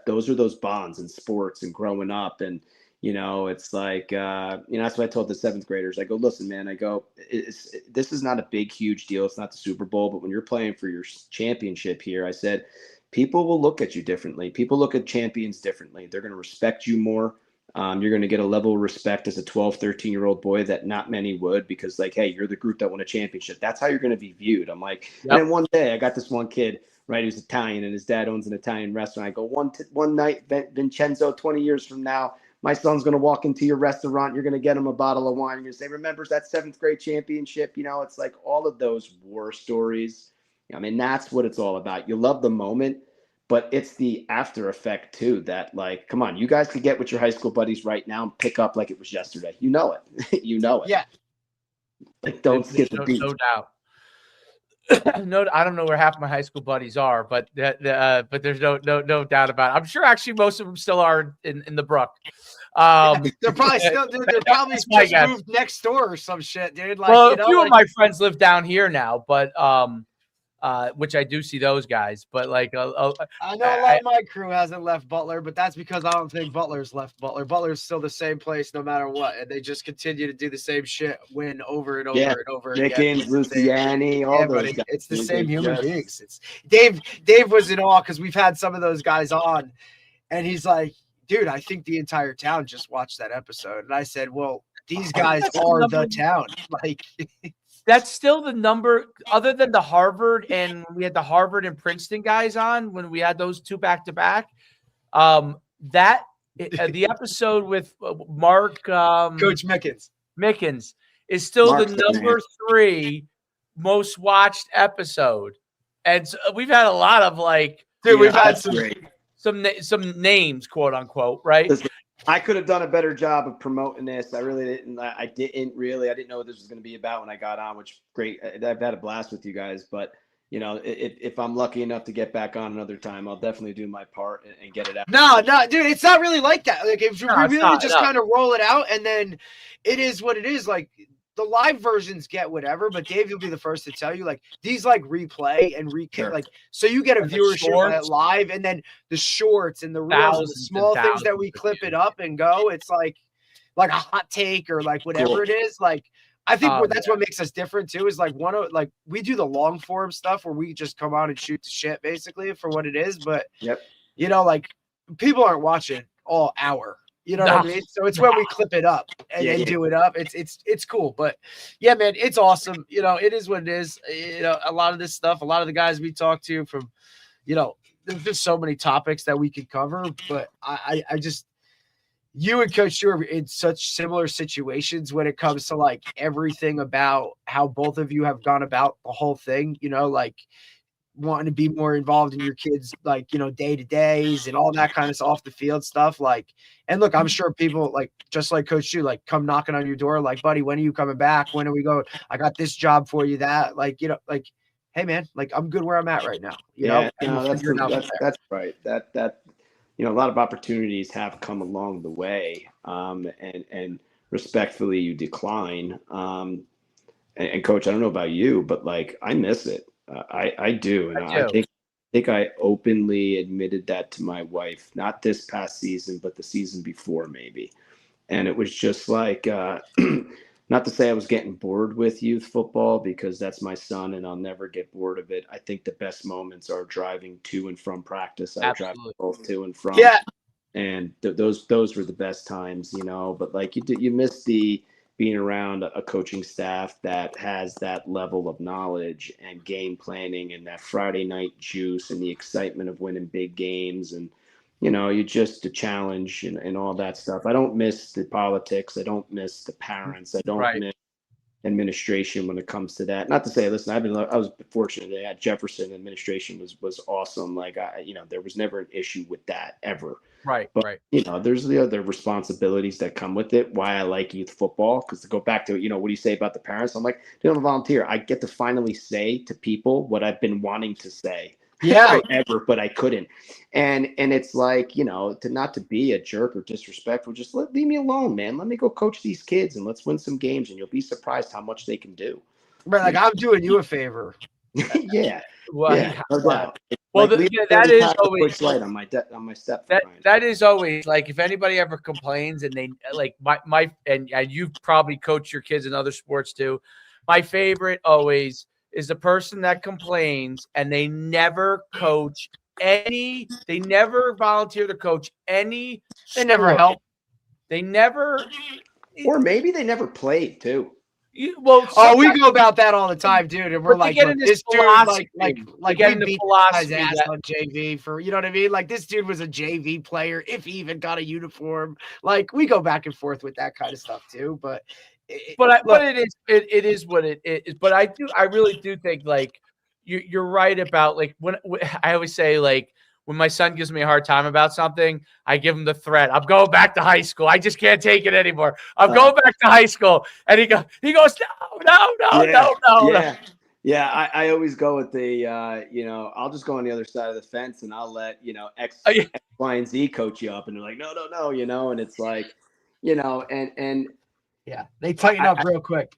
Those are those bonds in sports and growing up. And it's like that's what I told the 7th graders. I go, listen, man, this is not a big huge deal. It's not the Super Bowl, but when you're playing for your championship here, I said, people will look at you differently. People look at champions differently. They're going to respect you more. You're going to get a level of respect as a 12, 13-year-old boy that not many would, because hey, you're the group that won a championship. That's how you're going to be viewed. I'm like, And then one day I got this one kid, right, who's Italian, and his dad owns an Italian restaurant. I go, one night, Vincenzo, 20 years from now, my son's going to walk into your restaurant. You're going to get him a bottle of wine. You're going to say, remembers that 7th grade championship? It's like all of those war stories. That's what it's all about. You love the moment, but it's the after effect too, that come on, you guys could get with your high school buddies right now and pick up like it was yesterday. You know it. Yeah. Don't skip the beat. No doubt. No, I don't know where half my high school buddies are, but there's no doubt about it. I'm sure actually most of them still are in the Brook. They're probably still, dude. They're probably just moved next door or some shit, dude. A few of my friends live down here now, but which I do see those guys, but I know a lot of my crew hasn't left Butler, but that's because I don't think Butler's left Butler. Butler's still the same place no matter what, and they just continue to do the same shit, win over and over and over again. Dickens, Luciani, all those guys. It's the same human beings. It's Dave was in awe because we've had some of those guys on, and he's like, dude, I think the entire town just watched that episode. And I said, well, these guys are the town. That's still the number, other than the Harvard, and we had the Harvard and Princeton guys on when we had those 2 back-to-back. The episode with Mark Coach Mickens is still the number 3 most watched episode, and so we've had a lot of we've had some names, quote unquote, right? I could have done a better job of promoting this. I really didn't. I didn't know what this was going to be about when I got on, which great. I've had a blast with you guys, but if I'm lucky enough to get back on another time, I'll definitely do my part and get it out. No, dude, it's not really like that. Like if we really just kind of roll it out, and then it is what it is. Like the live versions get whatever, but Dave, you'll be the first to tell you, like these like replay and Sure. like so you get a viewership at live, and then the shorts and the reels and the small things that we clip it up and go. It's like a hot take or like whatever it is. Like I think that's what makes us different too. Is like we do the long form stuff where we just come out and shoot the shit basically for what it is, but like people aren't watching all hour. You know what I mean? So it's when we clip it up and do it up. It's cool. But yeah, man, it's awesome. It is what it is. A lot of this stuff, a lot of the guys we talk to from, there's just so many topics that we could cover. But I just, you and Coach Stewart are in such similar situations when it comes to like everything about how both of you have gone about the whole thing, like wanting to be more involved in your kids, like, day-to-days and all that kind of off the field stuff. Like, and look, I'm sure people like, just like Coach Stu, like come knocking on your door, like, buddy, when are you coming back? When are we going? I got this job for you, that, like, like, hey man, like I'm good where I'm at right now. That's right. That, a lot of opportunities have come along the way. And respectfully you decline. And Coach, I don't know about you, but like, I miss it. I do. And I think I openly admitted that to my wife, not this past season, but the season before maybe. And it was just like, not to say I was getting bored with youth football because that's my son and I'll never get bored of it. I think the best moments are driving to and from practice. I drive both to and from. Yeah. And those were the best times, but like you miss being around a coaching staff that has that level of knowledge and game planning and that Friday night juice and the excitement of winning big games. And, you just the challenge and all that stuff. I don't miss the politics. I don't miss the parents. I don't miss administration when it comes to that. Not to say, listen, I was fortunate at Jefferson. Administration was awesome. Like there was never an issue with that ever. Right. There's the other responsibilities that come with it. Why I like youth football, because to go back to what do you say about the parents? I'm like, they don't volunteer. I get to finally say to people what I've been wanting to say. Forever, but I couldn't. And it's like, to not to be a jerk or disrespectful, just leave me alone, man. Let me go coach these kids and let's win some games, and you'll be surprised how much they can do. Right, like I'm doing you a favor. Yeah. Well, yeah, no doubt. Well, that is always light on my step. That is always like, if anybody ever complains and they like my and you've probably coached your kids in other sports too. My favorite always is the person that complains and they never coach they never volunteer to coach any. They never help. They never, or maybe they never played too. We go about that all the time, dude. And we're like, look, this dude, like we beat guy's ass on JV for, you know what I mean? Like this dude was a JV player, if he even got a uniform. Like we go back and forth with that kind of stuff too. But it is what it is. But I really do think like you're right about like when I always say like, when my son gives me a hard time about something, I give him the threat. I'm going back to high school. I just can't take it anymore. I'm going back to high school. And he goes, no. Yeah, I always go with the, I'll just go on the other side of the fence and I'll let, X, Y, and Z coach you up. And they're like, no. And it's like, and yeah, they tighten up real quick.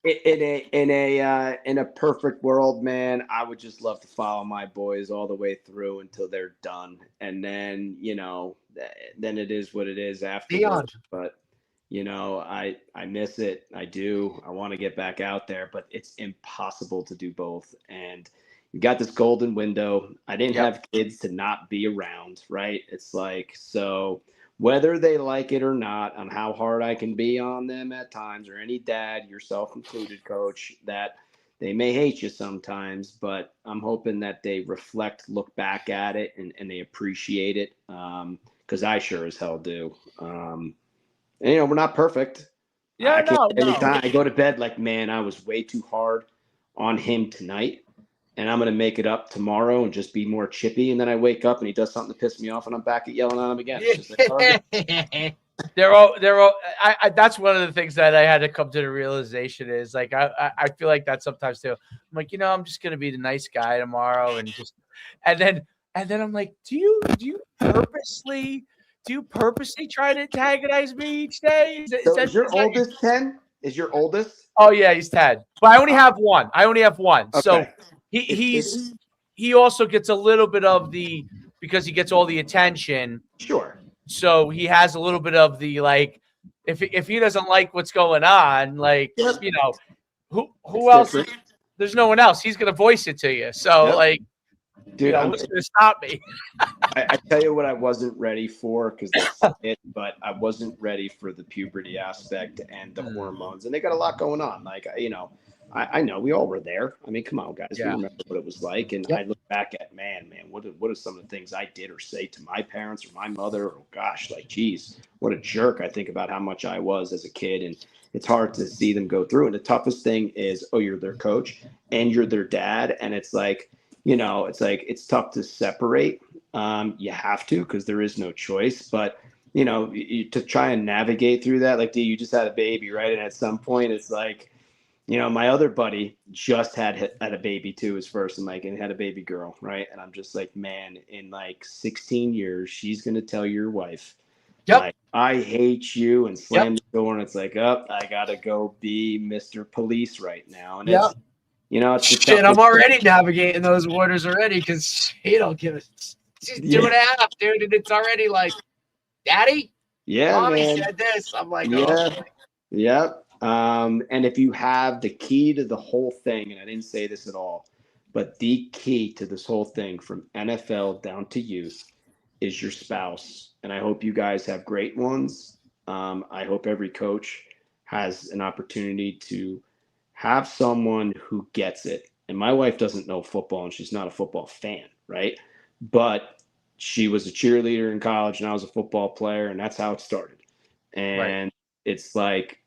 In a perfect world, man, I would just love to follow my boys all the way through until they're done, and then then it is what it is afterwards. But I miss it. I do. I want to get back out there, but it's impossible to do both. And you got this golden window. I didn't have kids to not be around, right? It's like, so whether they like it or not, on how hard I can be on them at times, or any dad, yourself included, Coach, that they may hate you sometimes, but I'm hoping that they reflect, look back at it, and they appreciate it, because I sure as hell do. And, we're not perfect. Anytime I go to bed like, man, I was way too hard on him tonight, and I'm going to make it up tomorrow and just be more chippy. And then I wake up and he does something to piss me off and I'm back at yelling at him again. It's just like, That's one of the things that I had to come to the realization is like, I feel like that sometimes too. I'm like, I'm just going to be the nice guy tomorrow. And then I'm like, do you purposely try to antagonize me each day? Is your oldest 10? Is your oldest? Oh yeah, he's 10. But I only have one. So Okay. he also gets a little bit of because he gets all the attention. Sure. So he has a little bit of the like, if he doesn't like what's going on, like who else? There's no one else. He's gonna voice it to you. So dude, who's gonna stop me? I tell you what, I wasn't ready for because that's it, but I wasn't ready for the puberty aspect and the hormones, and they got a lot going on. Like I know we all were there. I mean, come on, guys, we remember what it was like, and I look back at man, what are some of the things I did or say to my parents or my mother? Oh gosh, like geez, what a jerk! I think about how much I was as a kid, and it's hard to see them go through. And the toughest thing is, you're their coach and you're their dad, and it's like. It's tough to separate. You have to because there is no choice. But to try and navigate through that, like, you just had a baby, right? And at some point, it's like, my other buddy just had a baby too, his first, and had a baby girl, right? And I'm just like, man, in like 16 years, she's gonna tell your wife, like, I hate you, and slam the door, and it's like, I gotta go be Mr. Police right now, and it's. It's shit. I'm already navigating those waters already because she don't give it. She's 2.5, dude, and it's already like, Daddy, Mommy said this. I'm like, And if you have the key to the whole thing, and I didn't say this at all, but the key to this whole thing from NFL down to youth is your spouse, and I hope you guys have great ones. I hope every coach has an opportunity to have someone who gets it. And my wife doesn't know football, and she's not a football fan, right? But she was a cheerleader in college, and I was a football player, and that's how it started. And it's like,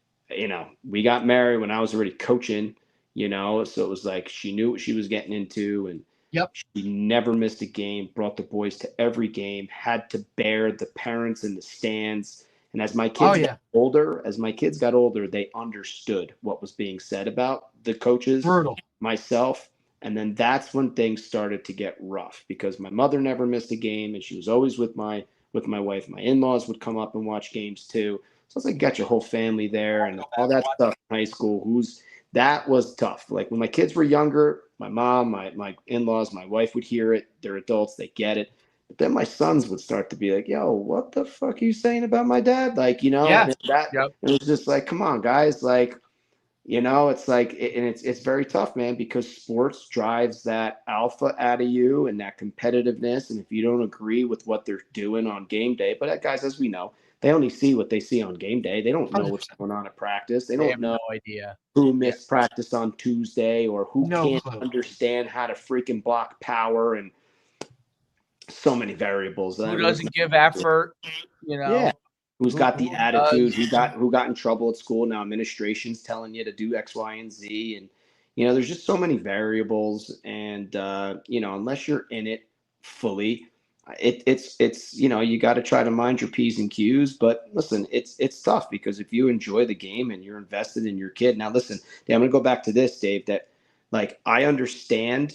we got married when I was already coaching, so it was like she knew what she was getting into, and she never missed a game, brought the boys to every game, had to bear the parents in the stands. And as my kids got older, they understood what was being said about the coaches, myself. And then that's when things started to get rough because my mother never missed a game, and she was always with my wife. My in-laws would come up and watch games too. So it's like, got your whole family there and all that stuff in high school. That was tough. Like when my kids were younger, my mom, my in-laws, my wife would hear it. They're adults, they get it. But then my sons would start to be like, yo, what the fuck are you saying about my dad? Like, and it was just like, come on, guys. Like, it's like, and it's very tough, man, because sports drives that alpha out of you and that competitiveness. And if you don't agree with what they're doing on game day, but guys, as we know, they only see what they see on game day. They don't know what's going on at practice. They don't know no idea who missed practice on Tuesday or who can't understand how to freaking block power and so many variables. Who doesn't give effort, who's got the attitude, who got in trouble at school. Now administration's telling you to do X, Y, and Z. And, there's just so many variables. And, unless you're in it fully, it's you got to try to mind your P's and Q's. But listen, it's tough because if you enjoy the game and you're invested in your kid. Now, listen, I'm going to go back to this, Dave, that like I understand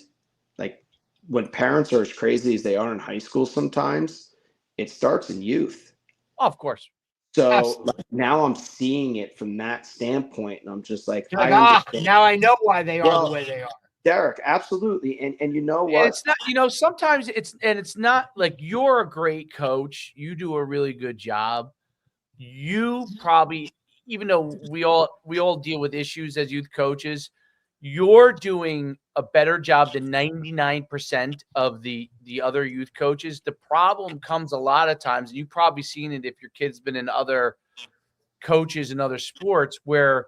like when parents are as crazy as they are in high school, sometimes it starts in youth. Oh, of course. So now I'm seeing it from that standpoint, and I'm just like, now I know why they are the way they are. Derek, absolutely. And you know what? And it's not, sometimes it's not like you're a great coach. You do a really good job. You probably, even though we all deal with issues as youth coaches, you're doing a better job than 99% of the other youth coaches. The problem comes a lot of times, and you've probably seen it if your kid's been in other coaches in other sports, where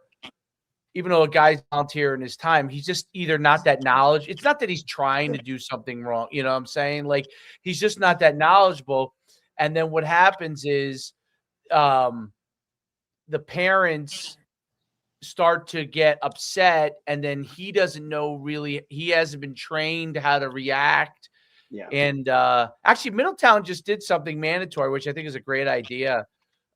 even though a guy's volunteering his time, he's just either not that knowledgeable. It's not that he's trying to do something wrong. You know what I'm saying? Like, he's just not that knowledgeable. And then what happens is the parents start to get upset, and then he doesn't know really, he hasn't been trained how to react. Yeah. And actually Middletown just did something mandatory, which I think is a great idea.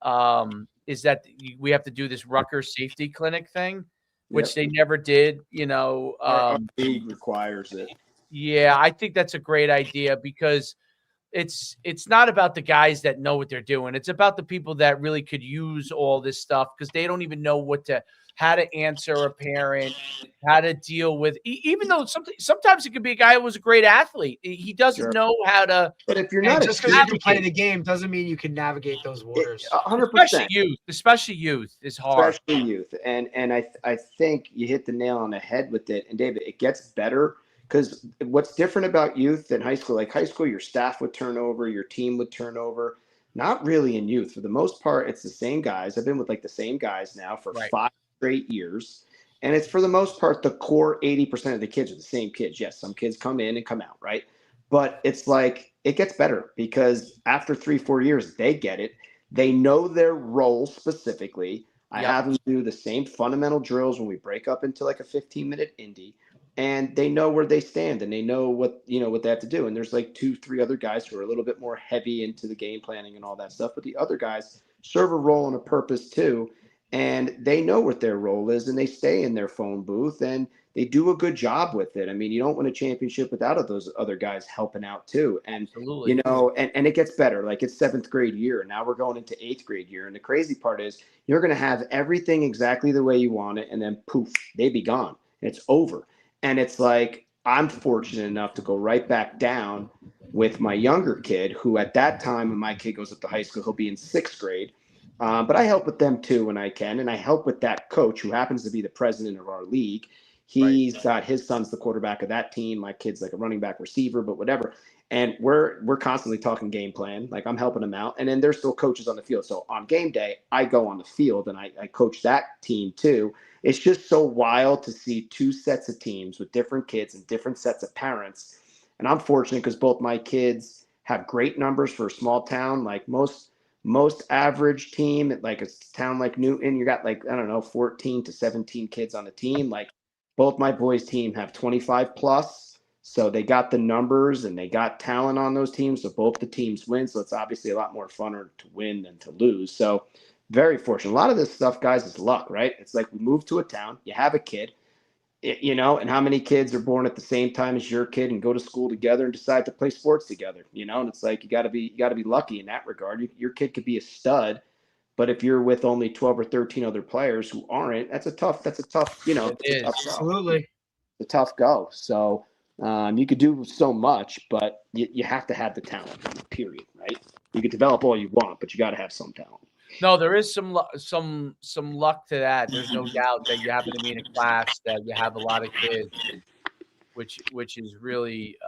is that we have to do this Rutgers safety clinic thing, which they never did, Our league requires it. Yeah, I think that's a great idea because it's not about the guys that know what they're doing. It's about the people that really could use all this stuff because they don't even know how to answer a parent, how to deal with, even though sometimes it could be a guy who was a great athlete. He doesn't know how to. But if you're not just because you can play the game doesn't mean you can navigate those waters. 100%. Especially youth is hard. Especially youth. And I think you hit the nail on the head with it. And David, it gets better. Because what's different about youth than high school, like high school, your staff would turn over, your team would turn over. Not really in youth. For the most part, it's the same guys. I've been with like the same guys now for 5 straight years. And it's for the most part, the core 80% of the kids are the same kids. Yes, some kids come in and come out, right? But it's like it gets better because after 3-4 years, they get it. They know their role specifically. I have them do the same fundamental drills when we break up into like a 15-minute indie. And they know where they stand and they know what they have to do. And there's like 2-3 other guys who are a little bit more heavy into the game planning and all that stuff. But the other guys serve a role and a purpose too. And they know what their role is and they stay in their phone booth and they do a good job with it. I mean, you don't win a championship without those other guys helping out too. And, Absolutely. And it gets better. Like it's 7th grade year. And now we're going into 8th grade year. And the crazy part is you're going to have everything exactly the way you want it. And then poof, they be gone. It's over. And it's like, I'm fortunate enough to go right back down with my younger kid, who at that time, when my kid goes up to high school, he'll be in 6th grade. But I help with them too when I can. And I help with that coach who happens to be the president of our league. He's got his son's the quarterback of that team. My kid's like a running back receiver, but whatever. And we're constantly talking game plan. Like I'm helping them out. And then there's still coaches on the field. So on game day, I go on the field and I coach that team too. It's just so wild to see 2 sets of teams with different kids and different sets of parents. And I'm fortunate because both my kids have great numbers for a small town. Like most average team, like a town like Newton, you got like, I don't know, 14 to 17 kids on the team. Like both my boys' team have 25 plus. So they got the numbers and they got talent on those teams. So both the teams win. So it's obviously a lot more funner to win than to lose. So very fortunate. A lot of this stuff, guys, is luck, right? It's like we move to a town, you have a kid, and how many kids are born at the same time as your kid and go to school together and decide to play sports together, and it's like you got to be lucky in that regard. Your kid could be a stud, but if you're with only 12 or 13 other players who aren't, that's a tough, Absolutely. It's a tough go. So you could do so much, but you have to have the talent, period, right? You can develop all you want, but you got to have some talent. No, there is some luck to that. There's no doubt that you happen to be in a class that you have a lot of kids, which is really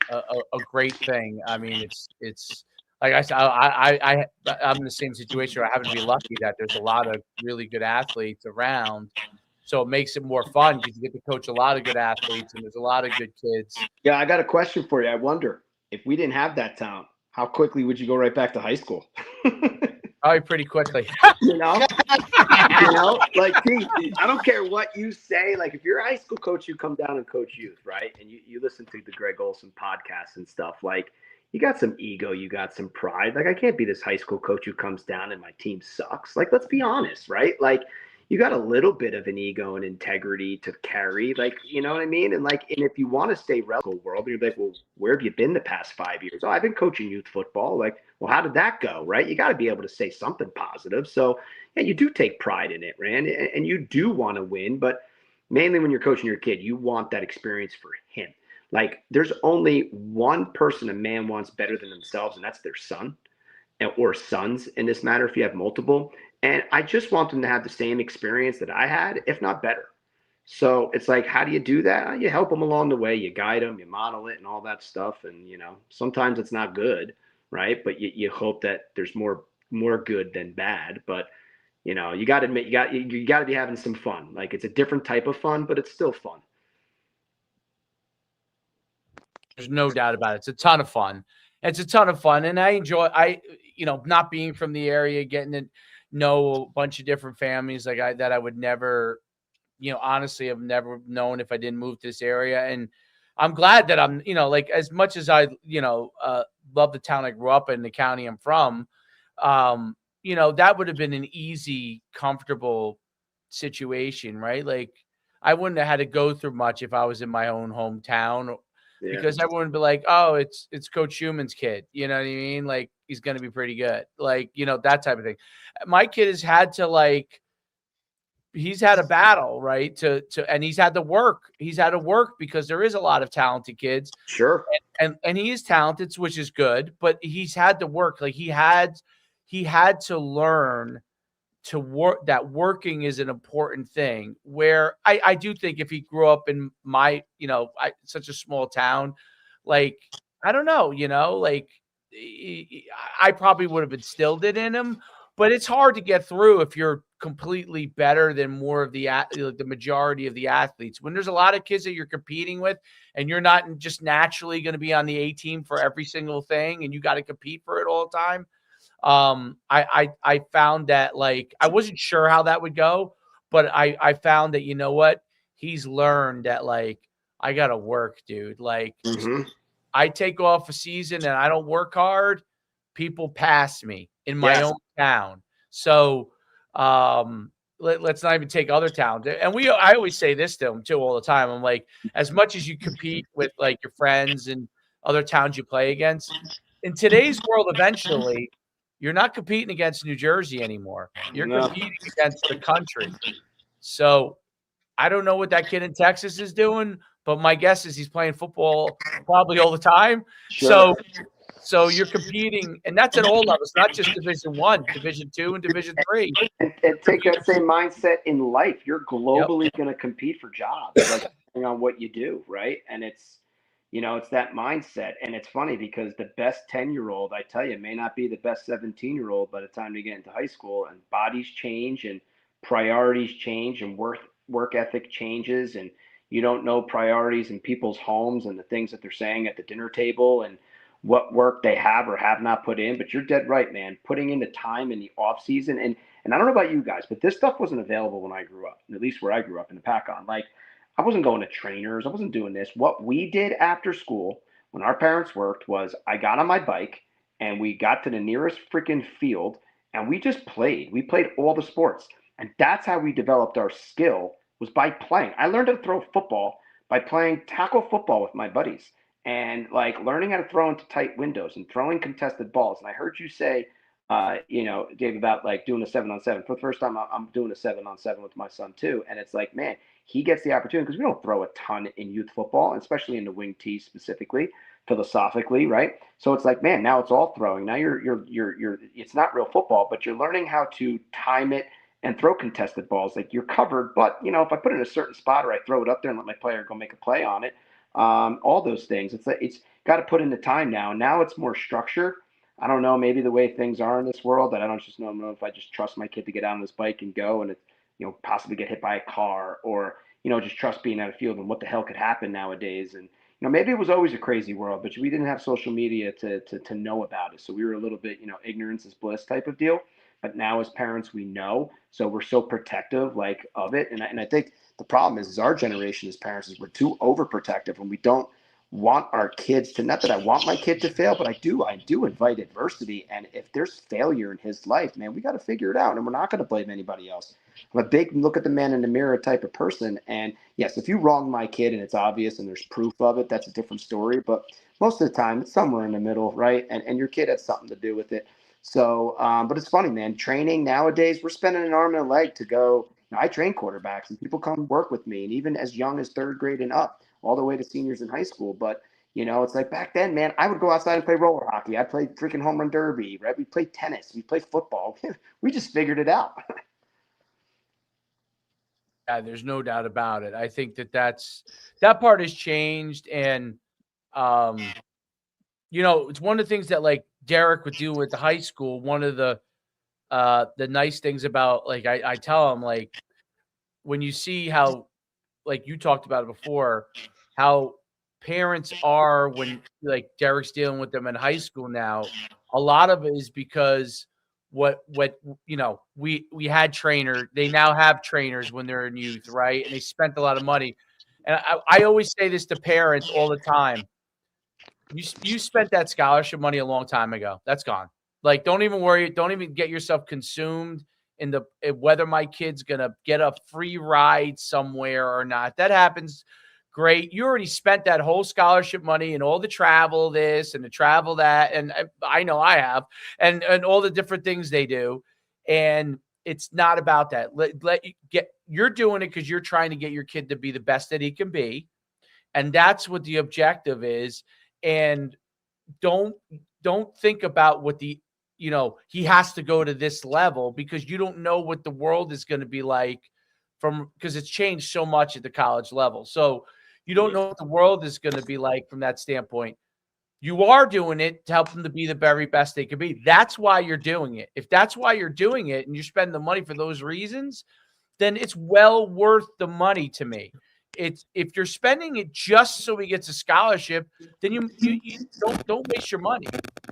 a great thing. I mean, it's like I said, I'm in the same situation where I happen to be lucky that there's a lot of really good athletes around. So it makes it more fun because you get to coach a lot of good athletes and there's a lot of good kids. Yeah, I got a question for you. I wonder if we didn't have that talent, how quickly would you go right back to high school? Probably pretty quickly. Like, I don't care what you say. Like, if you're a high school coach, you come down and coach youth, right? And you listen to the Greg Olson podcast and stuff. Like, you got some ego, you got some pride. Like, I can't be this high school coach who comes down and my team sucks. Like, let's be honest, right? Like, you got a little bit of an ego and integrity to carry, like, you know what I mean? And if you want to stay relevant world, you're like, well, where have you been the past 5 years? Oh, I've been coaching youth football. Like, well, how did that go? Right. You got to be able to say something positive. So yeah, you do take pride in it, Rand, and you do want to win, but mainly when you're coaching your kid, you want that experience for him. Like, there's only one person a man wants better than themselves, and that's their son or sons in this matter, if you have multiple. And I just want them to have the same experience that I had, if not better. So it's like, how do you do that? You help them along the way. You guide them, you model it and all that stuff. And, sometimes it's not good, right? But you hope that there's more good than bad. But, you got to admit, you got to be having some fun. Like, it's a different type of fun, but it's still fun. There's no doubt about it. It's a ton of fun. And I enjoy, not being from the area, getting to know a bunch of different families that I would never, honestly have never known if I didn't move to this area. And I'm glad that I'm, as much as I, love the town I grew up in, the county I'm from, that would have been an easy, comfortable situation, right? Like I wouldn't have had to go through much if I was in my own hometown because everyone would be like, oh, it's Coach Schumann's kid. You know what I mean? Like he's going to be pretty good. Like, that type of thing. My kid has had to he's had a battle, right? And he's had to work. He's had to work because there is a lot of talented kids. Sure. And he is talented, which is good, but he's had to work. Like he had to learn to work, that working is an important thing, where I do think if he grew up in my, such a small town, like, I don't know, like I probably would have instilled it in him, but it's hard to get through if you're completely better than more of the majority of the athletes. When there's a lot of kids that you're competing with and you're not just naturally going to be on the A team for every single thing and you got to compete for it all the time. I found that, like, I wasn't sure how that would go, but I found that, what, he's learned that, like, I got to work, dude. Like, I take off a season and I don't work hard, people pass me in my own town. So, let's not even take other towns. And I always say this to them too all the time. I'm like, as much as you compete with like your friends and other towns you play against, in today's world, eventually you're not competing against New Jersey anymore. You're competing against the country. So I don't know what that kid in Texas is doing, but my guess is he's playing football probably all the time. Sure. So you're competing, and that's at all levels, not just Division I, Division II, and Division III. And take that same mindset in life. You're globally going to compete for jobs, like depending on what you do, right? And it's that mindset. And it's funny because the best 10-year-old, I tell you, may not be the best 17-year-old by the time they get into high school. And bodies change, and priorities change, and work ethic changes, and you don't know priorities in people's homes and the things that they're saying at the dinner table and what work they have or have not put in. But you're dead right, man. Putting in the time in the off season. And I don't know about you guys, but this stuff wasn't available when I grew up, at least where I grew up in the Pac-On. Like, I wasn't going to trainers. I wasn't doing this. What we did after school when our parents worked was I got on my bike and we got to the nearest freaking field and we just played. We played all the sports. And that's how we developed our skill, was by playing. I learned how to throw football by playing tackle football with my buddies and like learning how to throw into tight windows and throwing contested balls. And I heard you say, Dave, about like doing a 7-on-7. For the first time, I'm doing a 7-on-7 with my son too. And it's like, man, he gets the opportunity because we don't throw a ton in youth football, especially in the wing tee specifically, philosophically, right? So it's like, man, now it's all throwing. Now you're it's not real football, but you're learning how to time it and throw contested balls. Like, you're covered, but if I put it in a certain spot or I throw it up there and let my player go make a play on it, all those things. It's got to put in the time now. Now it's more structure. I don't know, maybe the way things are in this world, that I don't know if I just trust my kid to get on his bike and go and possibly get hit by a car, or just trust being at a field and what the hell could happen nowadays. And maybe it was always a crazy world, but we didn't have social media to know about it, so we were a little bit ignorance is bliss type of deal. But now as parents, we know, so we're so protective of it. And I think the problem is our generation as parents is we're too overprotective, and we don't want our kids to, not that I want my kid to fail, but I do invite adversity. And if there's failure in his life, man, we got to figure it out, and we're not going to blame anybody else. I'm a big look at the man in the mirror type of person. And yes, if you wrong my kid and it's obvious and there's proof of it, that's a different story. But most of the time it's somewhere in the middle, right? And your kid has something to do with it. So, but it's funny, man, training nowadays, we're spending an arm and a leg to go. I train quarterbacks and people come work with me, and even as young as third grade and up, all the way to seniors in high school. But, it's like back then, man, I would go outside and play roller hockey. I played freaking home run derby, right? We played tennis. We played football. We just figured it out. Yeah, there's no doubt about it. I think that part has changed. And, it's one of the things that like Derek would do with the high school. One of the nice things about, like, I tell him, like, when you see how, like you talked about it before, how parents are when like Derek's dealing with them in high school now, a lot of it is because we had trainers. They now have trainers when they're in youth, right? And they spent a lot of money. And I always say this to parents all the time. You spent that scholarship money a long time ago. That's gone. Like, don't even worry. Don't even get yourself consumed in whether my kid's going to get a free ride somewhere or not. That happens. Great. You already spent that whole scholarship money and all the travel this and the travel that. And I know I have, and all the different things they do. And it's not about that. You're doing it because you're trying to get your kid to be the best that he can be. And that's what the objective is. And don't think about what he has to go to this level, because you don't know what the world is going to be like because it's changed so much at the college level. So you don't know what the world is going to be like from that standpoint. You are doing it to help them to be the very best they could be. That's why you're doing it. If that's why you're doing it and you're spending the money for those reasons, then it's well worth the money to me. If you're spending it just so he gets a scholarship, then you don't waste your money.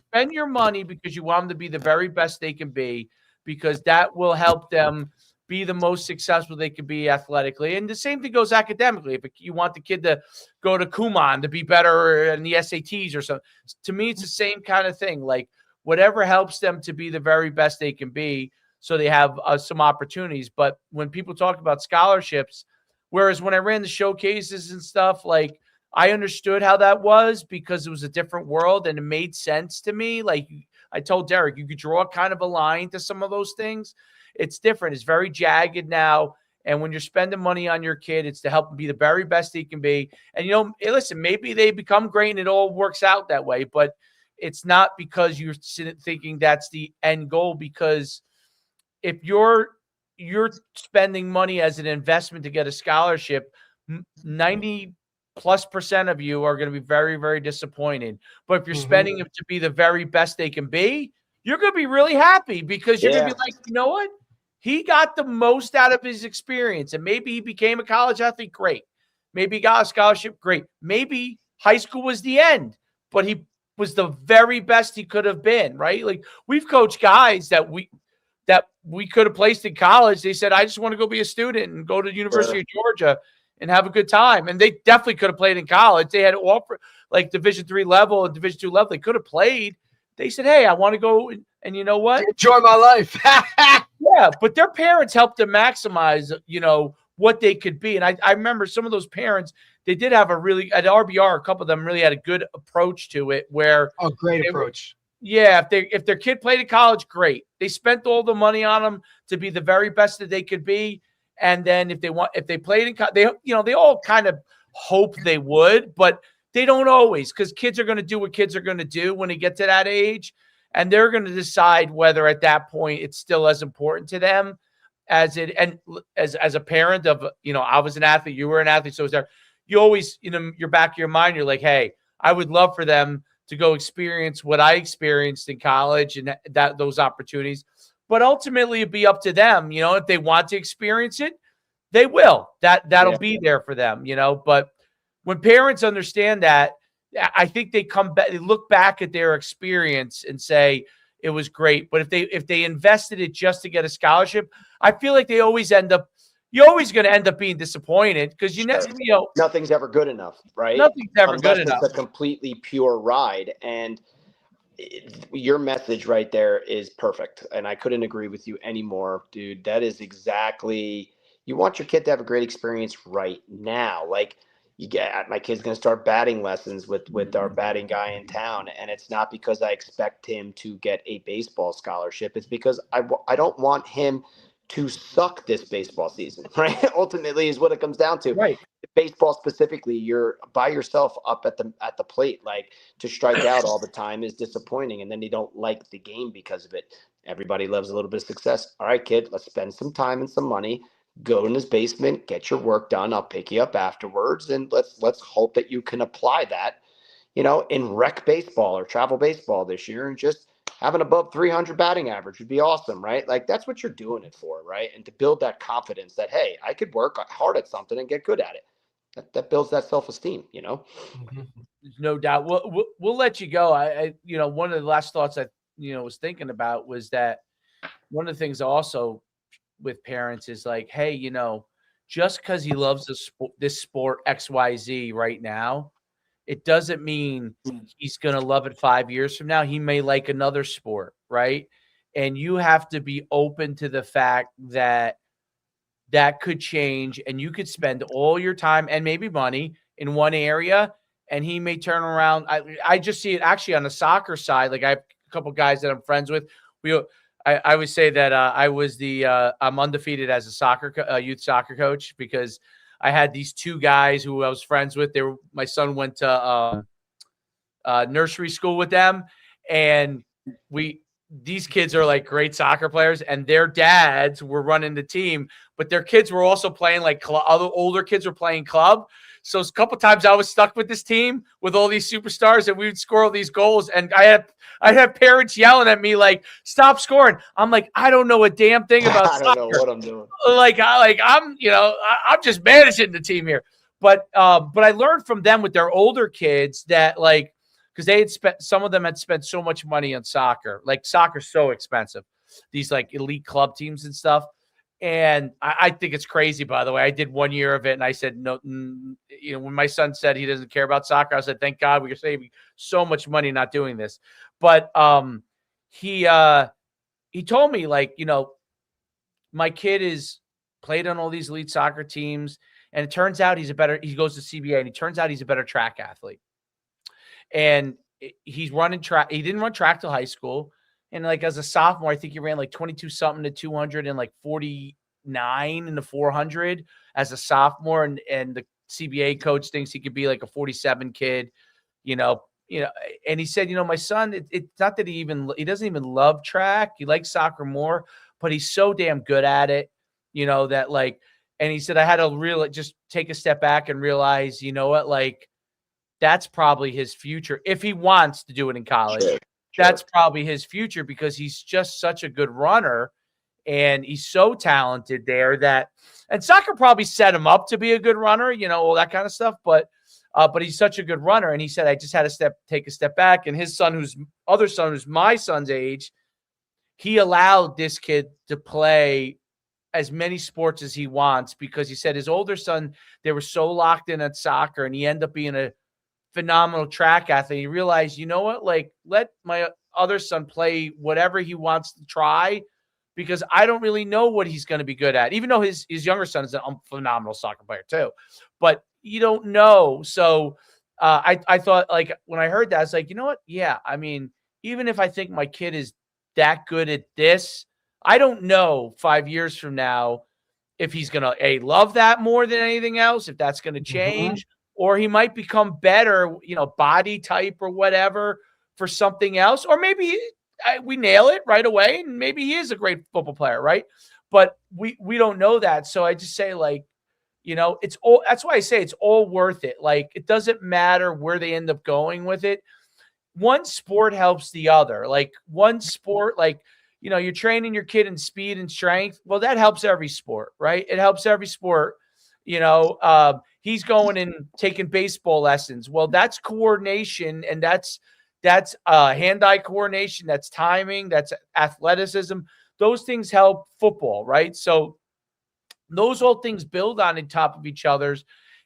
Spend your money because you want them to be the very best they can be, because that will help them be the most successful they can be athletically. And the same thing goes academically. If you want the kid to go to Kumon to be better in the SATs or something, to me, it's the same kind of thing. Like, whatever helps them to be the very best they can be, so they have some opportunities. But when people talk about scholarships, whereas when I ran the showcases and stuff, like, I understood how that was because it was a different world and it made sense to me. Like I told Derek, you could draw kind of a line to some of those things. It's different. It's very jagged now. And when you're spending money on your kid, it's to help him be the very best he can be. And, listen, maybe they become great and it all works out that way, but it's not because you're thinking that's the end goal. Because if you're spending money as an investment to get a scholarship, 90+% of you are going to be very, very disappointed. But if you're spending it to be the very best they can be, you're going to be really happy, because you're going to be like, you know what? He got the most out of his experience, and maybe he became a college athlete. Great. Maybe he got a scholarship. Great. Maybe high school was the end, but he was the very best he could have been, right? Like, we've coached guys that we could have placed in college. They said, I just want to go be a student and go to the University of Georgia and have a good time. And they definitely could have played in college. They had offer like Division III level and Division II level. They could have played. They said, hey, I want to go. And you know what? Enjoy my life. Yeah. But their parents helped them maximize, what they could be. And I remember some of those parents, they did have at RBR, a couple of them really had a good approach to it, where great approach. Yeah, if their kid played in college, great. They spent all the money on them to be the very best that they could be. And then if they played in college, they all kind of hope they would, but they don't always, because kids are going to do what kids are going to do when they get to that age, and they're going to decide whether at that point it's still as important to them as a parent of, I was an athlete, you were an athlete, so was there. You always, your back of your mind, you're like, hey, I would love for them to go experience what I experienced in college and those opportunities. But ultimately it'd be up to them. If they want to experience it, they will. That'll be there for them, But when parents understand that, I think they come back, they look back at their experience and say it was great. But if they invested it just to get a scholarship, I feel like you're always going to end up being disappointed, because nothing's ever good enough, right? Nothing's ever good enough. It's a completely pure ride. And your message right there is perfect. And I couldn't agree with you anymore, dude. That is exactly, you want your kid to have a great experience right now. Like, my kid's going to start batting lessons with our batting guy in town. And it's not because I expect him to get a baseball scholarship. It's because I don't want him to suck this baseball season, right? Ultimately is what it comes down to. Right. Baseball specifically, you're by yourself up at the plate. Like, to strike out all the time is disappointing, and then you don't like the game because of it. Everybody loves a little bit of success. All right, kid, let's spend some time and some money. Go in his basement, get your work done. I'll pick you up afterwards, and let's hope that you can apply that, in rec baseball or travel baseball this year, and just have an above 300 batting average would be awesome, right? Like, that's what you're doing it for, right? And to build that confidence that, hey, I could work hard at something and get good at it. That builds that self-esteem, There's no doubt. We'll let you go. I one of the last thoughts I was thinking about was that one of the things also with parents is like, hey, just because he loves this sport XYZ right now, it doesn't mean he's going to love it 5 years from now. He may like another sport, right? And you have to be open to the fact that that could change, and you could spend all your time and maybe money in one area, and he may turn around. I just see it actually on the soccer side. Like I have a couple guys that I'm friends with. I would say that I'm undefeated as a youth soccer coach, because I had these two guys who I was friends with. My son went to nursery school with them, and these kids are like great soccer players, and their dads were running the team, but their kids were also playing like other older kids were playing club. So a couple times I was stuck with this team with all these superstars, and we would score all these goals, and I had parents yelling at me like, "Stop scoring!" I'm like, I don't know a damn thing about I soccer. don't know what I'm doing. I'm just managing the team here. But I learned from them with their older kids that, like, because some of them had spent so much money on soccer. Like, soccer's so expensive, these like elite club teams and stuff. And I think it's crazy, by the way. I did 1 year of it, and I said, no, when my son said he doesn't care about soccer, I said, thank God, we're saving so much money not doing this. But he told me, like, my kid is played on all these elite soccer teams, and it turns out he goes to CBA, and it turns out he's a better track athlete. And he's running track. He didn't run track till high school. And like as a sophomore, I think he ran like 22 something to 200 and like 49 in the 400 as a sophomore. And the CBA coach thinks he could be like a 47 kid, and he said, my son, it's not that he doesn't even love track. He likes soccer more, but he's so damn good at it, that like, and he said, I had to really just take a step back and realize, like, that's probably his future. If he wants to do it in college, Sure. That's probably his future, because he's just such a good runner, and he's so talented there and soccer probably set him up to be a good runner, all that kind of stuff. But he's such a good runner. And he said, I just had to take a step back. And his son, who's my son's age, he allowed this kid to play as many sports as he wants, because he said his older son, they were so locked in at soccer, and he ended up being a phenomenal track athlete. He realized, like, let my other son play whatever he wants to try, because I don't really know what he's going to be good at, even though his younger son is a phenomenal soccer player too, but you don't know. So I thought, like, when I heard that, I was like, you know what? Yeah. I mean, even if I think my kid is that good at this, I don't know 5 years from now if he's going to love that more than anything else, if that's going to change, or he might become better, body type or whatever for something else. Or maybe we nail it right away, and maybe he is a great football player, right? But we don't know that. So I just say, like, that's why I say it's all worth it. Like, it doesn't matter where they end up going with it. One sport helps the other. Like, one sport, like, you're training your kid in speed and strength. Well, that helps every sport, right? It helps every sport. He's going and taking baseball lessons. Well, that's coordination, and that's hand-eye coordination, that's timing, that's athleticism. Those things help football, right? So those all things build on top of each other's.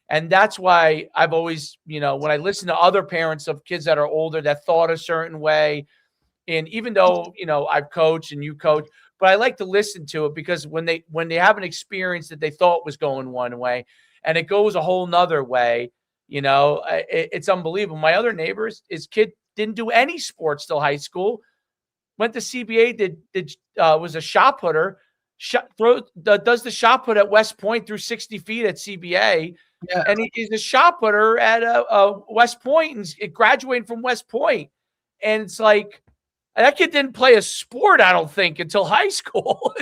And that's why I've always, when I listen to other parents of kids that are older that thought a certain way, and even though, I've coached and you coach, but I like to listen to it, because when they have an experience that they thought was going one way and it goes a whole nother way, it's unbelievable. My other neighbors, his kid didn't do any sports till high school, went to CBA, was a shot putter, does the shot put at West Point through 60 feet at CBA. Yeah. And he's a shot putter at West Point and graduating from West Point. And it's like, that kid didn't play a sport, I don't think, until high school.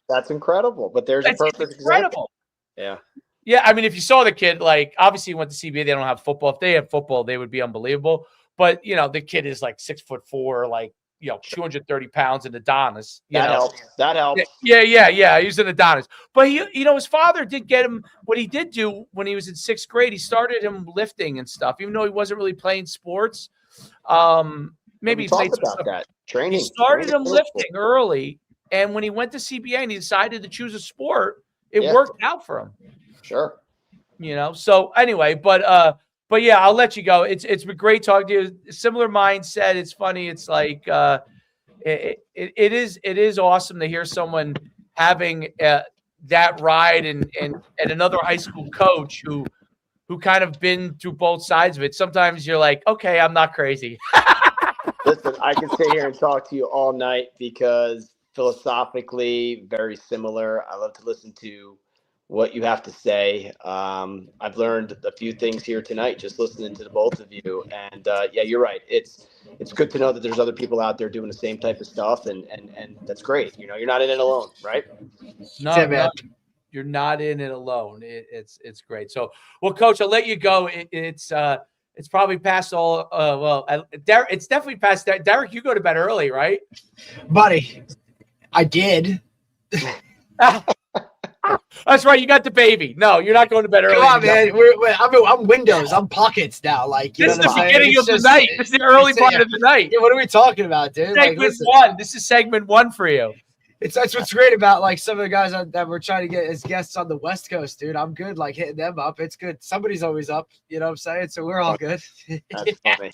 That's incredible. But there's a perfect example. Yeah. Yeah. I mean, if you saw the kid, like, obviously he went to CBA, they don't have football. If they had football, they would be unbelievable. But, the kid is like 6'4", like, 230 pounds in Adonis. That helps. Yeah. He was an Adonis. But his father did get him. What he did do when he was in 6th grade, he started him lifting and stuff, even though he wasn't really playing sports. Maybe he played about that training. He started him lifting early, and when he went to CBA and he decided to choose a sport, it worked out for him. Sure. So anyway, but yeah, I'll let you go. It's been great talking to you. Similar mindset. It's funny. It's like it is awesome to hear someone having that ride and another high school coach who kind of been through both sides of it. Sometimes you're like, okay, I'm not crazy. Listen, I can sit here and talk to you all night because philosophically very similar. I love to listen to what you have to say. I've learned a few things here tonight just listening to the both of you. And yeah, you're right. It's good to know that there's other people out there doing the same type of stuff, and that's great. You know, you're not in it alone, right? No, you're not in it alone. It's great. So, well, Coach, I'll let you go. It's probably past all. Derek, it's definitely past that. Derek, you go to bed early, right? Buddy, I did. That's right. You got the baby. No, you're not going to bed early. Come on, man. I'm Windows. I'm pockets now. Like, you this know is the beginning of the night. This is the early part of the night. Yeah, what are we talking about, dude? Segment one. This is segment one for you. That's what's great about like some of the guys that we're trying to get as guests on the West Coast, dude. I'm good, like hitting them up. It's good. Somebody's always up, you know what I'm saying? So we're all good. That's funny.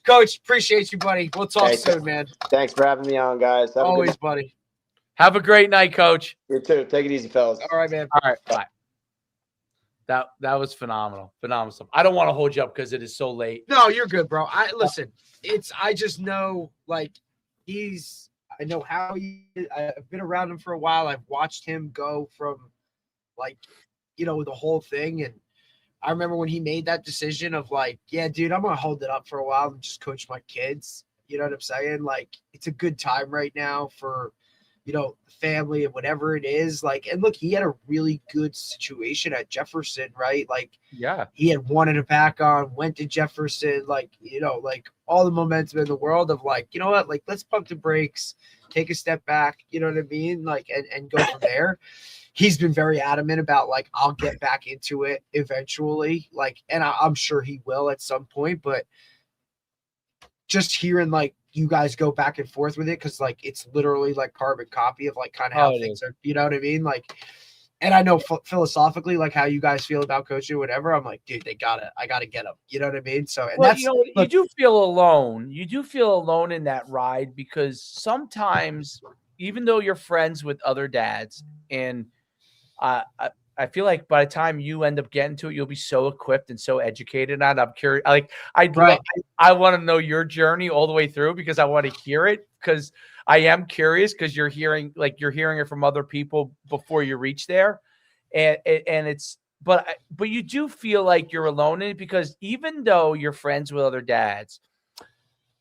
Coach, appreciate you, buddy. We'll talk soon, man. Thanks for having me on, guys. Always, buddy. Have a great night, Coach. You too. Take it easy, fellas. All right, man. All right, bye. That was phenomenal. Phenomenal stuff. I don't want to hold you up because it is so late. No, you're good, bro. I just know like I know how I've been around him for a while. I've watched him go from like, you know, the whole thing. And I remember when he made that decision of like, yeah, dude, I'm going to hold it up for a while and just coach my kids. You know what I'm saying? Like, it's a good time right now for, you know, the family and whatever it is. Like, and look, he had a really good situation at Jefferson, right? Like, yeah, he had wanted it back on, went to Jefferson, like, you know, like all the momentum in the world of like, you know what, like, let's pump the brakes, take a step back, you know what I mean? Like, and go from there. He's been very adamant about like, I'll get back into it eventually. Like, and I'm sure he will at some point, but just hearing like you guys go back and forth with it, because like it's literally like carbon copy of like kind of how things are, you know what I mean? Like, and I know philosophically like how you guys feel about coaching or whatever. I'm like, dude, I gotta get them. You know what I mean? So, and well, you know, you do feel alone. You do feel alone in that ride because sometimes, even though you're friends with other dads, and I feel like by the time you end up getting to it, you'll be so equipped and so educated. And I'm curious, like I want to know your journey all the way through because I want to hear it, because I am curious, because you're hearing it from other people before you reach there. And it's, but you do feel like you're alone in it, because even though you're friends with other dads,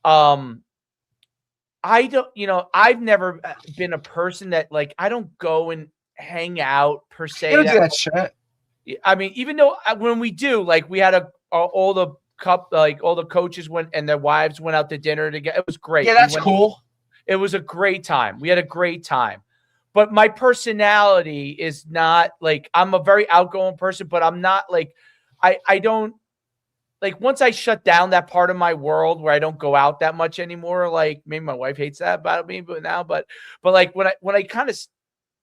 I don't, you know, I've never been a person that like, I don't go and hang out per se. That shit. I mean, even though when we do, like we had all the coaches went and their wives went out to dinner together. It was great. Yeah, that's cool. It was a great time. We had a great time. But my personality is not like, I'm a very outgoing person, but I'm not like, I don't like, once I shut down that part of my world where I don't go out that much anymore, like maybe my wife hates that about me, but like when I kind of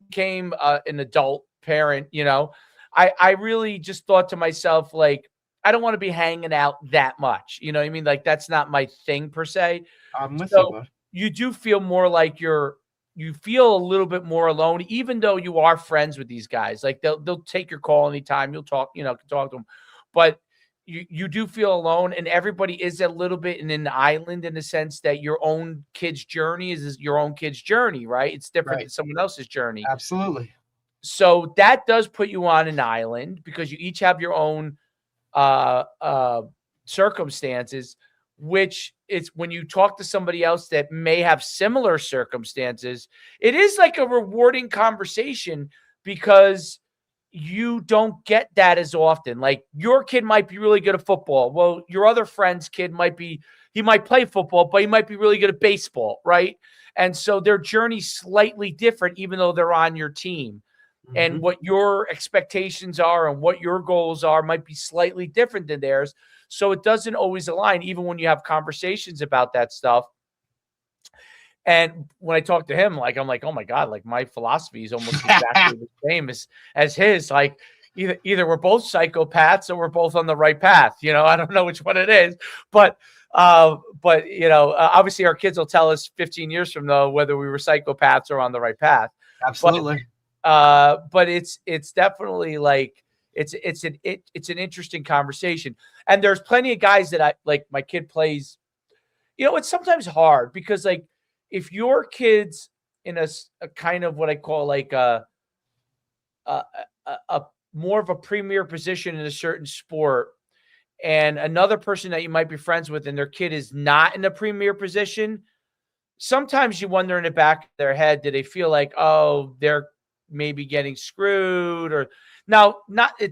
became an adult parent, you know, I really just thought to myself, like, I don't want to be hanging out that much. You know what I mean? Like, that's not my thing per se. I'm with you, bud. You do feel more like you feel a little bit more alone, even though you are friends with these guys. Like they'll take your call anytime. You'll talk, you know, talk to them, but you do feel alone, and everybody is a little bit in an island in the sense that your own kid's journey is your own kid's journey, right? It's different than someone else's journey. Absolutely. So that does put you on an island because you each have your own circumstances, which is when you talk to somebody else that may have similar circumstances, it is like a rewarding conversation because you don't get that as often. Like your kid might be really good at football. Well, your other friend's kid he might play football, but he might be really good at baseball, right? And so their journey's slightly different, even though they're on your team. Mm-hmm. And what your expectations are and what your goals are might be slightly different than theirs. So it doesn't always align, even when you have conversations about that stuff. And when I talk to him, like, I'm like, oh my God, like my philosophy is almost exactly the same as his. Like either we're both psychopaths or we're both on the right path. You know, I don't know which one it is, but But you know, obviously our kids will tell us 15 years from now whether we were psychopaths or on the right path. Absolutely. But it's definitely like it's an interesting conversation. And there's plenty of guys that I like. My kid plays. You know, it's sometimes hard because like if your kid's in a kind of what I call like a more of a premier position in a certain sport, and another person that you might be friends with and their kid is not in a premier position, sometimes you wonder in the back of their head, do they feel like, oh, they're maybe getting screwed? Or now,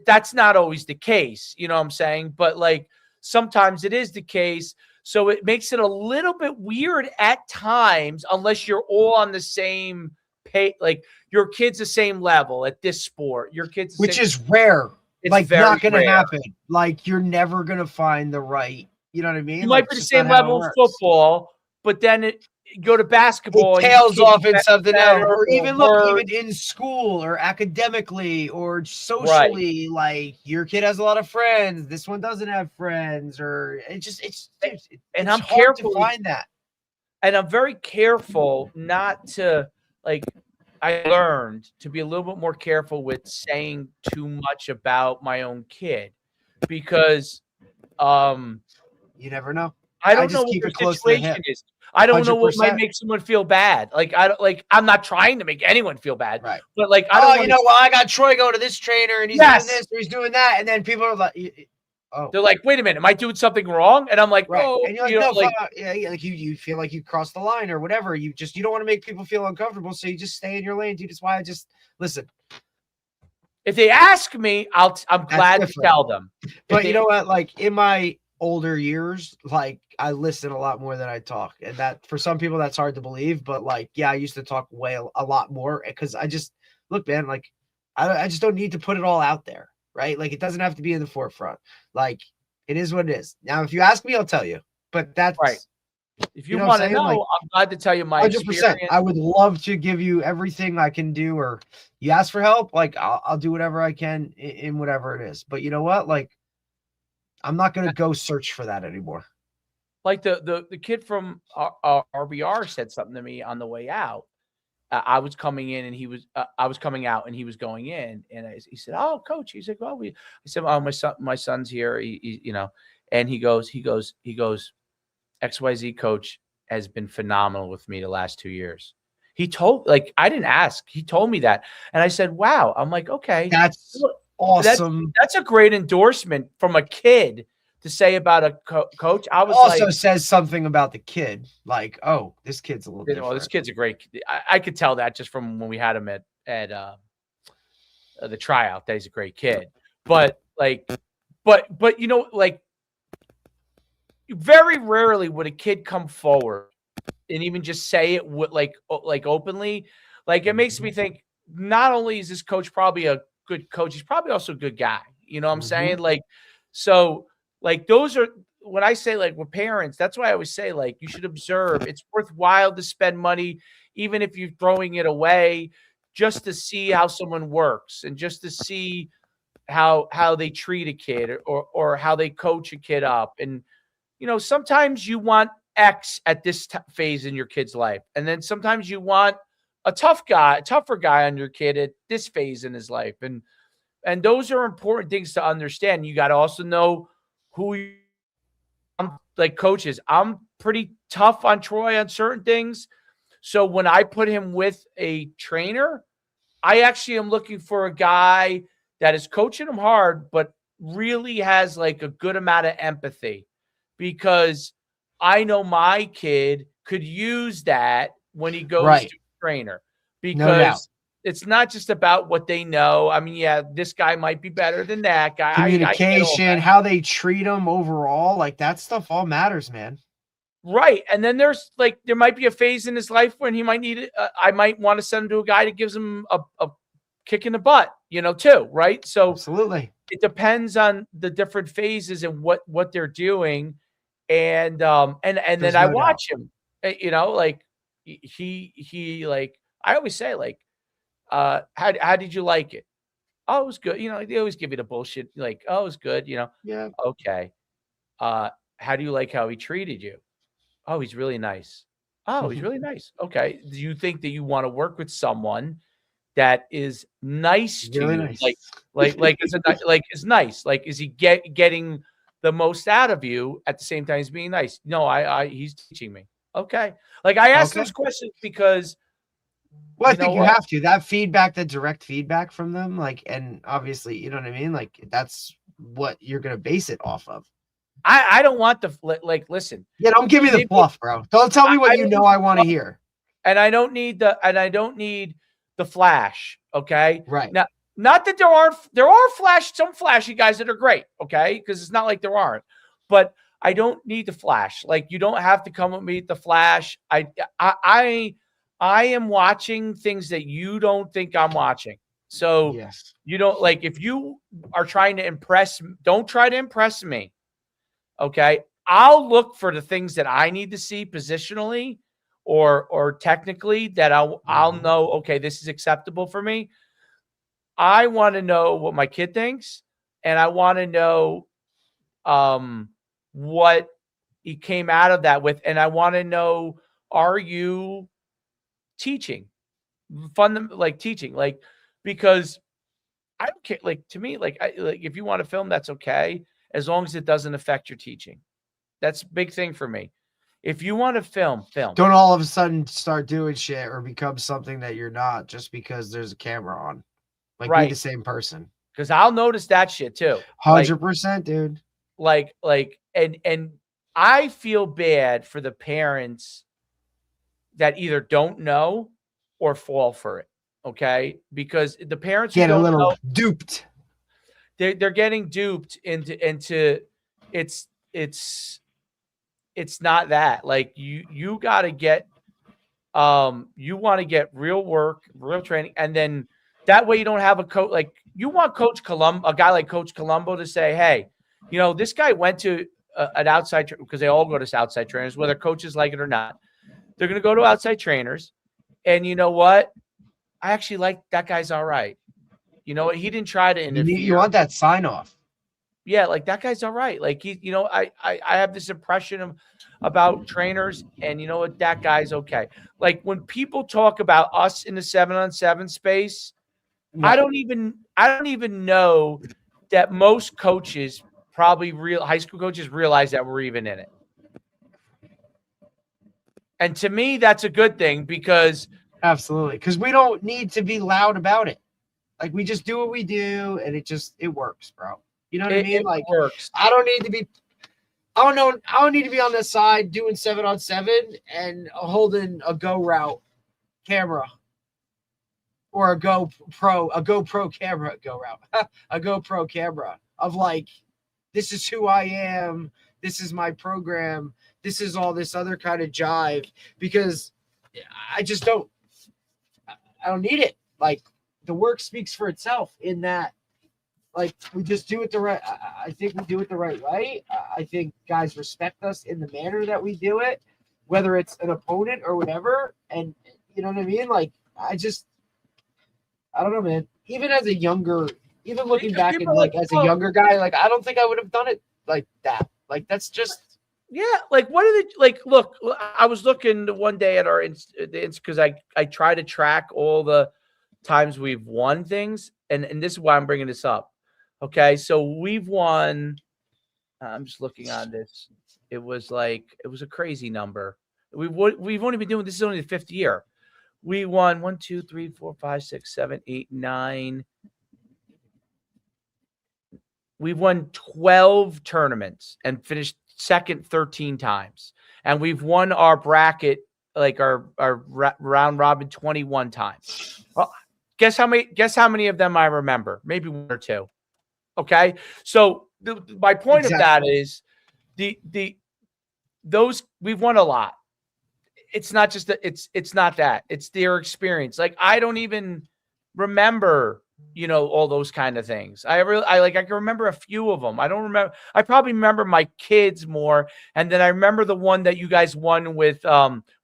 that's not always the case, you know what I'm saying? But like sometimes it is the case. So it makes it a little bit weird at times, unless you're all on the same pay, like your kid's the same level at this sport. Your kid's which is rare. It's like very not going to rare. happen. Like you're never going to find the right. You know what I mean? You like, might be the same level of football, but then go to basketball. It tails off in something else, better, or even worse. even in school or academically or socially. Right. Like your kid has a lot of friends, this one doesn't have friends, or it's I'm hard careful to find that. And I'm very careful not to like. I learned to be a little bit more careful with saying too much about my own kid because you never know. I don't know what their situation is. I don't know what might make someone feel bad. Like I'm not trying to make anyone feel bad. Right. But like I don't well, I got Troy going to this trainer and he's doing this or he's doing that. And then people are like, oh. They're like, wait a minute, am I doing something wrong? And I'm like, right. oh, and you're like, no, like you feel like you crossed the line or whatever. You don't want to make people feel uncomfortable. So you just stay in your lane, dude. That's why I just listen. If they ask me, I'm glad to tell them. But you know what? Like in my older years, like I listen a lot more than I talk, and that for some people that's hard to believe. But like, yeah, I used to talk a lot more because I just look, man. Like I just don't need to put it all out there, right? Like it doesn't have to be in the forefront. Like it is what it is. Now, if you ask me, I'll tell you. But that's right. If you want to know, like, I'm glad to tell you my 100%. Experience. I would love to give you everything I can do, or you ask for help, like I'll do whatever I can in whatever it is. But you know what? Like I'm not going to go search for that anymore. Like the kid from RBR said something to me on the way out. I was coming in and I was coming out and he was going in, and he said, "Oh, coach," he's like, "Oh, I said, "Oh, my son's here." He you know, and he goes, XYZ coach has been phenomenal with me the last 2 years. He told, like, I didn't ask. He told me that. And I said, wow. I'm like, okay. That's awesome. That's a great endorsement from a kid to say about a coach. I was also says something about the kid. Like, oh, this kid's a little different. Well, this kid's a great kid. I could tell that just from when we had him at the tryout that he's a great kid. But like, but you know, like, very rarely would a kid come forward and even just say it like openly. Like it makes me think not only is this coach probably a good coach, he's probably also a good guy. You know what I'm saying? Like, so like those are when I say like with parents, that's why I always say like you should observe. It's worthwhile to spend money, even if you're throwing it away, just to see how someone works and just to see how they treat a kid or how they coach a kid up. And you know, sometimes you want X at this phase in your kid's life. And then sometimes you want a tougher guy on your kid at this phase in his life. And those are important things to understand. You got to also know who I'm like coaches. I'm pretty tough on Troy on certain things. So when I put him with a trainer, I actually am looking for a guy that is coaching him hard, but really has like a good amount of empathy. Because I know my kid could use that when he goes to a trainer, because it's not just about what they know. I mean, yeah, this guy might be better than that guy. Communication, how they treat them overall, like that stuff all matters, man. Right. And then there might be a phase in his life when he might need it. I might want to send him to a guy that gives him a kick in the butt, you know, too. Right. So absolutely. It depends on the different phases and what they're doing. And then I watch him, you know, like he like, I always say like, how did you like it? Oh, it was good. You know, they always give you the bullshit. Like, oh, it was good. You know? Yeah. Okay. how do you like how he treated you? Oh, he's really nice. Oh, he's really nice. Okay. Do you think that you want to work with someone that is nice to Really you? nice. Is nice. Like, is he getting the most out of you at the same time as being nice? No, he's teaching me. Okay. Like, I ask those questions because well, I think you have to. That feedback, that direct feedback from them, like, and obviously, you know what I mean? Like, that's what you're gonna base it off of. I don't want the listen. Yeah, don't give me the fluff, bro. Don't tell me what I want to hear. And I don't need the flash. Okay. Right. Now, not that there are some flashy guys that are great. Okay. Because it's not like there aren't, but I don't need the flash. Like, you don't have to come with me at the flash. I am watching things that you don't think I'm watching. So yes, you don't, like, if you are trying to impress, don't try to impress me. Okay. I'll look for the things that I need to see positionally or technically that I'll know, okay, this is acceptable for me. I want to know what my kid thinks, and I want to know what he came out of that with, and I want to know, are you teaching? Teaching, like, because I don't care. Like, to me, like, if you want to film, that's okay, as long as it doesn't affect your teaching. That's a big thing for me. If you want to film. Don't all of a sudden start doing shit or become something that you're not just because there's a camera on. Like, right. Be the same person. Because I'll notice that shit too. 100%, dude. And I feel bad for the parents that either don't know or fall for it. Okay, because the parents get a little duped. They're getting duped into it's not that. Like, you got to get you want to get real work, real training, and then that way you don't have a coach. Like, you want a guy like Coach Colombo to say, hey, this guy went to an outside, because they all go to outside trainers, whether coaches like it or not. They're going to go to outside trainers, and you know what? I actually like that guy's all right. You know what? He didn't try to interfere. You want that sign off. Yeah, like, that guy's all right. Like, I have this impression about trainers, and you know what? That guy's okay. Like, when people talk about us in the 7-on-7 space, no. I don't even know that most coaches, probably real high school coaches, realize that we're even in it. And to me, that's a good thing, because absolutely, because we don't need to be loud about it. Like, we just do what we do, and it works, bro. You know what I mean? Like, works. I don't need to be on the side doing 7-on-7 and holding a Go route camera or a GoPro camera, a GoPro camera of, like, this is who I am. This is my program. This is all this other kind of jive, because I just don't need it. Like, the work speaks for itself in that, like, we just do it the right. I think we do it the right way. I think guys respect us in the manner that we do it, whether it's an opponent or whatever. And you know what I mean? Like, I don't know, man. Even looking back and as a younger guy, like, I don't think I would have done it like that. Like, that's just. Yeah, like, what are they like? Look, I was looking one day at our because I try to track all the times we've won things, and this is why I'm bringing this up. Okay, so we've won. I'm just looking on this. It was a crazy number. We've only been doing this is only the 5th year. We won 1, 2, 3, 4, 5, 6, 7, 8, 9. We've won 12 tournaments and finished second 13 times, and we've won our bracket, like our round robin, 21 times. Well, guess how many of them I remember? Maybe 1 or 2. Okay, so my point of that is those we've won a lot. It's not just that it's not that, it's their experience. Like, I don't even remember all those kind of things. I can remember a few of them. I don't remember. I probably remember my kids more. And then I remember the one that you guys won with,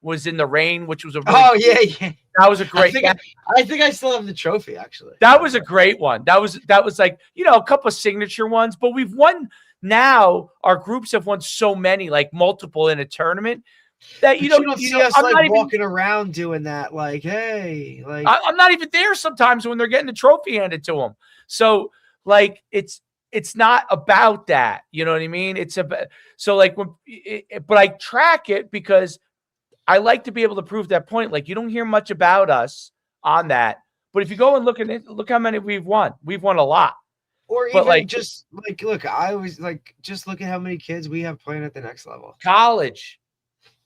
was in the rain, which was a really yeah. That was a great. I think I still have the trophy, actually. That was a great one. That was like, a couple of signature ones, but we've won now our groups have won so many, like multiple in a tournament, that you don't see us I'm like not walking around doing that. Like, hey, like I'm not even there sometimes when they're getting the trophy handed to them. So like it's not about that. You know what I mean? It's about, so like but I track it because I like to be able to prove that point. Like, you don't hear much about us on that, but if you go and look at it, look how many we've won. We've won a lot. or But even like just like look, I always like just look at how many kids we have playing at the next level. College.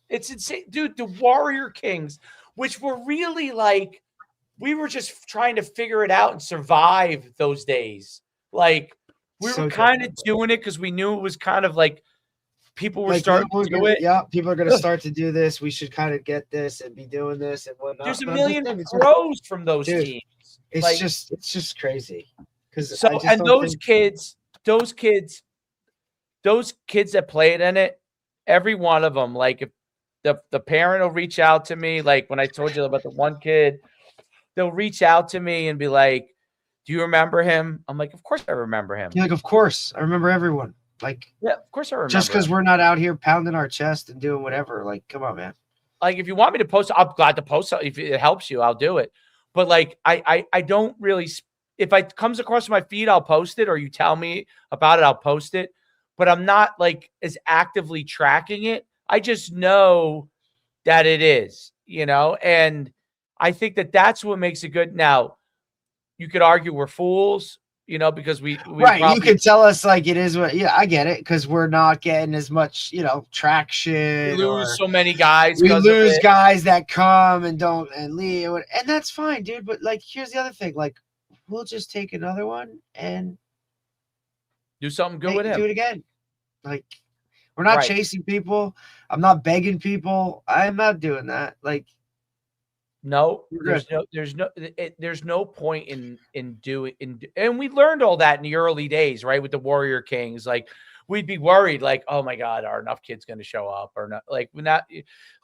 It's insane, dude. The Warrior Kings, which were really like, we were just trying to figure it out and survive those days. Like, we were kind of doing it because we knew it was kind of like people were like starting to do it. Yeah, people are going to start to do this. We should kind of get this and be doing this and whatnot. There's a But million pros from those teams. It's like, just crazy. So, and those kids that played in it, every one of them, like if the parent will reach out to me, like when I told you about the one kid, they'll reach out to me and be like, "Do you remember him?" I'm like, "Of course I remember him." You're like, "Of course, I remember everyone." Like, yeah, of course I remember. Just because we're not out here pounding our chest and doing whatever, like, come on, man. Like, if you want me to post, I'm glad to post. If it helps you, I'll do it. But like, I don't really. If it comes across my feed, I'll post it, or you tell me about it, I'll post it. But I'm not like as actively tracking it. I just know that it is, and I think that that's what makes it good. Now, you could argue we're fools, because we right. Probably, you could tell us like it is what, yeah, I get it. Cause we're not getting as much, traction. We lose so many guys. We lose guys that come and don't and leave. And that's fine, dude. But like, here's the other thing. Like, we'll just take another one and do something good with him. Do it again. Like, we're not chasing people. I'm not begging people. I'm not doing that. Like, no, there's no point in doing, and we learned all that in the early days, right? With the Warrior Kings, like we'd be worried, like, oh my God, are enough kids going to show up or not? Like, we're not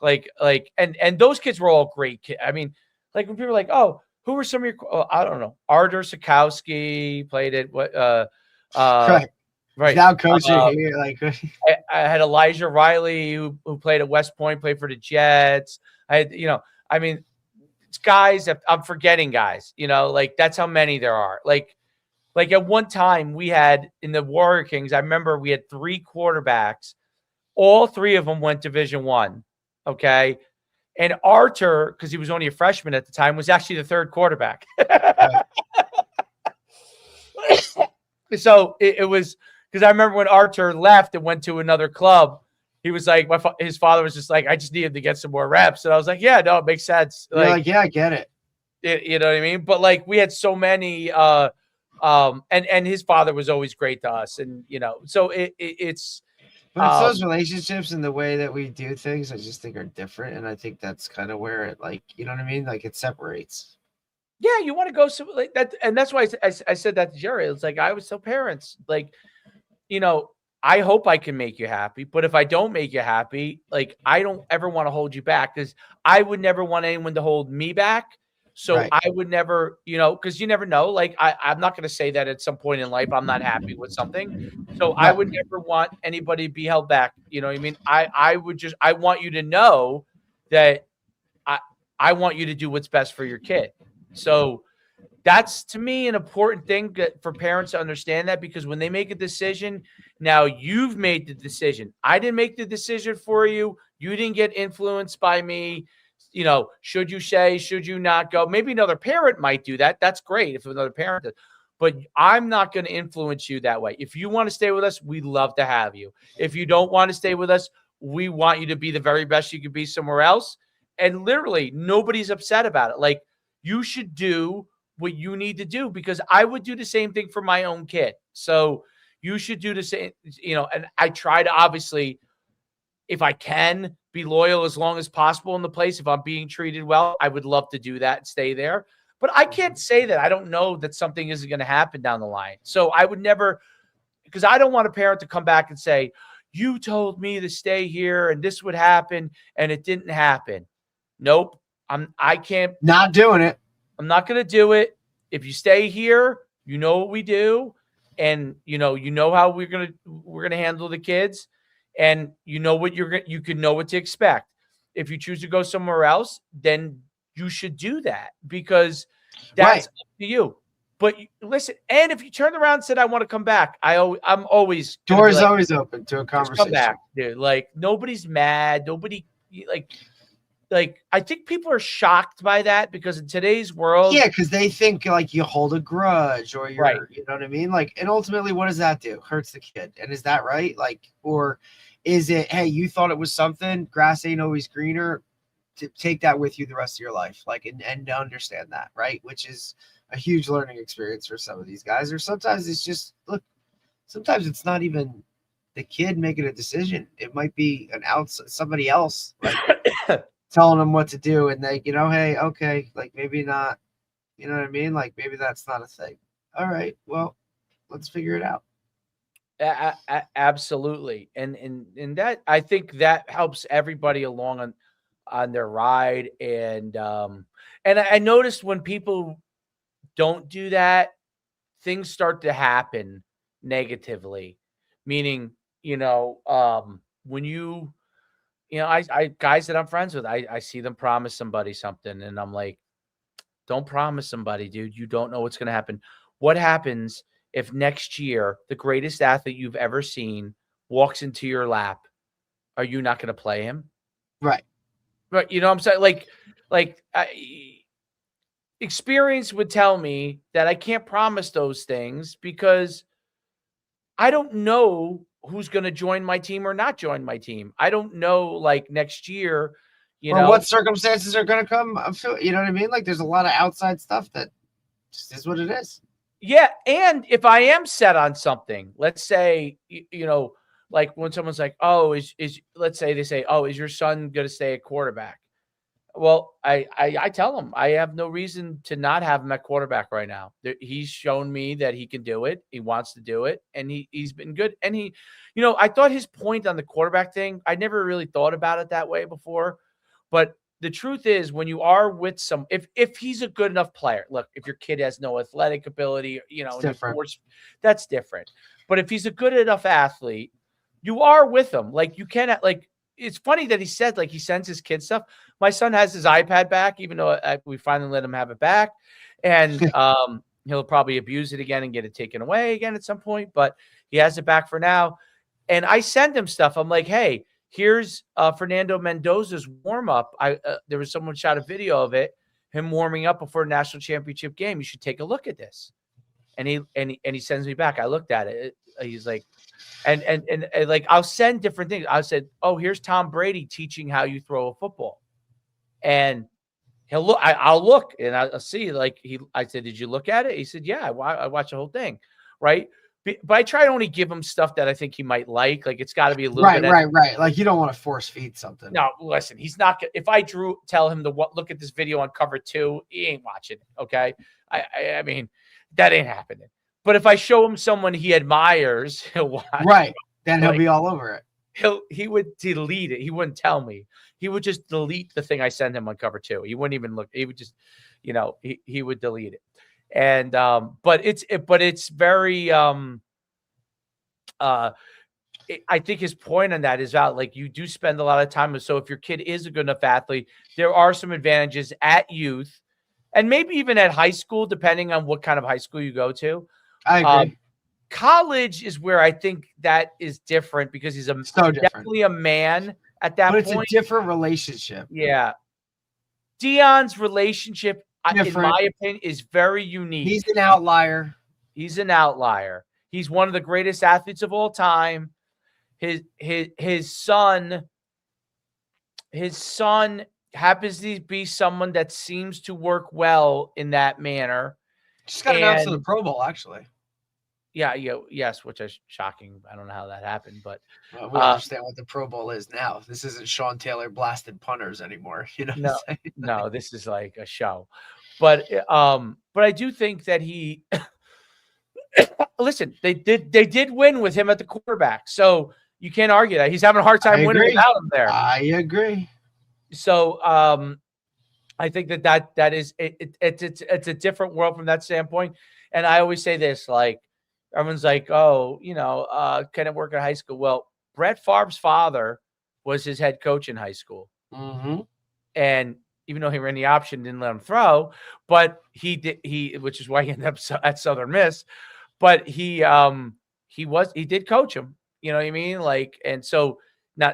and those kids were all great kids. I mean, like when people are like, oh, who were some of your, I don't know, Artur Sikowski played it. Right. Now coaching here, like I had Elijah Riley who played at West Point, played for the Jets. I had, I mean, it's guys that I'm forgetting guys, like that's how many there are. Like at one time we had in the Warrior Kings, I remember we had 3 quarterbacks. All 3 of them went Division I. Okay. And Artur, because he was only a freshman at the time, was actually the 3rd quarterback. So it was, because I remember when Artur left and went to another club, he was like, his father was just like, I just needed to get some more reps. And I was like, yeah, no, it makes sense. Like, yeah, I get it. You know what I mean? But like, we had so many, and his father was always great to us. And, so it's. But it's those relationships and the way that we do things, I just think are different. And I think that's kind of where it, like, you know what I mean? Like, it separates. Yeah, you want to go so like that. And that's why I said that to Jerry. It's like, I was tell parents, like, I hope I can make you happy, but if I don't make you happy, like, I don't ever want to hold you back, because I would never want anyone to hold me back. So I would never, because you never know. Like, I'm not going to say that at some point in life I'm not happy with something. So I would never want anybody to be held back. You know what I mean? I want you to know that I want you to do what's best for your kid. So that's, to me, an important thing for parents to understand that, because when they make a decision, now you've made the decision. I didn't make the decision for you. You didn't get influenced by me. Should you say, should you not go? Maybe another parent might do that. That's great if another parent does. But I'm not going to influence you that way. If you want to stay with us, we'd love to have you. If you don't want to stay with us, we want you to be the very best you could be somewhere else. And literally, nobody's upset about it. Like, you should do what you need to do, because I would do the same thing for my own kid. So you should do the same, and I try to, obviously, if I can, be loyal as long as possible in the place. If I'm being treated well, I would love to do that and stay there. But I can't say that I don't know that something isn't going to happen down the line. So I would never, because I don't want a parent to come back and say, you told me to stay here and this would happen and it didn't happen. Nope. I can't. Not doing it. I'm not going to do it. If you stay here, you know what we do. and you know how we're gonna handle the kids, and you know what you can know what to expect. If you choose to go somewhere else, then you should do that, because that's up to you. But listen, and if you turn around and said, I want to come back, I'm always doors always open to a just conversation. come back, dude. Like, nobody's mad. Nobody like I think people are shocked by that, because in today's world, yeah, because they think like you hold a grudge, or you're, right. you know what I mean? Like, and ultimately, what does that do? Hurts the kid. And is that right? Like, or is it, hey, you thought it was something, grass ain't always greener, to take that with you the rest of your life, like, and to understand that, right? Which is a huge learning experience for some of these guys. Or sometimes it's just, look, sometimes it's not even the kid making a decision. It might be somebody else, like, telling them what to do, and they, hey, okay, like, maybe not, you know what I mean? Like, maybe that's not a thing. All right, well, let's figure it out. Absolutely. And that, I think that helps everybody along on their ride. And I noticed when people don't do that, things start to happen negatively. Meaning, when I guys that I'm friends with, I see them promise somebody something, and I'm like, don't promise somebody, dude. You don't know what's going to happen. What happens if next year the greatest athlete you've ever seen walks into your lap? Are you not going to play him? Right. Right. You know what I'm saying? Like experience would tell me that I can't promise those things, because I don't know who's going to join my team or not join my team. I don't know, like, next year, or what circumstances are going to come. You know what I mean? Like, there's a lot of outside stuff that just is what it is. Yeah, and if I am set on something, let's say, like when someone's like, "Oh, let's say they say, "Oh, is your son going to stay at quarterback?" Well, I tell them I have no reason to not have him at quarterback right now. He's shown me that he can do it. He wants to do it, and he's been good. And I thought his point on the quarterback thing, I never really thought about it that way before, but the truth is, when you are with if he's a good enough player, look, if your kid has no athletic ability, that's different. But if he's a good enough athlete, you are with him. Like, you cannot, like, it's funny that he said, like, he sends his kid stuff. My son has his iPad back, even though we finally let him have it back. And he'll probably abuse it again and get it taken away again at some point, but he has it back for now. And I send him stuff. I'm like, hey, here's Fernando Mendoza's warm-up. There was someone shot a video of it, him warming up before a national championship game. You should take a look at this. And he sends me back. I looked at it. He's like, and like, I'll send different things. I said, oh, here's Tom Brady teaching how you throw a football. And he'll look, I'll look and I'll see, like, I said, did you look at it? He said, yeah, I watched the whole thing. Right. But I try to only give him stuff that I think he might like. Like, it's got to be a little bit. Right. Like, you don't want to force feed something. No, listen, he's not. If I tell him to look at this video on cover 2, he ain't watching it. Okay. I mean, that ain't happening. But if I show him someone he admires, he'll watch. Right. Then he'll be all over it. He would delete it. He wouldn't tell me. He would just delete the thing I sent him on cover 2. He wouldn't even look. He would just, he would delete it. And but it's very I think his point on that is out. Like, you do spend a lot of time. So if your kid is a good enough athlete, there are some advantages at youth, and maybe even at high school, depending on what kind of high school you go to. I agree. College is where I think that is different, because he's definitely a man at that point. But it's a different relationship. Yeah. Deion's relationship, in my opinion, is very unique. He's an outlier. He's one of the greatest athletes of all time. His son happens to be someone that seems to work well in that manner. Just got announced to the Pro Bowl, actually. Yeah, yes, which is shocking. I don't know how that happened, but we understand what the Pro Bowl is now. This isn't Sean Taylor blasted punters anymore. No, this is like a show. But I do think that he listen, they did win with him at the quarterback, so you can't argue that. He's having a hard time winning without him there. I agree. So I think that is it's a different world from that standpoint. And I always say this, like, Everyone's like, oh, can it work at high school? Well, Brett Favre's father was his head coach in high school. Mm-hmm. And even though he ran the option, didn't let him throw, but he did, which is why he ended up at Southern Miss. But he did coach him. You know what I mean? Like, and so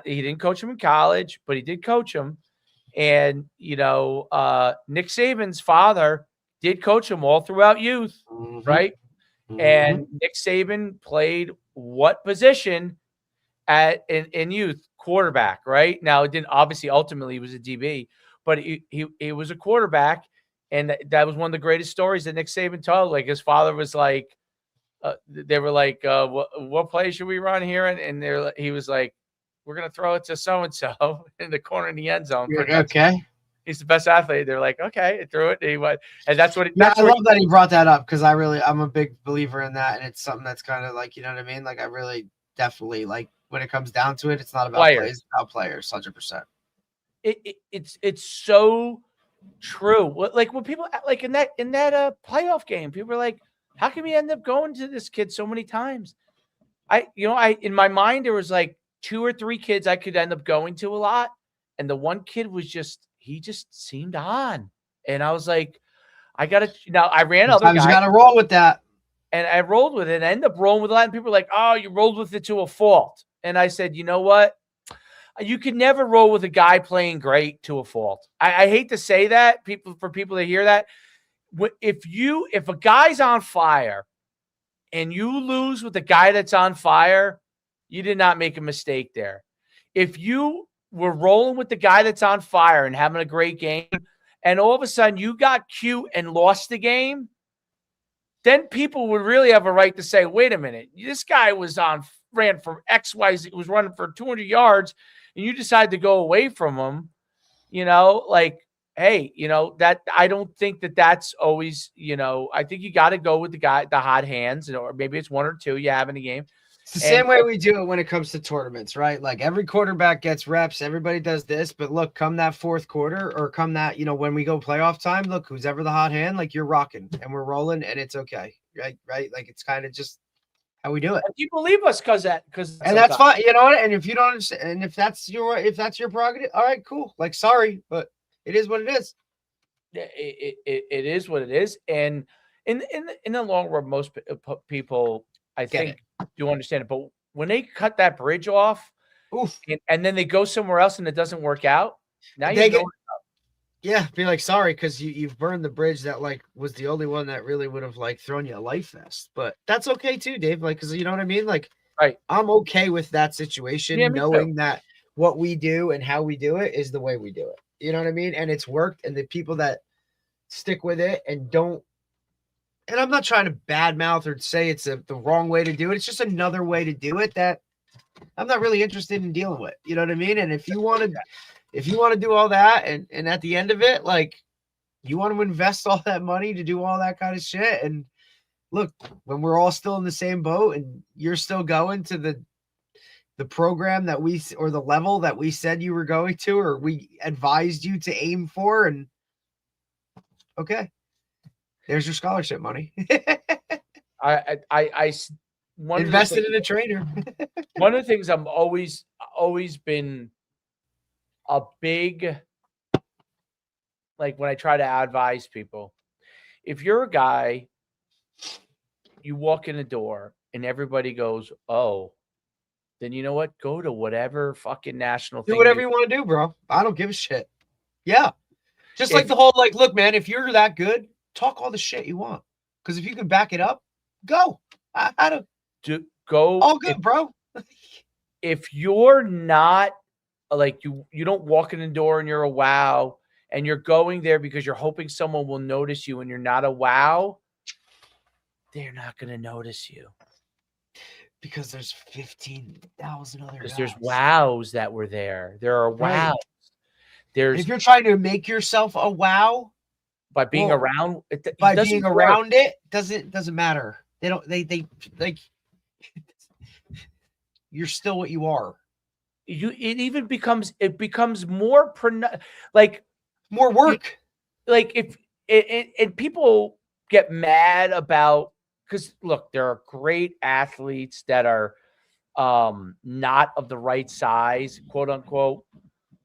he didn't coach him in college, but he did coach him. And, Nick Saban's father did coach him all throughout youth, right? Mm-hmm. And Nick Saban played what position in youth? Quarterback, right? Now, it didn't, obviously, ultimately, he was a DB, but he was a quarterback. And that was one of the greatest stories that Nick Saban told. Like, his father was like, they were like, what play should we run here? And he was like, we're going to throw it to so-and-so in the corner in the end zone. Okay. He's the best athlete. They're like, okay, it threw it. And he went, and that's what. I love that he brought that up because I'm a big believer in that, and it's something that's kind of like, you know what I mean? Like, I really definitely like when it comes down to it, it's not about players, it's about players, 100%. It's so true. Like when people like in that playoff game, people are like, how come you end up going to this kid so many times? I in my mind there was like 2 or 3 kids I could end up going to a lot, and the one kid was he just seemed on, and I was like, I ran other guys. You got to roll with that, and I rolled with it. And I ended up rolling with a lot, and people were like, "Oh, you rolled with it to a fault." And I said, you know what? You can never roll with a guy playing great to a fault. I hate to say that, for people to hear that. If a guy's on fire and you lose with the guy that's on fire, you did not make a mistake there. If you were rolling with the guy that's on fire and having a great game, and all of a sudden you got cute and lost the game, then people would really have a right to say, wait a minute, this guy ran for XYZ, was running for 200 yards, and you decide to go away from him, like, hey, that I don't think that's always, I think you got to go with the hot hands, or maybe it's 1 or 2 you have in a game. It's the same way we do it when it comes to tournaments, right? Like every quarterback gets reps, everybody does this, but look, come that fourth quarter or come that, when we go playoff time, look, who's ever the hot hand, like you're rocking and we're rolling and it's okay. Right. Like it's kind of just how we do it. And people leave us because that's fine. You know what? And if you don't understand, and if that's your prerogative, all right, cool. Like, sorry, but it is what it is. It is what it is. And in the long run, most people, I think, do understand it. But when they cut that bridge off, and then they go somewhere else and it doesn't work out, now be like, sorry, because you've burned the bridge that like was the only one that really would have like thrown you a life vest. But that's okay too, Dave. Like, because you know what I mean? Like, right. I'm okay with that situation, knowing that what we do and how we do it is the way we do it. You know what I mean? And it's worked, and the people that stick with it and don't. And I'm not trying to badmouth or say it's the wrong way to do it. It's just another way to do it that I'm not really interested in dealing with. You know what I mean? And if you want to do all that and at the end of it, like you want to invest all that money to do all that kind of shit. And look, when we're all still in the same boat and you're still going to the program that or the level that we said you were going to, or we advised you to aim for, and okay. There's your scholarship money. I invested in a trainer. One of the things I'm always been a big, like when I try to advise people, if you're a guy, you walk in the door and everybody goes, oh, then you know what? Go to whatever fucking national thing. Do whatever you want to do, bro. I don't give a shit. Yeah. Just like the whole, like, look, man, if you're that good, talk all the shit you want. Because if you can back it up, go. I don't go. All good, bro. If you're not like you don't walk in the door and you're a wow, and you're going there because you're hoping someone will notice you and you're not a wow, they're not going to notice you. Because there's 15,000 other guys. Because there's wows that were there. There are wows. Right. If you're trying to make yourself a wow by being around it, it doesn't matter. They don't they like you're still what you are. It becomes more like more work. Like if and people get mad about because look, there are great athletes that are not of the right size, quote unquote.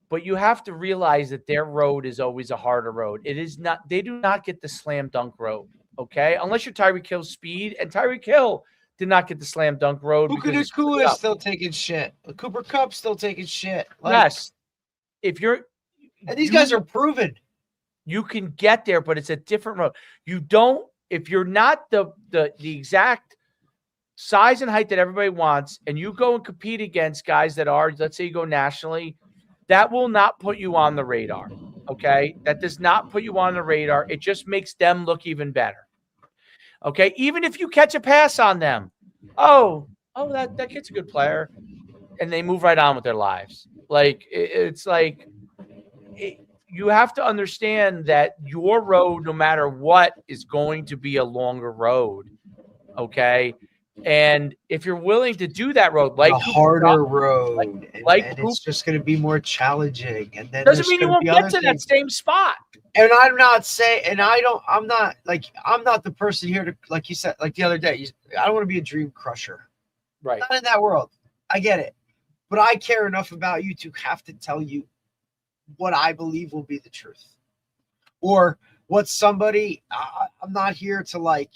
But you have to realize that their road is always a harder road. It is not. They do not get the slam dunk road. Okay, unless you're Tyreek Hill's speed, and Tyreek Hill did not get the slam dunk road. Puka Nacua is still taking shit. Cooper Kupp's still taking shit. Like, yes, if you're, and these guys are proven. You can get there, but it's a different road. You don't. If you're not the exact size and height that everybody wants, and you go and compete against guys that are, let's say you go nationally, that will not put you on the radar, okay? That does not put you on the radar. It just makes them look even better, okay? Even if you catch a pass on them, that kid's a good player, and they move right on with their lives. Like, you have to understand that your road, no matter what, is going to be a longer road, okay? And if you're willing to do that road, like a harder road, and it's just going to be more challenging, and then doesn't mean you won't get to that same spot. And I'm not saying, and I'm not the person here to, like you said, like the other day, I don't want to be a dream crusher, right? Not in that world. I get it, but I care enough about you to have to tell you what I believe will be the truth, or what somebody. I'm not here to like.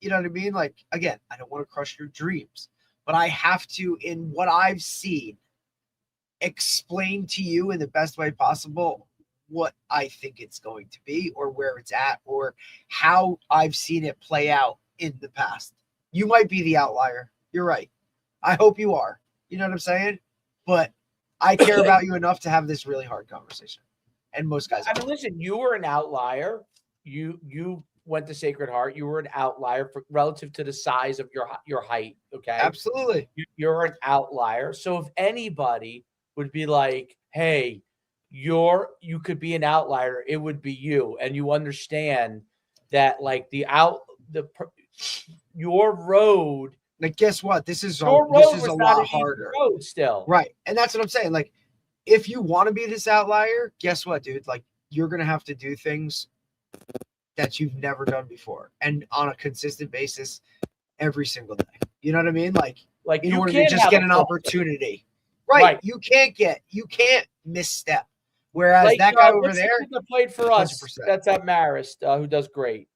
You know what I mean? Like, again, I don't want to crush your dreams, but I have to, in what I've seen, explain to you in the best way possible what I think it's going to be, or where it's at, or how I've seen it play out in the past. You might be the outlier. You're right. I hope you are. You know what I'm saying? But I care about you enough to have this really hard conversation. And most guys. I mean, listen, you were an outlier. You went to Sacred Heart. You were an outlier relative to the size of your height. Okay, absolutely. You're an outlier. So if anybody would be like, "Hey, you could be an outlier," it would be you, and you understand that, like your road. Like, guess what? This is a lot harder. Road still, right? And that's what I'm saying. Like, if you want to be this outlier, guess what, dude? Like, you're gonna have to do things that you've never done before, and on a consistent basis every single day. You know what I mean? Like in order to just get an opportunity. Right. You can't misstep. Whereas like, that guy over there that played for us, 100%. That's at Marist, who does great.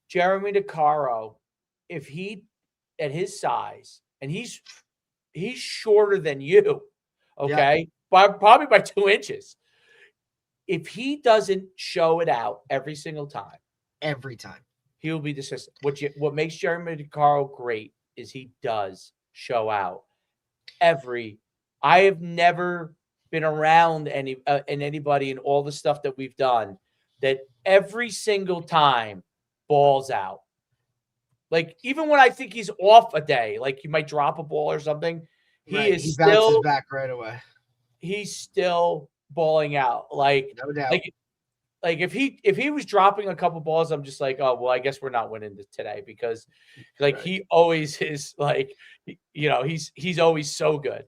Jeremy DeCaro, if he at his size, and he's shorter than you, okay, probably by 2 inches. If he doesn't show it out every single time, he will be dismissed. What makes Jeremy DeCaro great is he does show out I have never been around anybody in all the stuff that we've done that every single time balls out. Like, even when I think he's off a day, like he might drop a ball or something, he bounces back right away. He's still balling out. Like, no doubt. Like if he was dropping a couple balls, I'm just like, oh well, I guess we're not winning this today, because like he always is, like, you know, he's always so good.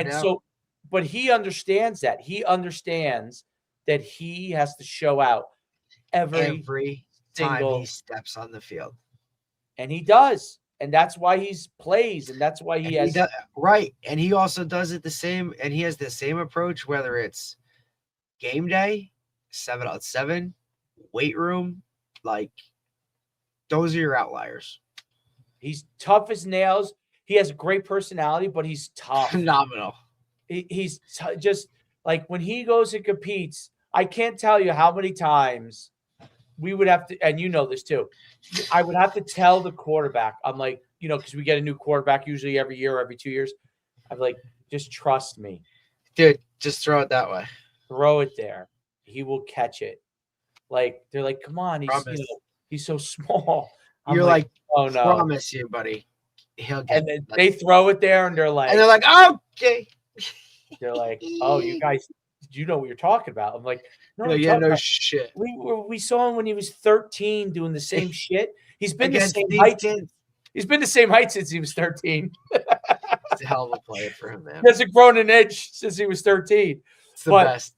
So, but he understands that. He understands that he has to show out every time he steps on the field. And he does. And that's why he's plays, and that's why he has right. And he also does it the same, and he has the same approach, whether it's game day, 7-on-7, weight room. Like, those are your outliers. He's tough as nails. He has a great personality, but he's tough. Phenomenal. He's just like, when he goes and competes, I can't tell you how many times we would have to, and you know this too, I would have to tell the quarterback, I'm like, you know, because we get a new quarterback usually every year or every 2 years. I'm like, just trust me. Dude, just throw it that way. Throw it there. He will catch it. Like, they're like, come on, he's so small. You're like, oh no. Promise you, buddy. He'll get it. And then they throw it there, and they're like, okay. They're like, oh, you guys, you know what you're talking about. I'm like, no, shit. We saw him when he was 13 doing the same shit. He's been the same height. He's been the same height since he was 13. It's a hell of a player for him, man. He hasn't grown an inch since he was 13. It's the best.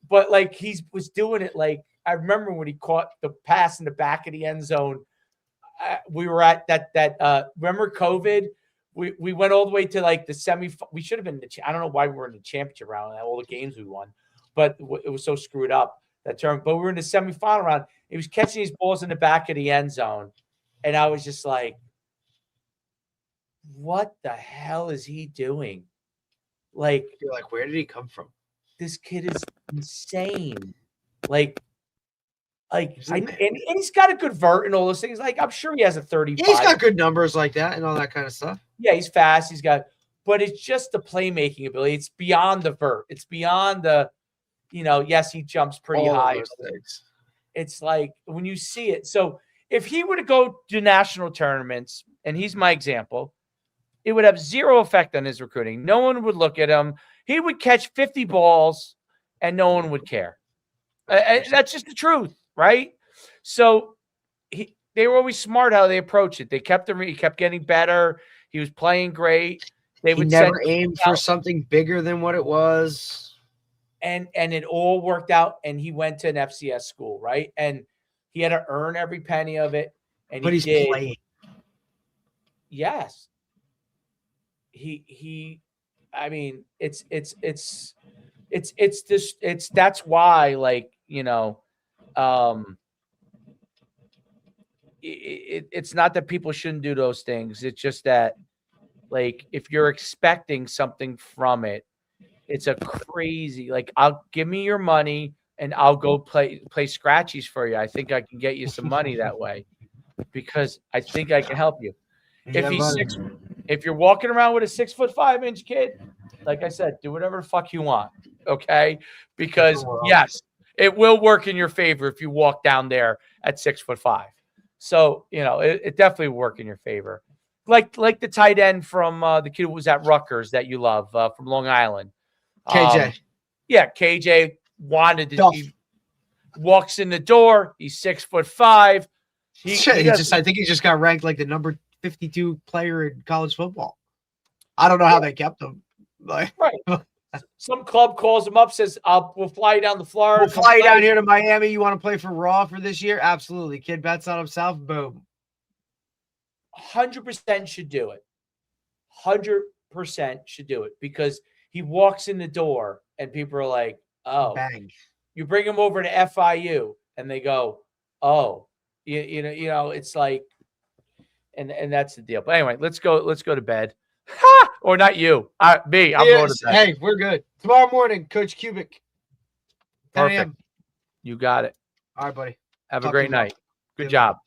But like, he was doing it like, I remember when he caught the pass in the back of the end zone. We were at that remember COVID? We went all the way to like the semi. We should have been. I don't know why we were in the championship round. All the games we won, but it was so screwed up that term. But we were in the semifinal round. He was catching these balls in the back of the end zone, and I was just like, "What the hell is he doing?" Like, you're like, where did he come from? This kid is insane. And he's got a good vert and all those things. Like, I'm sure he has a 35. Yeah, he's got good numbers like that and all that kind of stuff. Yeah, he's fast. But it's just the playmaking ability. It's beyond the vert. It's beyond the, yes, he jumps pretty high. It's like when you see it. So if he were to go to national tournaments, and he's my example, it would have zero effect on his recruiting. No one would look at him. He would catch 50 balls and no one would care. That's just the truth, right? So they were always smart how they approached it. They kept him. He kept getting better. He was playing great. He never aimed for something bigger than what it was. And it all worked out. And he went to an FCS school, right? And he had to earn every penny of it. But he's playing. Yes. I mean, that's why, like, it's not that people shouldn't do those things. It's just that, like, if you're expecting something from it, it's a crazy, like, I'll give me your money and I'll go play scratchies for you. I think I can get you some money that way because I think I can help you. If you're walking around with a 6'5" kid, like I said, do whatever the fuck you want. Okay. Because yes, it will work in your favor if you walk down there at 6'5". So, it definitely will work in your favor. Like the tight end from the kid who was at Rutgers that you love from Long Island. KJ. KJ wanted to. He walks in the door. He's 6'5". I think he just got ranked like the number 52 player in college football. I don't know how they kept him. Like, right. Some club calls him up, says, we'll fly you down to Florida. We'll fly you down here to Miami. You want to play for Raw for this year? Absolutely. Kid bets on himself. Boom. 100% should do it. 100% should do it because he walks in the door and people are like, oh, bang. You bring him over to FIU and they go, oh, it's like, and that's the deal. But anyway, let's go to bed. Or not you. I'm going to bed. Hey, we're good. Tomorrow morning, Coach Cubic. Perfect. You got it. All right, buddy. Have a great night. Good job.